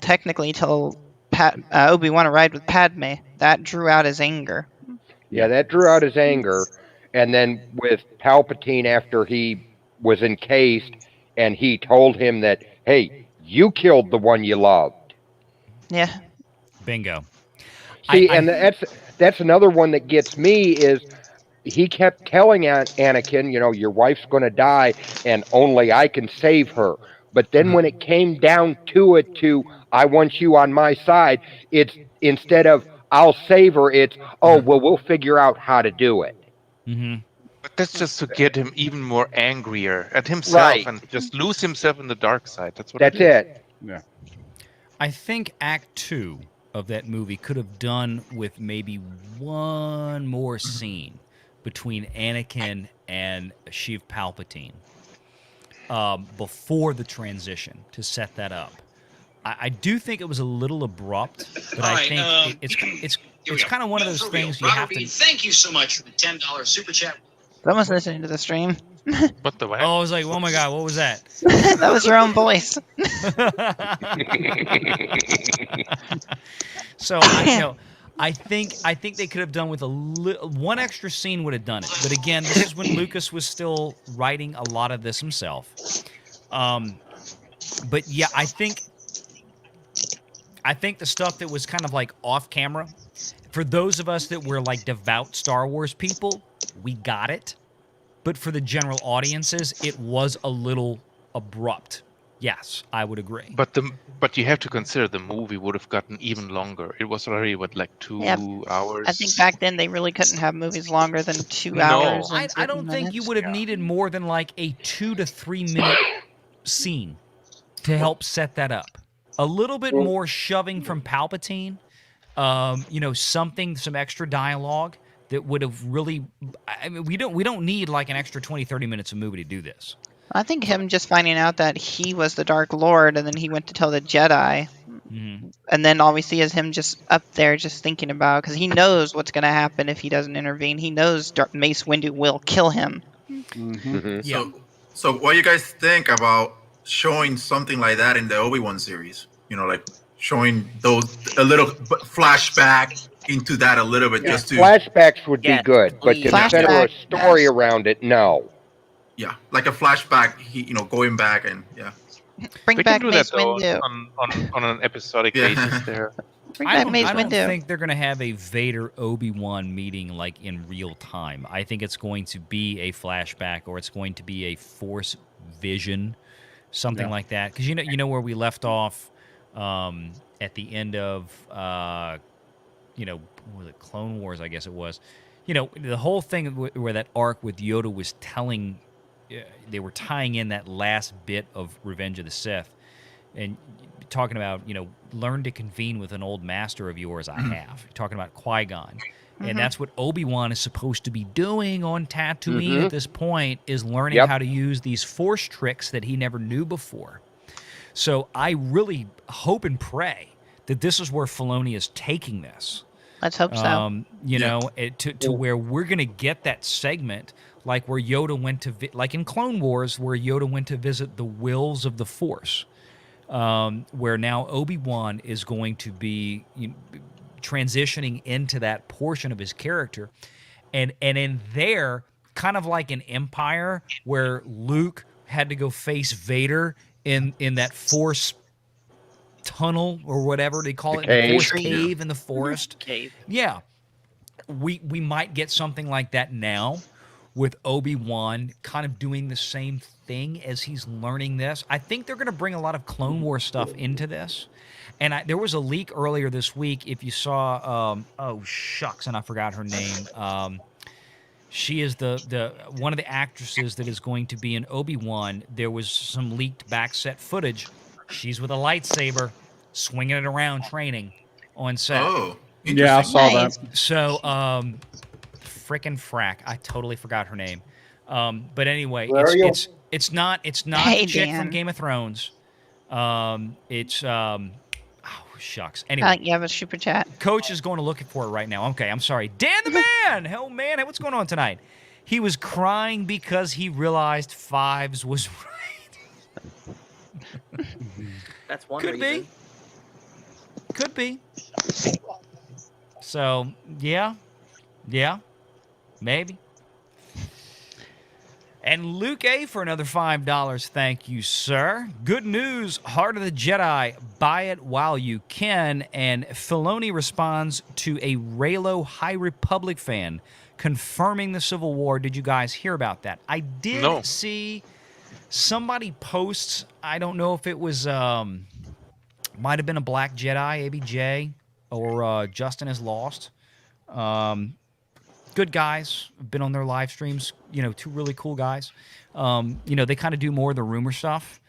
[SPEAKER 3] Obi-Wan arrived with Padme. That drew out his anger.
[SPEAKER 6] Yeah, that drew out his anger. And then with Palpatine, after he was encased, and he told him that, hey, you killed the one you loved.
[SPEAKER 3] Yeah.
[SPEAKER 2] Bingo.
[SPEAKER 6] See, that's another one that gets me is he kept telling Anakin, your wife's going to die, and only I can save her. But then when it came down to it I want you on my side, it's instead of I'll save her, it's, we'll figure out how to do it.
[SPEAKER 2] Mm-hmm.
[SPEAKER 5] But that's just to get him even more angrier at himself and just lose himself in the dark side. That's
[SPEAKER 6] it.
[SPEAKER 12] Yeah.
[SPEAKER 2] I think Act 2 of that movie could have done with maybe one more scene between Anakin and Sheev Palpatine before the transition to set that up. I do think it was a little abrupt, but I think it's kind of one of those things you have to.
[SPEAKER 14] Thank you so much for the $10 super chat.
[SPEAKER 3] Someone's listening to the stream.
[SPEAKER 5] What the way?
[SPEAKER 2] Oh, I was like, oh my god, what was that?
[SPEAKER 3] That was your own voice.
[SPEAKER 2] So I think they could have done with one extra scene would have done it. But again, this is when Lucas was still writing a lot of this himself. But yeah, I think the stuff that was kind of like off camera, for those of us that were like devout Star Wars people, we got it. But for the general audiences, it was a little abrupt. Yes, I would agree.
[SPEAKER 5] But you have to consider the movie would have gotten even longer. It was already 2 hours.
[SPEAKER 3] I think back then they really couldn't have movies longer than 2 hours.
[SPEAKER 2] I don't think you would have needed more than like a 2 to 3 minute scene to help set that up. A little bit more shoving from Palpatine, some extra dialogue that would have really. I mean, we don't need like an extra 20, 30 minutes of movie to do this.
[SPEAKER 3] I think him just finding out that he was the Dark Lord, and then he went to tell the Jedi, and then all we see is him just up there, just thinking about, because he knows what's going to happen if he doesn't intervene. He knows Mace Windu will kill him.
[SPEAKER 8] Mm-hmm. Yeah. So what do you guys think about showing something like that in the Obi-Wan series? Like showing a little flashback into that a little bit, just to
[SPEAKER 6] flashbacks would be good, but to set a story around it, no.
[SPEAKER 8] Yeah, like a flashback, going back and
[SPEAKER 3] bring
[SPEAKER 5] we
[SPEAKER 3] back
[SPEAKER 5] can do
[SPEAKER 3] Mace
[SPEAKER 5] that though,
[SPEAKER 3] Windu
[SPEAKER 5] on an episodic basis there.
[SPEAKER 2] I don't think they're going to have a Vader Obi-Wan meeting like in real time. I think it's going to be a flashback, or it's going to be a Force vision, something like that. Because you know where we left off at the end of what was it, Clone Wars? I guess it was. The whole thing where that arc with Yoda was telling, they were tying in that last bit of Revenge of the Sith, and talking about, learn to convene with an old master of yours I have. Talking about Qui-Gon. And that's what Obi-Wan is supposed to be doing on Tatooine at this point, is learning how to use these Force tricks that he never knew before. So I really hope and pray that this is where Filoni is taking this.
[SPEAKER 3] Let's hope so.
[SPEAKER 2] To where we're going to get that segment like where Yoda went to, like in Clone Wars, where Yoda went to visit the wills of the Force, where now Obi-Wan is going to be transitioning into that portion of his character. and in there, kind of like an Empire, where Luke had to go face Vader in that Force tunnel or whatever they call it, the Force cave in the forest.
[SPEAKER 7] Cave.
[SPEAKER 2] Yeah, we might get something like that now, with Obi-Wan kind of doing the same thing as he's learning this. I think they're going to bring a lot of Clone Wars stuff into this. And there was a leak earlier this week. If you saw, oh shucks, and I forgot her name. She is the one of the actresses that is going to be in Obi-Wan. There was some leaked backset footage. She's with a lightsaber, swinging it around, training on set.
[SPEAKER 8] Oh,
[SPEAKER 12] yeah, I saw that.
[SPEAKER 2] So, frickin' frack, I totally forgot her name. But anyway, it's not the chick from Game of Thrones. Oh shucks. Anyway,
[SPEAKER 3] you have a super chat.
[SPEAKER 2] Coach is going to look for it right now. Okay, I'm sorry. Dan the man. Hell, man, what's going on tonight? He was crying because he realized Fives was right.
[SPEAKER 7] That's one
[SPEAKER 2] Could
[SPEAKER 7] reason.
[SPEAKER 2] be. Could be. So yeah, maybe. And Luke A for another $5. Thank you, sir. Good news, Heart of the Jedi. Buy it while you can. And Filoni responds to a Reylo High Republic fan confirming the Civil War. Did you guys hear about that? I did see somebody posts. I don't know if it was, might have been a Black Jedi, ABJ, or Justin is Lost. Good guys, been on their live streams, two really cool guys. They kind of do more of the rumor stuff.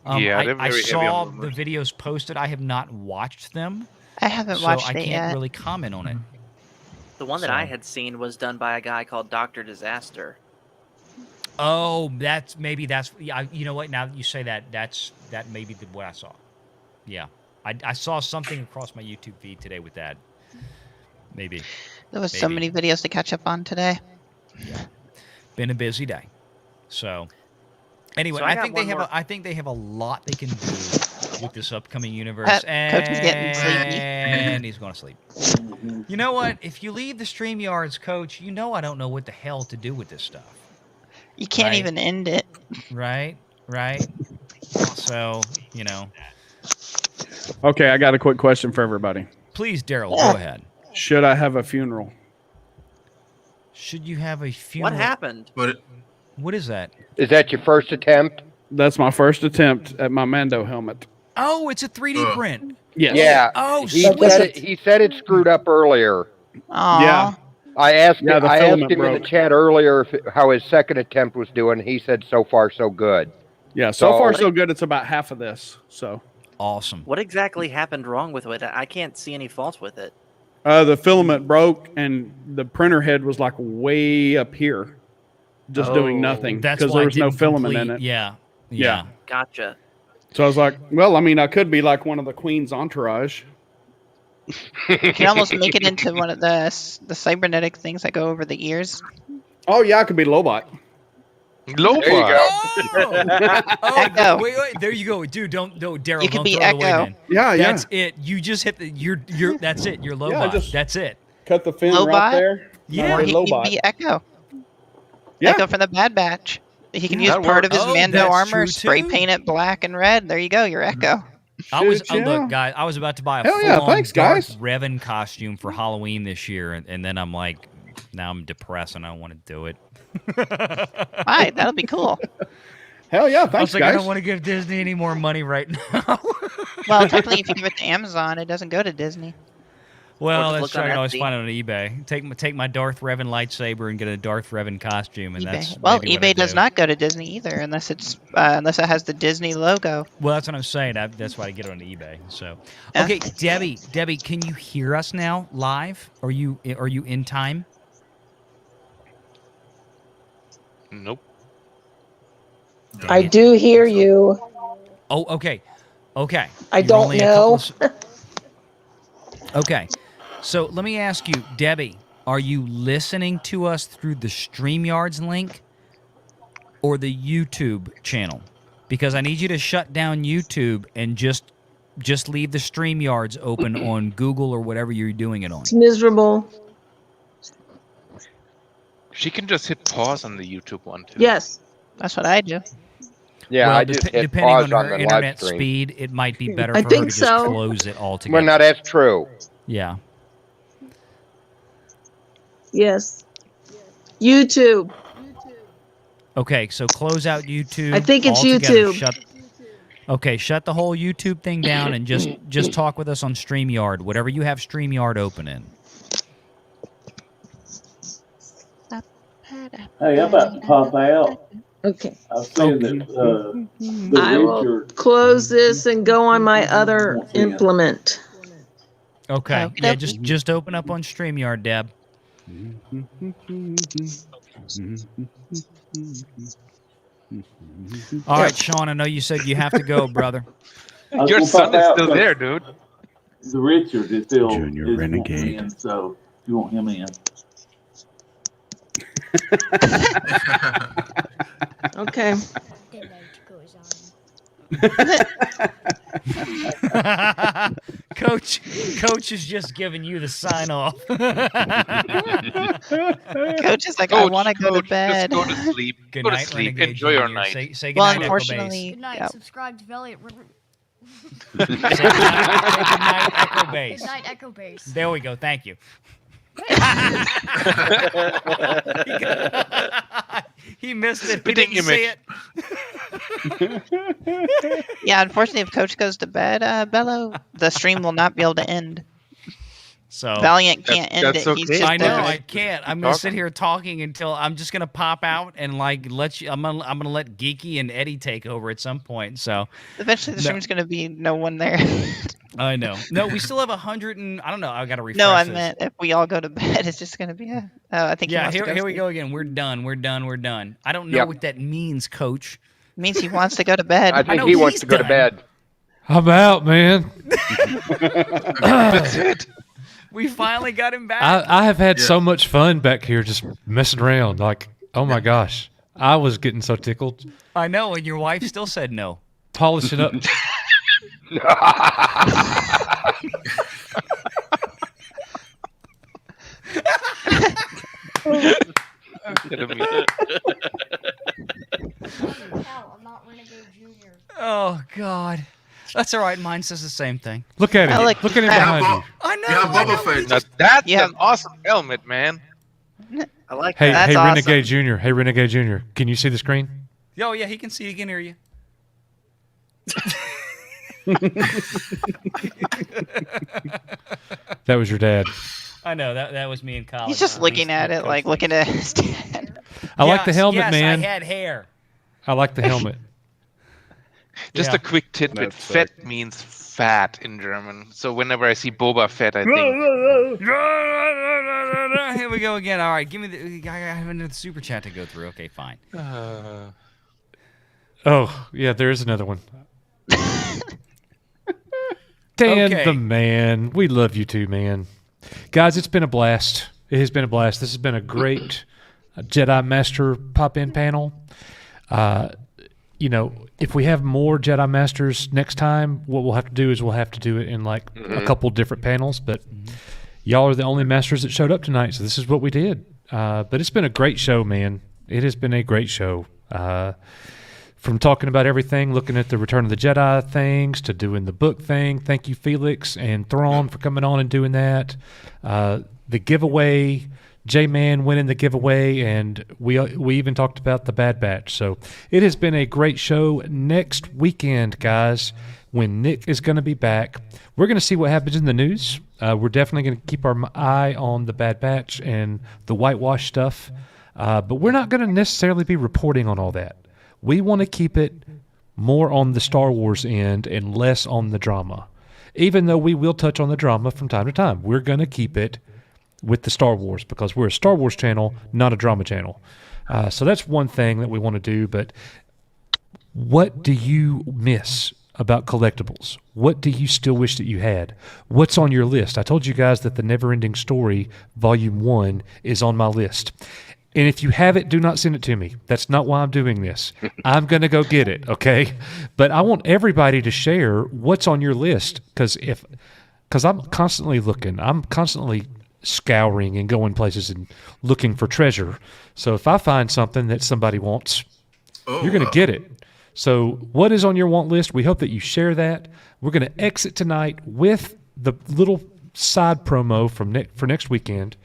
[SPEAKER 2] I saw the videos posted. I have not watched them.
[SPEAKER 3] I haven't watched
[SPEAKER 2] it yet. So I can't really comment on it.
[SPEAKER 7] The one that I had seen was done by a guy called Dr. Disaster.
[SPEAKER 2] Oh, that's you know what? Now that you say that, that may be what I saw. Yeah, I saw something across my YouTube feed today with that. Maybe.
[SPEAKER 3] There was so many videos to catch up on today.
[SPEAKER 2] Yeah, been a busy day. So, anyway, I think they have a lot they can do with this upcoming universe.
[SPEAKER 3] Coach is getting sleepy.
[SPEAKER 2] And he's going to sleep. You know what? If you leave the StreamYards, Coach, I don't know what the hell to do with this stuff.
[SPEAKER 3] You can't even end it.
[SPEAKER 2] Right. So,
[SPEAKER 12] Okay, I got a quick question for everybody.
[SPEAKER 2] Please, Daryl, go ahead.
[SPEAKER 12] Should I have a funeral?
[SPEAKER 2] Should you have a funeral?
[SPEAKER 7] What happened?
[SPEAKER 2] What is that?
[SPEAKER 6] Is that your first attempt?
[SPEAKER 12] That's my first attempt at my Mando helmet.
[SPEAKER 2] Oh, it's a 3D print.
[SPEAKER 12] Yes.
[SPEAKER 6] Yeah.
[SPEAKER 2] Oh,
[SPEAKER 6] he said it screwed up earlier.
[SPEAKER 3] Aww.
[SPEAKER 12] Yeah.
[SPEAKER 6] I asked him in
[SPEAKER 12] broke.
[SPEAKER 6] the chat earlier how his second attempt was doing. He said so far so good.
[SPEAKER 12] Yeah, so far so good. It's about half of this. So
[SPEAKER 2] awesome.
[SPEAKER 7] What exactly happened wrong with it? I can't see any faults with it.
[SPEAKER 12] The filament broke and the printer head was like way up here, just doing nothing because there was no filament in it.
[SPEAKER 2] Yeah.
[SPEAKER 7] Gotcha.
[SPEAKER 12] So I was like, well, I mean, I could be like one of the Queen's entourage.
[SPEAKER 3] You can almost make it into one of the cybernetic things that go over the ears.
[SPEAKER 12] Oh yeah, I could be Lobot.
[SPEAKER 6] There you go.
[SPEAKER 3] Echo.
[SPEAKER 2] Wait, there you go, dude. Daryl.
[SPEAKER 3] You could
[SPEAKER 2] don't
[SPEAKER 3] be
[SPEAKER 2] throw it away,
[SPEAKER 3] Echo.
[SPEAKER 2] man.
[SPEAKER 12] Yeah,
[SPEAKER 2] That's it. You just hit you're that's it. You're Lobot. That's it.
[SPEAKER 12] Cut the fin
[SPEAKER 3] Lobot?
[SPEAKER 12] right there.
[SPEAKER 2] Yeah.
[SPEAKER 3] He can be Echo.
[SPEAKER 12] Yeah.
[SPEAKER 3] Echo from the Bad Batch. He can use part of his Mando
[SPEAKER 2] that's
[SPEAKER 3] armor,
[SPEAKER 2] true,
[SPEAKER 3] spray
[SPEAKER 2] too.
[SPEAKER 3] paint it black and red. There you go. You're Echo.
[SPEAKER 2] Look, guys. I was about to buy a full-on Darth Revan costume for Halloween this year, and then I'm like, now I'm depressed and I don't want to do it.
[SPEAKER 3] Right, that'll be cool.
[SPEAKER 12] Hell yeah,
[SPEAKER 2] I was
[SPEAKER 12] thanks,
[SPEAKER 2] like,
[SPEAKER 12] guys.
[SPEAKER 2] I don't want to give Disney any more money right now.
[SPEAKER 3] Well, technically, if you give it to Amazon, it doesn't go to Disney.
[SPEAKER 2] Well,
[SPEAKER 7] Or
[SPEAKER 2] that's
[SPEAKER 7] just
[SPEAKER 2] true. I
[SPEAKER 7] look
[SPEAKER 2] can
[SPEAKER 7] on
[SPEAKER 2] always
[SPEAKER 7] Etsy.
[SPEAKER 2] find it on eBay. Take my Darth Revan lightsaber and get a Darth Revan costume, and that's
[SPEAKER 3] Well,
[SPEAKER 2] maybe what I
[SPEAKER 3] eBay does
[SPEAKER 2] do.
[SPEAKER 3] not go to Disney either, unless it has the Disney logo.
[SPEAKER 2] Well, that's what I'm saying. That's why I get it on eBay. So, okay, Debbie, can you hear us now live? Are you in time?
[SPEAKER 5] Nope.
[SPEAKER 4] I do hear you.
[SPEAKER 2] Oh, okay.
[SPEAKER 4] I
[SPEAKER 2] You're
[SPEAKER 4] don't
[SPEAKER 2] only a
[SPEAKER 4] know.
[SPEAKER 2] Okay. So let me ask you, Debbie, are you listening to us through the StreamYards link or the YouTube channel? Because I need you to shut down YouTube and just leave the StreamYards open on Google or whatever you're doing it on.
[SPEAKER 4] It's miserable.
[SPEAKER 5] She can just hit pause on the YouTube one too.
[SPEAKER 4] Yes.
[SPEAKER 3] That's what I do.
[SPEAKER 6] Yeah,
[SPEAKER 2] well,
[SPEAKER 6] I just hit
[SPEAKER 2] depending
[SPEAKER 6] pause
[SPEAKER 2] on
[SPEAKER 6] on
[SPEAKER 2] her
[SPEAKER 6] the
[SPEAKER 2] internet
[SPEAKER 6] live stream.
[SPEAKER 2] speed, it might be better
[SPEAKER 4] I
[SPEAKER 2] for her
[SPEAKER 4] think
[SPEAKER 2] to just
[SPEAKER 4] so.
[SPEAKER 2] close it altogether.
[SPEAKER 6] Well, now that's true.
[SPEAKER 2] Yeah.
[SPEAKER 4] Yes. YouTube.
[SPEAKER 2] Okay, so close out YouTube.
[SPEAKER 4] I think it's
[SPEAKER 2] altogether.
[SPEAKER 4] YouTube.
[SPEAKER 2] Shut the whole YouTube thing down and just talk with us on StreamYard, whatever you have StreamYard open in.
[SPEAKER 13] Hey, I'm about to pop out.
[SPEAKER 4] Okay.
[SPEAKER 13] I've seen that
[SPEAKER 4] I will close this and go on my other implement.
[SPEAKER 2] Okay. Yeah, just open up on StreamYard, Deb. All right, Sean, I know you said you have to go, brother.
[SPEAKER 5] Your son is still there, dude.
[SPEAKER 13] The Richard is still
[SPEAKER 12] Junior Renegade.
[SPEAKER 13] In, so you want him in.
[SPEAKER 4] Okay.
[SPEAKER 2] Coach is just giving you the sign off.
[SPEAKER 3] Coach is like, I want to go to bed.
[SPEAKER 5] Just go to sleep.
[SPEAKER 2] Good
[SPEAKER 5] Go to
[SPEAKER 2] night,
[SPEAKER 5] sleep.
[SPEAKER 2] Renegade
[SPEAKER 5] Enjoy your
[SPEAKER 2] Junior.
[SPEAKER 5] night.
[SPEAKER 2] Say good
[SPEAKER 3] Well,
[SPEAKER 2] night,
[SPEAKER 3] unfortunately,
[SPEAKER 9] Good night.
[SPEAKER 3] yep.
[SPEAKER 9] Subscribe to Valley.
[SPEAKER 2] Say good night, Echo Base.
[SPEAKER 9] Good night, Echo Base.
[SPEAKER 2] There we go. Thank you. He missed it. He didn't see it.
[SPEAKER 3] Yeah, unfortunately, if Coach goes to bed, Bello, the stream will not be able to end.
[SPEAKER 2] So
[SPEAKER 3] Valiant can't end it. He's just
[SPEAKER 2] I know
[SPEAKER 3] there.
[SPEAKER 2] I can't. I'm gonna sit here talking until I'm just gonna pop out and like let you. I'm gonna let Geeky and Eddie take over at some point. So
[SPEAKER 3] Eventually, the stream's going to be no one there.
[SPEAKER 2] I know. No, we still have 100 and I don't know. I gotta refresh.
[SPEAKER 3] No, I
[SPEAKER 2] this.
[SPEAKER 3] meant if we all go to bed, it's just going to be a. I think.
[SPEAKER 2] Yeah,
[SPEAKER 3] he wants to
[SPEAKER 2] here we
[SPEAKER 3] sleep.
[SPEAKER 2] go again. We're done. We're done. I don't know
[SPEAKER 6] Yep.
[SPEAKER 2] what that means, Coach.
[SPEAKER 3] Means he wants to go to bed.
[SPEAKER 6] I think
[SPEAKER 2] know
[SPEAKER 6] he wants
[SPEAKER 2] he's
[SPEAKER 6] to go to
[SPEAKER 2] done.
[SPEAKER 6] bed.
[SPEAKER 1] I'm out, man.
[SPEAKER 5] That's it.
[SPEAKER 2] We finally got him back.
[SPEAKER 1] I have had so much fun back here just messing around. Like, oh my gosh. I was getting so tickled.
[SPEAKER 2] I know, and your wife still said no.
[SPEAKER 1] Polishing up.
[SPEAKER 9] I'm not Renegade Junior.
[SPEAKER 2] Oh God, that's all right. Mine says the same thing.
[SPEAKER 1] Look at
[SPEAKER 3] I
[SPEAKER 1] him.
[SPEAKER 3] like-
[SPEAKER 1] Look at him
[SPEAKER 8] Yeah,
[SPEAKER 1] behind you.
[SPEAKER 2] I know.
[SPEAKER 8] You have
[SPEAKER 2] I know.
[SPEAKER 8] Boba Fett.
[SPEAKER 5] Now that's
[SPEAKER 3] Yeah.
[SPEAKER 5] an awesome helmet, man.
[SPEAKER 7] I like
[SPEAKER 1] Hey,
[SPEAKER 7] that.
[SPEAKER 3] That's
[SPEAKER 1] hey,
[SPEAKER 3] awesome.
[SPEAKER 1] Renegade Junior. Hey, Renegade Junior. Can you see the screen?
[SPEAKER 2] Oh yeah, he can see. He can hear you.
[SPEAKER 1] That was your dad.
[SPEAKER 2] I know that was me in college.
[SPEAKER 3] He's just looking at it, like looking at his dad.
[SPEAKER 1] I like the helmet,
[SPEAKER 2] yes,
[SPEAKER 1] man.
[SPEAKER 2] I had hair.
[SPEAKER 1] I like the helmet.
[SPEAKER 5] Just
[SPEAKER 2] Yeah.
[SPEAKER 5] a quick tidbit.
[SPEAKER 12] That's
[SPEAKER 5] Fett means fat in German. So whenever I see Boba Fett, I think
[SPEAKER 2] Here we go again. All right, give me the. I have another super chat to go through. Okay, fine.
[SPEAKER 1] Oh, yeah, there is another one. Dan
[SPEAKER 2] Okay.
[SPEAKER 1] the man. We love you too, man. Guys, it's been a blast. It has been a blast. This has been a great Jedi Master pop-in panel. You know, if we have more Jedi Masters next time, what we'll have to do is we'll have to do it in like a couple different panels. But y'all are the only Masters that showed up tonight, so this is what we did. But it's been a great show, man. It has been a great show. From talking about everything, looking at the Return of the Jedi things, to doing the book thing. Thank you, Felix and Thrawn, for coming on and doing that. The giveaway, J-Man winning the giveaway, and we even talked about the Bad Batch. So it has been a great show. Next weekend, guys, when Nick is going to be back, we're going to see what happens in the news. We're definitely going to keep our eye on the Bad Batch and the whitewash stuff. But we're not going to necessarily be reporting on all that. We want to keep it more on the Star Wars end and less on the drama. Even though we will touch on the drama from time to time, we're going to keep it with the Star Wars because we're a Star Wars channel, not a drama channel. So that's one thing that we want to do. But what do you miss about collectibles? What do you still wish that you had? What's on your list? I told you guys that the Neverending Story Volume 1 is on my list. And if you have it, do not send it to me. That's not why I'm doing this. I'm going to go get it, okay? But I want everybody to share what's on your list because I'm constantly looking. I'm constantly scouring and going places and looking for treasure. So if I find something that somebody wants, you're going to get it. So what is on your want list? We hope that you share that. We're going to exit tonight with the little side promo for next weekend.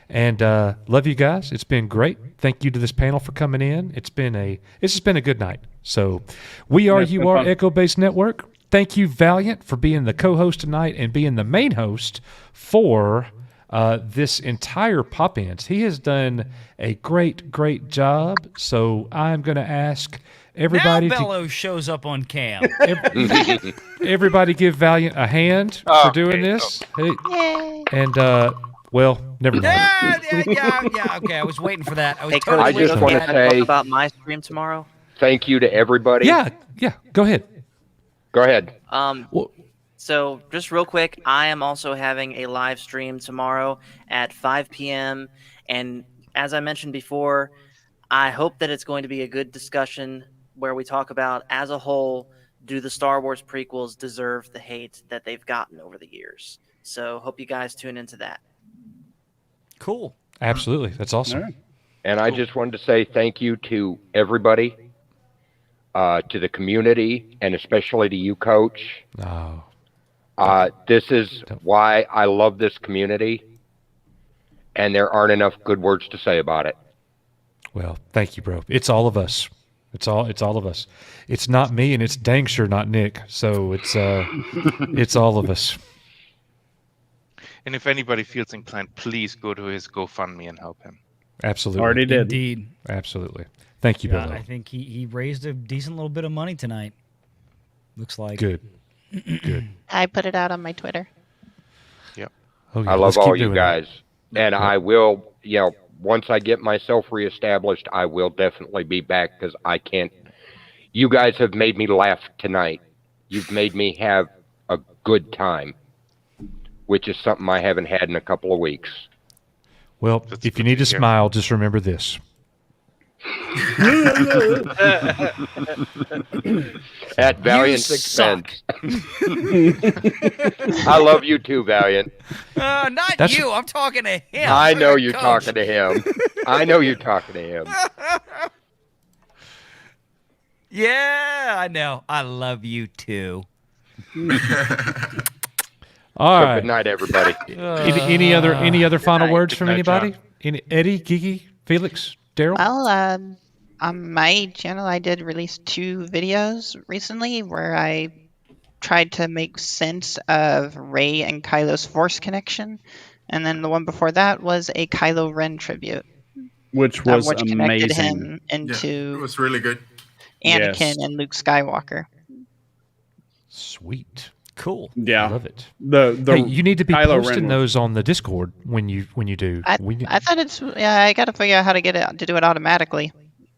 [SPEAKER 1] And love you guys. It's been great. Thank you to this panel for coming in. It's just been a good night. So we are Echo Base Network. Thank you, Valiant, for being the co-host tonight and being the main host for this entire Pop-Ins. He has done a great job. So I'm going to ask everybody.
[SPEAKER 2] Now Bello shows up on cam.
[SPEAKER 1] Everybody give Valiant a hand for doing this. Hey.
[SPEAKER 3] Yay.
[SPEAKER 1] And well, never mind.
[SPEAKER 2] Yeah. Okay, I was waiting for that.
[SPEAKER 6] I just want to say
[SPEAKER 7] about my stream tomorrow.
[SPEAKER 6] Thank you to everybody.
[SPEAKER 1] Yeah. Go ahead.
[SPEAKER 6] Go ahead.
[SPEAKER 7] So just real quick, I am also having a live stream tomorrow at 5 p.m. And as I mentioned before, I hope that it's going to be a good discussion where we talk about, as a whole, do the Star Wars prequels deserve the hate that they've gotten over the years? So hope you guys tune into that.
[SPEAKER 2] Cool.
[SPEAKER 1] Absolutely. That's awesome.
[SPEAKER 6] Right. And I just wanted to say thank you to everybody, to the community, and especially to you, Coach.
[SPEAKER 1] Oh.
[SPEAKER 6] This is why I love this community, and there aren't enough good words to say about it.
[SPEAKER 1] Well, thank you, bro. It's all of us. It's all of us. It's not me, and it's dang sure not Nick. So it's all of us.
[SPEAKER 5] And if anybody feels inclined, please go to his GoFundMe and help him.
[SPEAKER 1] Absolutely.
[SPEAKER 12] Already did.
[SPEAKER 2] Indeed.
[SPEAKER 1] Absolutely. Thank you,
[SPEAKER 2] Yeah,
[SPEAKER 1] Bill.
[SPEAKER 2] I think he raised a decent little bit of money tonight. Looks like.
[SPEAKER 1] Good.
[SPEAKER 3] I put it out on my Twitter.
[SPEAKER 5] Yep.
[SPEAKER 1] Oh, yeah.
[SPEAKER 6] I love
[SPEAKER 1] Let's keep
[SPEAKER 6] all you
[SPEAKER 1] doing
[SPEAKER 6] guys. And I will, once I get myself reestablished, I will definitely be back because I can't. You guys have made me laugh tonight. You've made me have a good time, which is something I haven't had in a couple of weeks.
[SPEAKER 1] Well, if you need to smile, just remember this.
[SPEAKER 6] At Valiant's expense. I love you too, Valiant.
[SPEAKER 2] Not you. I'm talking to him.
[SPEAKER 6] I know you're talking to him. I know you're talking to him.
[SPEAKER 2] Yeah, I know. I love you too.
[SPEAKER 1] All right.
[SPEAKER 6] Good night, everybody.
[SPEAKER 1] Any other final words from anybody? Eddie, Gigi, Felix, Daryl?
[SPEAKER 3] Well, on my channel, I did release 2 videos recently where I tried to make sense of Rey and Kylo's Force connection, and then the one before that was a Kylo Ren tribute,
[SPEAKER 12] which was
[SPEAKER 3] connected
[SPEAKER 12] amazing.
[SPEAKER 3] him into
[SPEAKER 8] it was really good.
[SPEAKER 3] Anakin and Luke Skywalker.
[SPEAKER 1] Sweet.
[SPEAKER 2] Cool.
[SPEAKER 12] Yeah,
[SPEAKER 1] I love it.
[SPEAKER 12] The
[SPEAKER 1] you need to be
[SPEAKER 12] Kylo
[SPEAKER 1] posting
[SPEAKER 12] Ren
[SPEAKER 1] those on the Discord when you do.
[SPEAKER 3] I thought I got to figure out how to get it to do it automatically.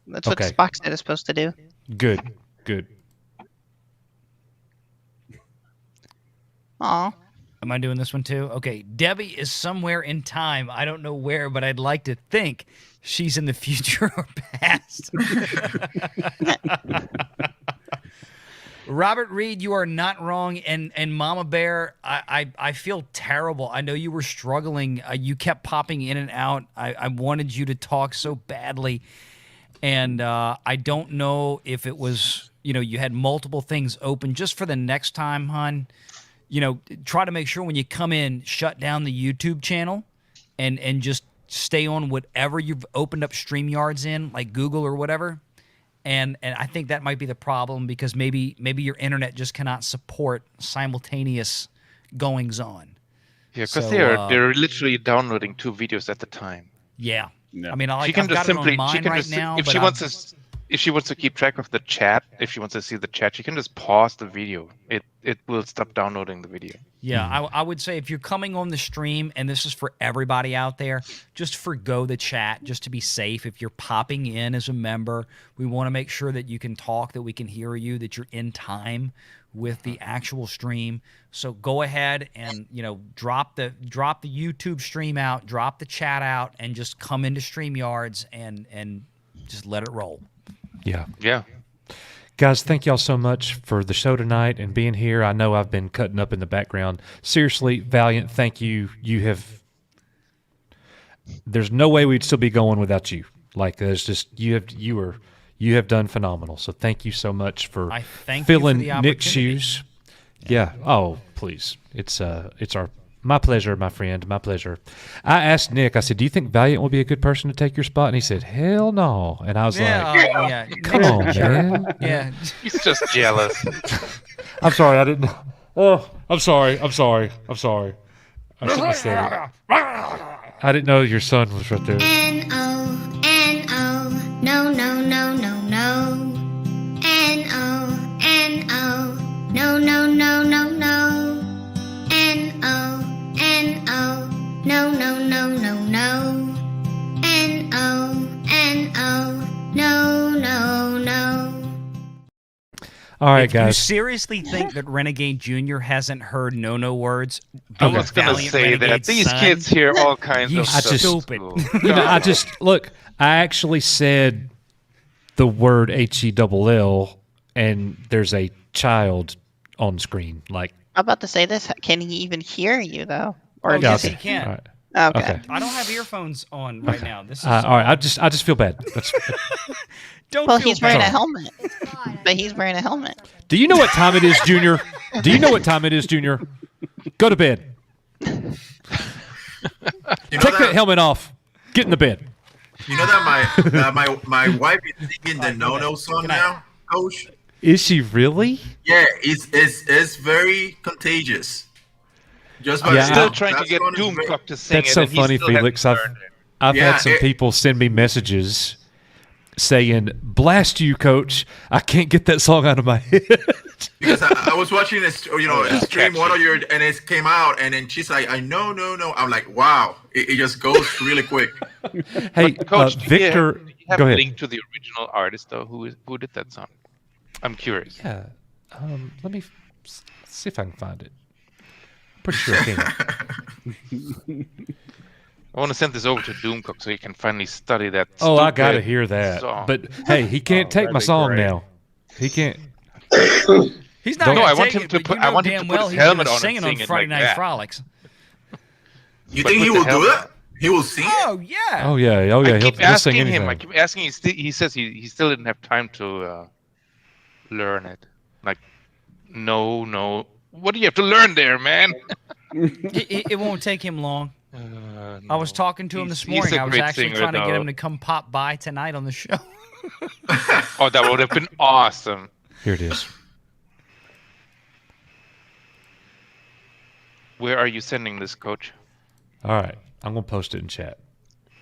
[SPEAKER 3] That's what
[SPEAKER 1] Okay.
[SPEAKER 3] Spock's is supposed to do.
[SPEAKER 1] Good.
[SPEAKER 3] Aw.
[SPEAKER 2] Am I doing this one too? Okay. Debbie is somewhere in time. I don't know where, but I'd like to think she's in the future or past. Robert Reed, you are not wrong. And Mama Bear, I feel terrible. I know you were struggling. You kept popping in and out. I wanted you to talk so badly. And I don't know if it was, you had multiple things open. Just for the next time, hon, try to make sure when you come in, shut down the YouTube channel and just stay on whatever you've opened up StreamYards in, like Google or whatever. And I think that might be the problem because maybe your internet just cannot support simultaneous goings on.
[SPEAKER 5] Yeah, because
[SPEAKER 2] So,
[SPEAKER 5] they're literally downloading 2 videos at a time.
[SPEAKER 2] Yeah. I mean,
[SPEAKER 5] She can
[SPEAKER 2] I've
[SPEAKER 5] just
[SPEAKER 2] got
[SPEAKER 5] simply
[SPEAKER 2] it on mine right now.
[SPEAKER 5] if
[SPEAKER 2] but
[SPEAKER 5] she
[SPEAKER 2] I'm-
[SPEAKER 5] wants to if she wants to keep track of the chat, if she wants to see the chat, she can just pause the video. It will stop downloading the video.
[SPEAKER 2] Yeah, I would say if you're coming on the stream, and this is for everybody out there, just forgo the chat just to be safe. If you're popping in as a member, we want to make sure that you can talk, that we can hear you, that you're in time with the actual stream. So go ahead and drop the YouTube stream out, drop the chat out, and just come into StreamYards and just let it roll.
[SPEAKER 5] Yeah.
[SPEAKER 1] Guys, thank y'all so much for the show tonight and being here. I know I've been cutting up in the background. Seriously, Valiant, thank you. You have there's no way we'd still be going without you. Like there's just you have done phenomenal. So thank you so much for
[SPEAKER 2] I thank you for
[SPEAKER 1] filling
[SPEAKER 2] the
[SPEAKER 1] Nick's
[SPEAKER 2] opportunity.
[SPEAKER 1] shoes. Yeah. Oh, please. It's my pleasure, my friend, my pleasure. I asked Nick, I said, do you think Valiant will be a good person to take your spot? And he said, hell no. And I was like,
[SPEAKER 2] yeah.
[SPEAKER 1] come on, man.
[SPEAKER 2] Yeah.
[SPEAKER 5] He's just jealous.
[SPEAKER 1] I'm sorry, I didn't. Oh, I'm sorry. I shouldn't have said it. I didn't know your son was right there.
[SPEAKER 15] N-O, N-O, no, no, no, no, no. N-O, N-O, no, no, no, no, no. N-O, N-O, no, no, no, no, no. N-O, N-O, no, no, no.
[SPEAKER 1] All right,
[SPEAKER 2] If you
[SPEAKER 1] guys.
[SPEAKER 2] seriously think that Renegade Jr. hasn't heard no words?
[SPEAKER 5] I was going to
[SPEAKER 2] Valiant
[SPEAKER 5] say that
[SPEAKER 2] Renegade's
[SPEAKER 5] these
[SPEAKER 2] son?
[SPEAKER 5] kids hear all kinds
[SPEAKER 2] You
[SPEAKER 5] of stuff.
[SPEAKER 2] stupid.
[SPEAKER 1] Look, I actually said the word HELL, and there's a child on screen. Like,
[SPEAKER 3] I'm about to say this. Can he even hear you though? Or
[SPEAKER 2] yes,
[SPEAKER 3] does
[SPEAKER 2] he can.
[SPEAKER 1] All right.
[SPEAKER 3] Okay.
[SPEAKER 2] I don't have earphones on right now. This is
[SPEAKER 1] all right. I just feel bad.
[SPEAKER 2] Don't
[SPEAKER 3] Well,
[SPEAKER 2] feel
[SPEAKER 3] he's wearing
[SPEAKER 2] bad.
[SPEAKER 3] a helmet. But he's wearing a helmet.
[SPEAKER 1] Do you know what time it is, Junior? Do you know what time it is, Junior? Go to bed. Take that helmet off. Get in the bed.
[SPEAKER 8] You know that my wife is singing the no song now, Coach.
[SPEAKER 1] Is she really?
[SPEAKER 8] Yeah, it's very contagious. Just by
[SPEAKER 1] Yeah,
[SPEAKER 5] Still
[SPEAKER 8] now,
[SPEAKER 5] trying to
[SPEAKER 8] that's
[SPEAKER 5] get
[SPEAKER 8] gonna be-
[SPEAKER 5] Doomcock to sing
[SPEAKER 1] That's
[SPEAKER 5] it.
[SPEAKER 1] so
[SPEAKER 5] and he
[SPEAKER 1] funny,
[SPEAKER 5] still hasn't
[SPEAKER 1] Felix.
[SPEAKER 5] learned it.
[SPEAKER 1] I've
[SPEAKER 8] Yeah,
[SPEAKER 1] had some people send me messages saying, "Blast you, Coach! I can't get that song out of my head."
[SPEAKER 8] Because I was watching a stream one of your and it came out and then she's like, I no. I'm like, wow, it just goes really quick.
[SPEAKER 1] Hey,
[SPEAKER 5] But Coach,
[SPEAKER 1] Victor,
[SPEAKER 5] do you have
[SPEAKER 1] go
[SPEAKER 5] a
[SPEAKER 1] ahead.
[SPEAKER 5] link to the original artist though? Who did that song? I'm curious.
[SPEAKER 1] Yeah, let me see if I can find it. Pretty sure I can.
[SPEAKER 5] I want to send this over to Doomcock so he can finally study that.
[SPEAKER 1] Oh, I gotta
[SPEAKER 5] stupid
[SPEAKER 1] hear that.
[SPEAKER 5] song.
[SPEAKER 1] But hey, he can't take my
[SPEAKER 5] that'd be
[SPEAKER 1] song
[SPEAKER 5] great.
[SPEAKER 1] now. He can't.
[SPEAKER 2] He's not
[SPEAKER 1] Don't-
[SPEAKER 2] gonna
[SPEAKER 5] No, I want
[SPEAKER 2] take
[SPEAKER 5] him
[SPEAKER 2] it,
[SPEAKER 5] to
[SPEAKER 2] but
[SPEAKER 5] put-
[SPEAKER 2] you
[SPEAKER 5] I
[SPEAKER 2] know
[SPEAKER 5] want him to
[SPEAKER 2] damn
[SPEAKER 5] put
[SPEAKER 2] well
[SPEAKER 5] his
[SPEAKER 2] he's gonna
[SPEAKER 5] helmet on and
[SPEAKER 2] sing it on
[SPEAKER 5] sing it
[SPEAKER 2] Friday
[SPEAKER 5] like
[SPEAKER 2] Night
[SPEAKER 5] that.
[SPEAKER 2] Frolics.
[SPEAKER 8] You
[SPEAKER 5] But
[SPEAKER 8] think he
[SPEAKER 5] with
[SPEAKER 8] will
[SPEAKER 5] the
[SPEAKER 8] do
[SPEAKER 5] helmet.
[SPEAKER 8] that? He will sing it?
[SPEAKER 2] Oh yeah.
[SPEAKER 1] Oh yeah. Oh yeah.
[SPEAKER 5] I keep
[SPEAKER 1] He'll sing
[SPEAKER 5] asking
[SPEAKER 1] anything.
[SPEAKER 5] him. I keep asking. He says he still didn't have time to learn it. Like, no. What do you have to learn there, man?
[SPEAKER 2] It won't take him long. I was talking to him this
[SPEAKER 5] He's
[SPEAKER 2] morning.
[SPEAKER 5] a
[SPEAKER 2] I was
[SPEAKER 5] great
[SPEAKER 2] actually
[SPEAKER 5] singer,
[SPEAKER 2] trying to get
[SPEAKER 5] though.
[SPEAKER 2] him to come pop by tonight on the show.
[SPEAKER 5] Oh, that would have been awesome.
[SPEAKER 1] Here it is.
[SPEAKER 5] Where are you sending this, Coach?
[SPEAKER 1] All right, I'm gonna post it in chat.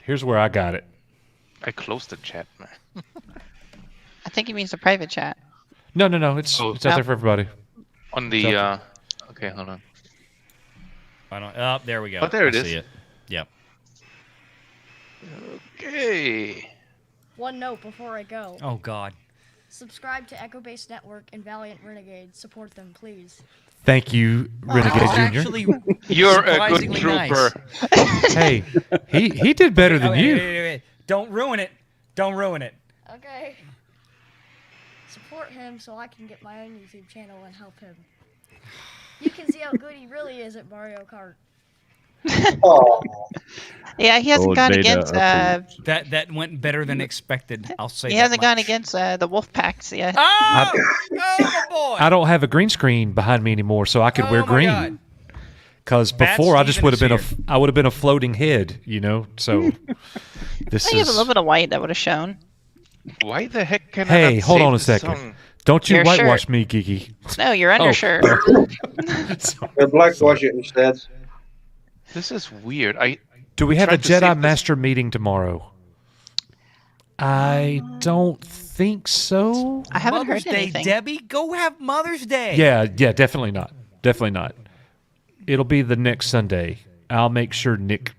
[SPEAKER 1] Here's where I got it.
[SPEAKER 5] I closed the chat, man.
[SPEAKER 3] I think he means a private chat.
[SPEAKER 1] No. It's
[SPEAKER 5] Oh.
[SPEAKER 1] it's out there for everybody.
[SPEAKER 5] On
[SPEAKER 1] It's
[SPEAKER 5] the
[SPEAKER 1] out
[SPEAKER 5] okay, hold on.
[SPEAKER 2] Oh, there we go.
[SPEAKER 5] Oh, there it
[SPEAKER 2] I
[SPEAKER 5] is.
[SPEAKER 2] see it. Yep.
[SPEAKER 5] Okay.
[SPEAKER 9] One note before I go.
[SPEAKER 2] Oh God.
[SPEAKER 9] Subscribe to Echo Base Network and Valiant Renegade. Support them, please.
[SPEAKER 1] Thank you, Renegade
[SPEAKER 2] That's
[SPEAKER 1] Junior.
[SPEAKER 2] actually
[SPEAKER 5] You're a good
[SPEAKER 2] surprisingly
[SPEAKER 5] trooper.
[SPEAKER 2] nice.
[SPEAKER 1] Hey, he did better than
[SPEAKER 2] Okay,
[SPEAKER 1] you.
[SPEAKER 2] wait. Don't ruin it. Don't ruin it.
[SPEAKER 9] Okay. Support him so I can get my own YouTube channel and help him. You can see how good he really is at Mario Kart.
[SPEAKER 3] Yeah, he hasn't gone against.
[SPEAKER 2] That went better than expected. I'll say.
[SPEAKER 3] He
[SPEAKER 2] that
[SPEAKER 3] hasn't
[SPEAKER 2] much.
[SPEAKER 3] gone against the wolf packs yet.
[SPEAKER 2] Oh, boy!
[SPEAKER 1] I don't have a green screen behind me anymore, so I could wear
[SPEAKER 2] Oh, my
[SPEAKER 1] green.
[SPEAKER 2] God.
[SPEAKER 1] Because
[SPEAKER 2] Bad
[SPEAKER 1] before I just
[SPEAKER 2] Steven
[SPEAKER 1] would have
[SPEAKER 2] is
[SPEAKER 1] been I would have been a floating head, you know. So this
[SPEAKER 3] I think
[SPEAKER 1] is.
[SPEAKER 3] a little bit of white that would have shown.
[SPEAKER 5] Why the heck can I
[SPEAKER 1] Hey,
[SPEAKER 5] not
[SPEAKER 1] hold
[SPEAKER 5] save
[SPEAKER 1] on a
[SPEAKER 5] this
[SPEAKER 1] second.
[SPEAKER 5] song?
[SPEAKER 1] Don't you
[SPEAKER 3] Your
[SPEAKER 1] whitewash
[SPEAKER 3] shirt.
[SPEAKER 1] me, Geeky.
[SPEAKER 3] No, your undershirt.
[SPEAKER 11] Or blackwash it instead.
[SPEAKER 5] This is weird.
[SPEAKER 1] Do we have a
[SPEAKER 5] tried to save
[SPEAKER 1] Jedi
[SPEAKER 5] this-
[SPEAKER 1] Master meeting tomorrow? I don't think so.
[SPEAKER 3] I haven't
[SPEAKER 2] Mother's
[SPEAKER 3] heard
[SPEAKER 2] Day,
[SPEAKER 3] anything.
[SPEAKER 2] Debbie. Go have Mother's Day.
[SPEAKER 1] Yeah, definitely not. Definitely not. It'll be the next Sunday. I'll make sure Nick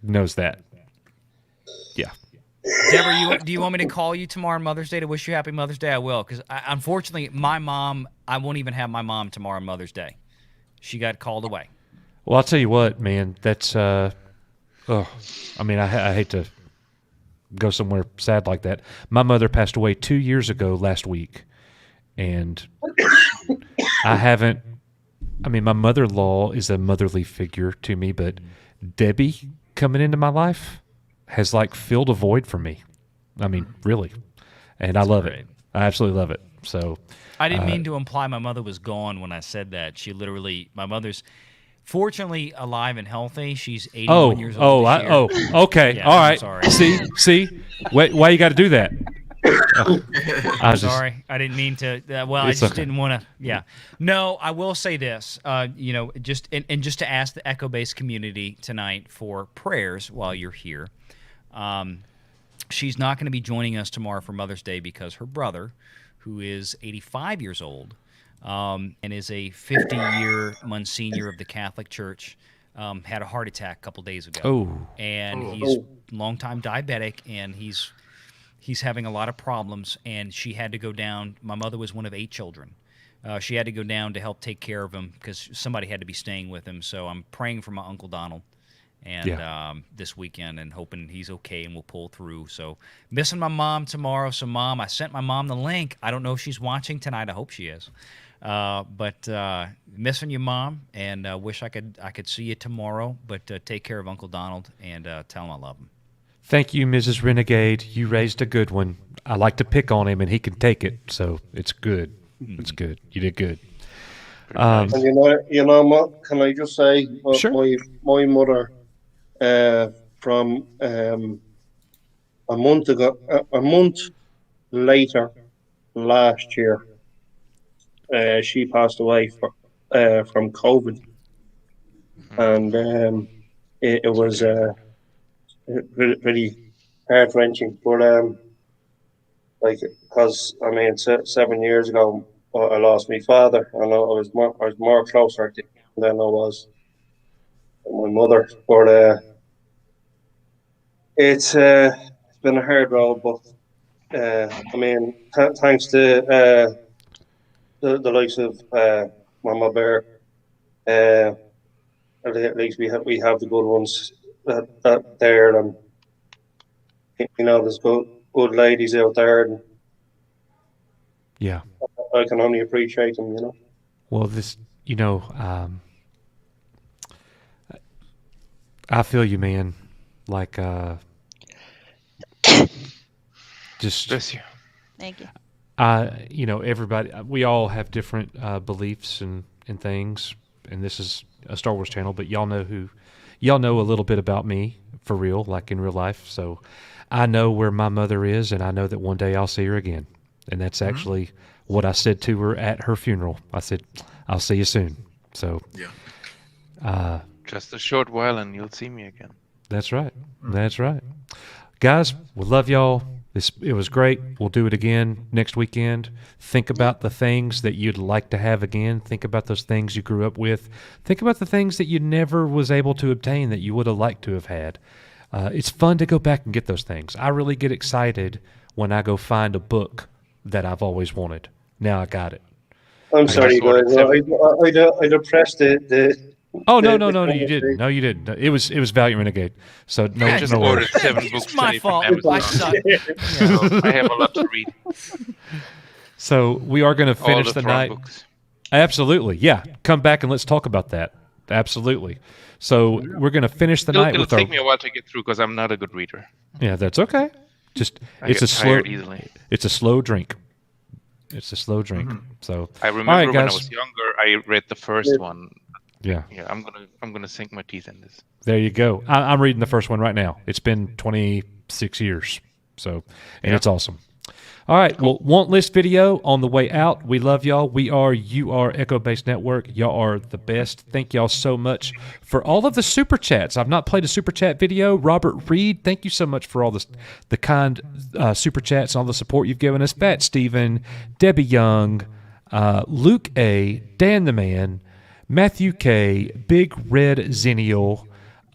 [SPEAKER 1] knows that. Yeah.
[SPEAKER 2] Deborah, do you want me to call you tomorrow on Mother's Day to wish you Happy Mother's Day? I will, because unfortunately, my mom, I won't even have my mom tomorrow on Mother's Day. She got called away.
[SPEAKER 1] Well, I'll tell you what, man. That's I mean, I hate to go somewhere sad like that. My mother passed away 2 years ago last week, and I haven't. I mean, my mother-in-law is a motherly figure to me, but Debbie coming into my life has like filled a void for me. I mean, really. And I love it. I absolutely love it. So
[SPEAKER 2] I didn't mean to imply my mother was gone when I said that. She literally, my mother's fortunately alive and healthy. She's 81 years old this year.
[SPEAKER 1] Okay.
[SPEAKER 2] Yeah,
[SPEAKER 1] All
[SPEAKER 2] I'm
[SPEAKER 1] right.
[SPEAKER 2] sorry.
[SPEAKER 1] See? Why you got to do that?
[SPEAKER 2] I'm sorry. I didn't mean to. I just didn't want to. Yeah. No, I will say this. Just just to ask the Echo Base community tonight for prayers while you're here. She's not going to be joining us tomorrow for Mother's Day because her brother, who is 85 years old and is a 50-year Monsignor of the Catholic Church, had a heart attack a couple days ago.
[SPEAKER 1] Oh.
[SPEAKER 2] And he's longtime diabetic, and he's having a lot of problems, and she had to go down. My mother was one of 8 children. She had to go down to help take care of him because somebody had to be staying with him. So I'm praying for my Uncle Donald and this weekend and hoping he's okay and we'll pull through. So missing my mom tomorrow. So, Mom, I sent my mom the link. I don't know if she's watching tonight. I hope she is. But missing you, Mom, and wish I could see you tomorrow. But take care of Uncle Donald and tell him I love him.
[SPEAKER 1] Thank you, Mrs. Renegade. You raised a good one. I like to pick on him, and he can take it, so it's good. It's good. You did good.
[SPEAKER 11] And you know, can I just say,
[SPEAKER 1] sure.
[SPEAKER 11] My mother, from a month later last year, she passed away from COVID, and it was pretty heart wrenching. But because I mean, 7 years ago, I lost my father, and I was more closer to him than I was to my mother. But it's been a hard road. But I mean, thanks to the likes of Mama Bear, at least we have the good ones that there, and there's good ladies out there, and
[SPEAKER 1] yeah,
[SPEAKER 11] I can only appreciate them.
[SPEAKER 1] Well, I feel you, man. Like, just
[SPEAKER 5] bless you.
[SPEAKER 3] Thank you.
[SPEAKER 1] Everybody, we all have different beliefs and things, and this is a Star Wars channel, but y'all know a little bit about me for real, like in real life. So I know where my mother is, and I know that one day I'll see her again. And that's actually what I said to her at her funeral. I said, I'll see you soon. So
[SPEAKER 5] just a short while and you'll see me again.
[SPEAKER 1] That's right. That's right. Guys, we love y'all. It was great. We'll do it again next weekend. Think about the things that you'd like to have again. Think about those things you grew up with. Think about the things that you never was able to obtain that you would have liked to have had. It's fun to go back and get those things. I really get excited when I go find a book that I've always wanted. Now I got it.
[SPEAKER 11] I'm sorry, guys. I depressed the.
[SPEAKER 1] Oh no! You didn't. No, you didn't. It was Valiant Renegade. So no,
[SPEAKER 5] I just
[SPEAKER 1] no
[SPEAKER 5] ordered
[SPEAKER 1] worries.
[SPEAKER 5] 7 books
[SPEAKER 2] It's my
[SPEAKER 5] today from
[SPEAKER 2] fault.
[SPEAKER 5] Amazon.
[SPEAKER 2] I suck.
[SPEAKER 5] So I have a lot to read.
[SPEAKER 1] So we are going to finish
[SPEAKER 5] All the
[SPEAKER 1] the
[SPEAKER 5] Tron
[SPEAKER 1] night.
[SPEAKER 5] books.
[SPEAKER 1] Absolutely, yeah. Come back and let's talk about that. Absolutely. So we're going to finish the night
[SPEAKER 5] It'll
[SPEAKER 1] with
[SPEAKER 5] take me a while to get through because I'm not a good reader.
[SPEAKER 1] Yeah, that's okay. Just
[SPEAKER 5] I
[SPEAKER 1] it's
[SPEAKER 5] get
[SPEAKER 1] a slow.
[SPEAKER 5] tired easily.
[SPEAKER 1] It's a slow drink. It's a slow drink. So
[SPEAKER 5] I remember
[SPEAKER 1] all right,
[SPEAKER 5] when I
[SPEAKER 1] guys.
[SPEAKER 5] was younger, I read the first one.
[SPEAKER 1] Yeah.
[SPEAKER 5] Yeah, I'm gonna sink my teeth in this.
[SPEAKER 1] There you go. I'm reading the first one right now. It's been 26 years. So, and it's awesome. All right. Well, want list video on the way out. We love y'all. You are Echo Base Network. Y'all are the best. Thank y'all so much for all of the super chats. I've not played a super chat video. Robert Reed, thank you so much for all the kind super chats and all the support you've given us. Fat Steven, Debbie Young, Luke A, Dan the Man, Matthew K, Big Red Xennial,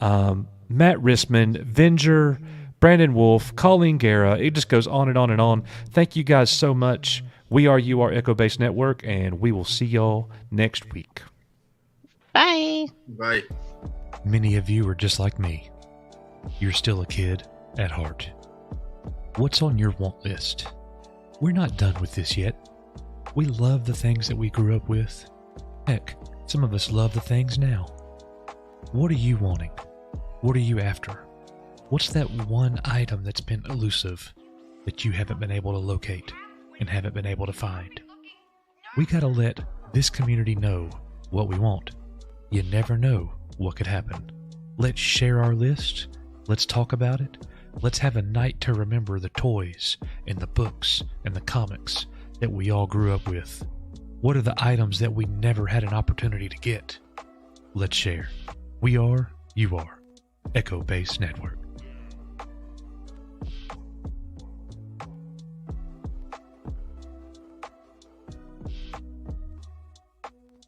[SPEAKER 1] Matt Risman, Venger, Brandon Wolf, Colleen Guerra. It just goes on and on and on. Thank you guys so much. We are Echo Base Network, and we will see y'all next week.
[SPEAKER 3] Bye.
[SPEAKER 8] Bye.
[SPEAKER 1] Many of you are just like me. You're still a kid at heart. What's on your want list? We're not done with this yet. We love the things that we grew up with. Heck, some of us love the things now. What are you wanting? What are you after? What's that one item that's been elusive that you haven't been able to locate and haven't been able to find? We gotta let this community know what we want. You never know what could happen. Let's share our list. Let's talk about it. Let's have a night to remember the toys and the books and the comics that we all grew up with. What are the items that we never had an opportunity to get? Let's share. We are, you are. Echo Base Network.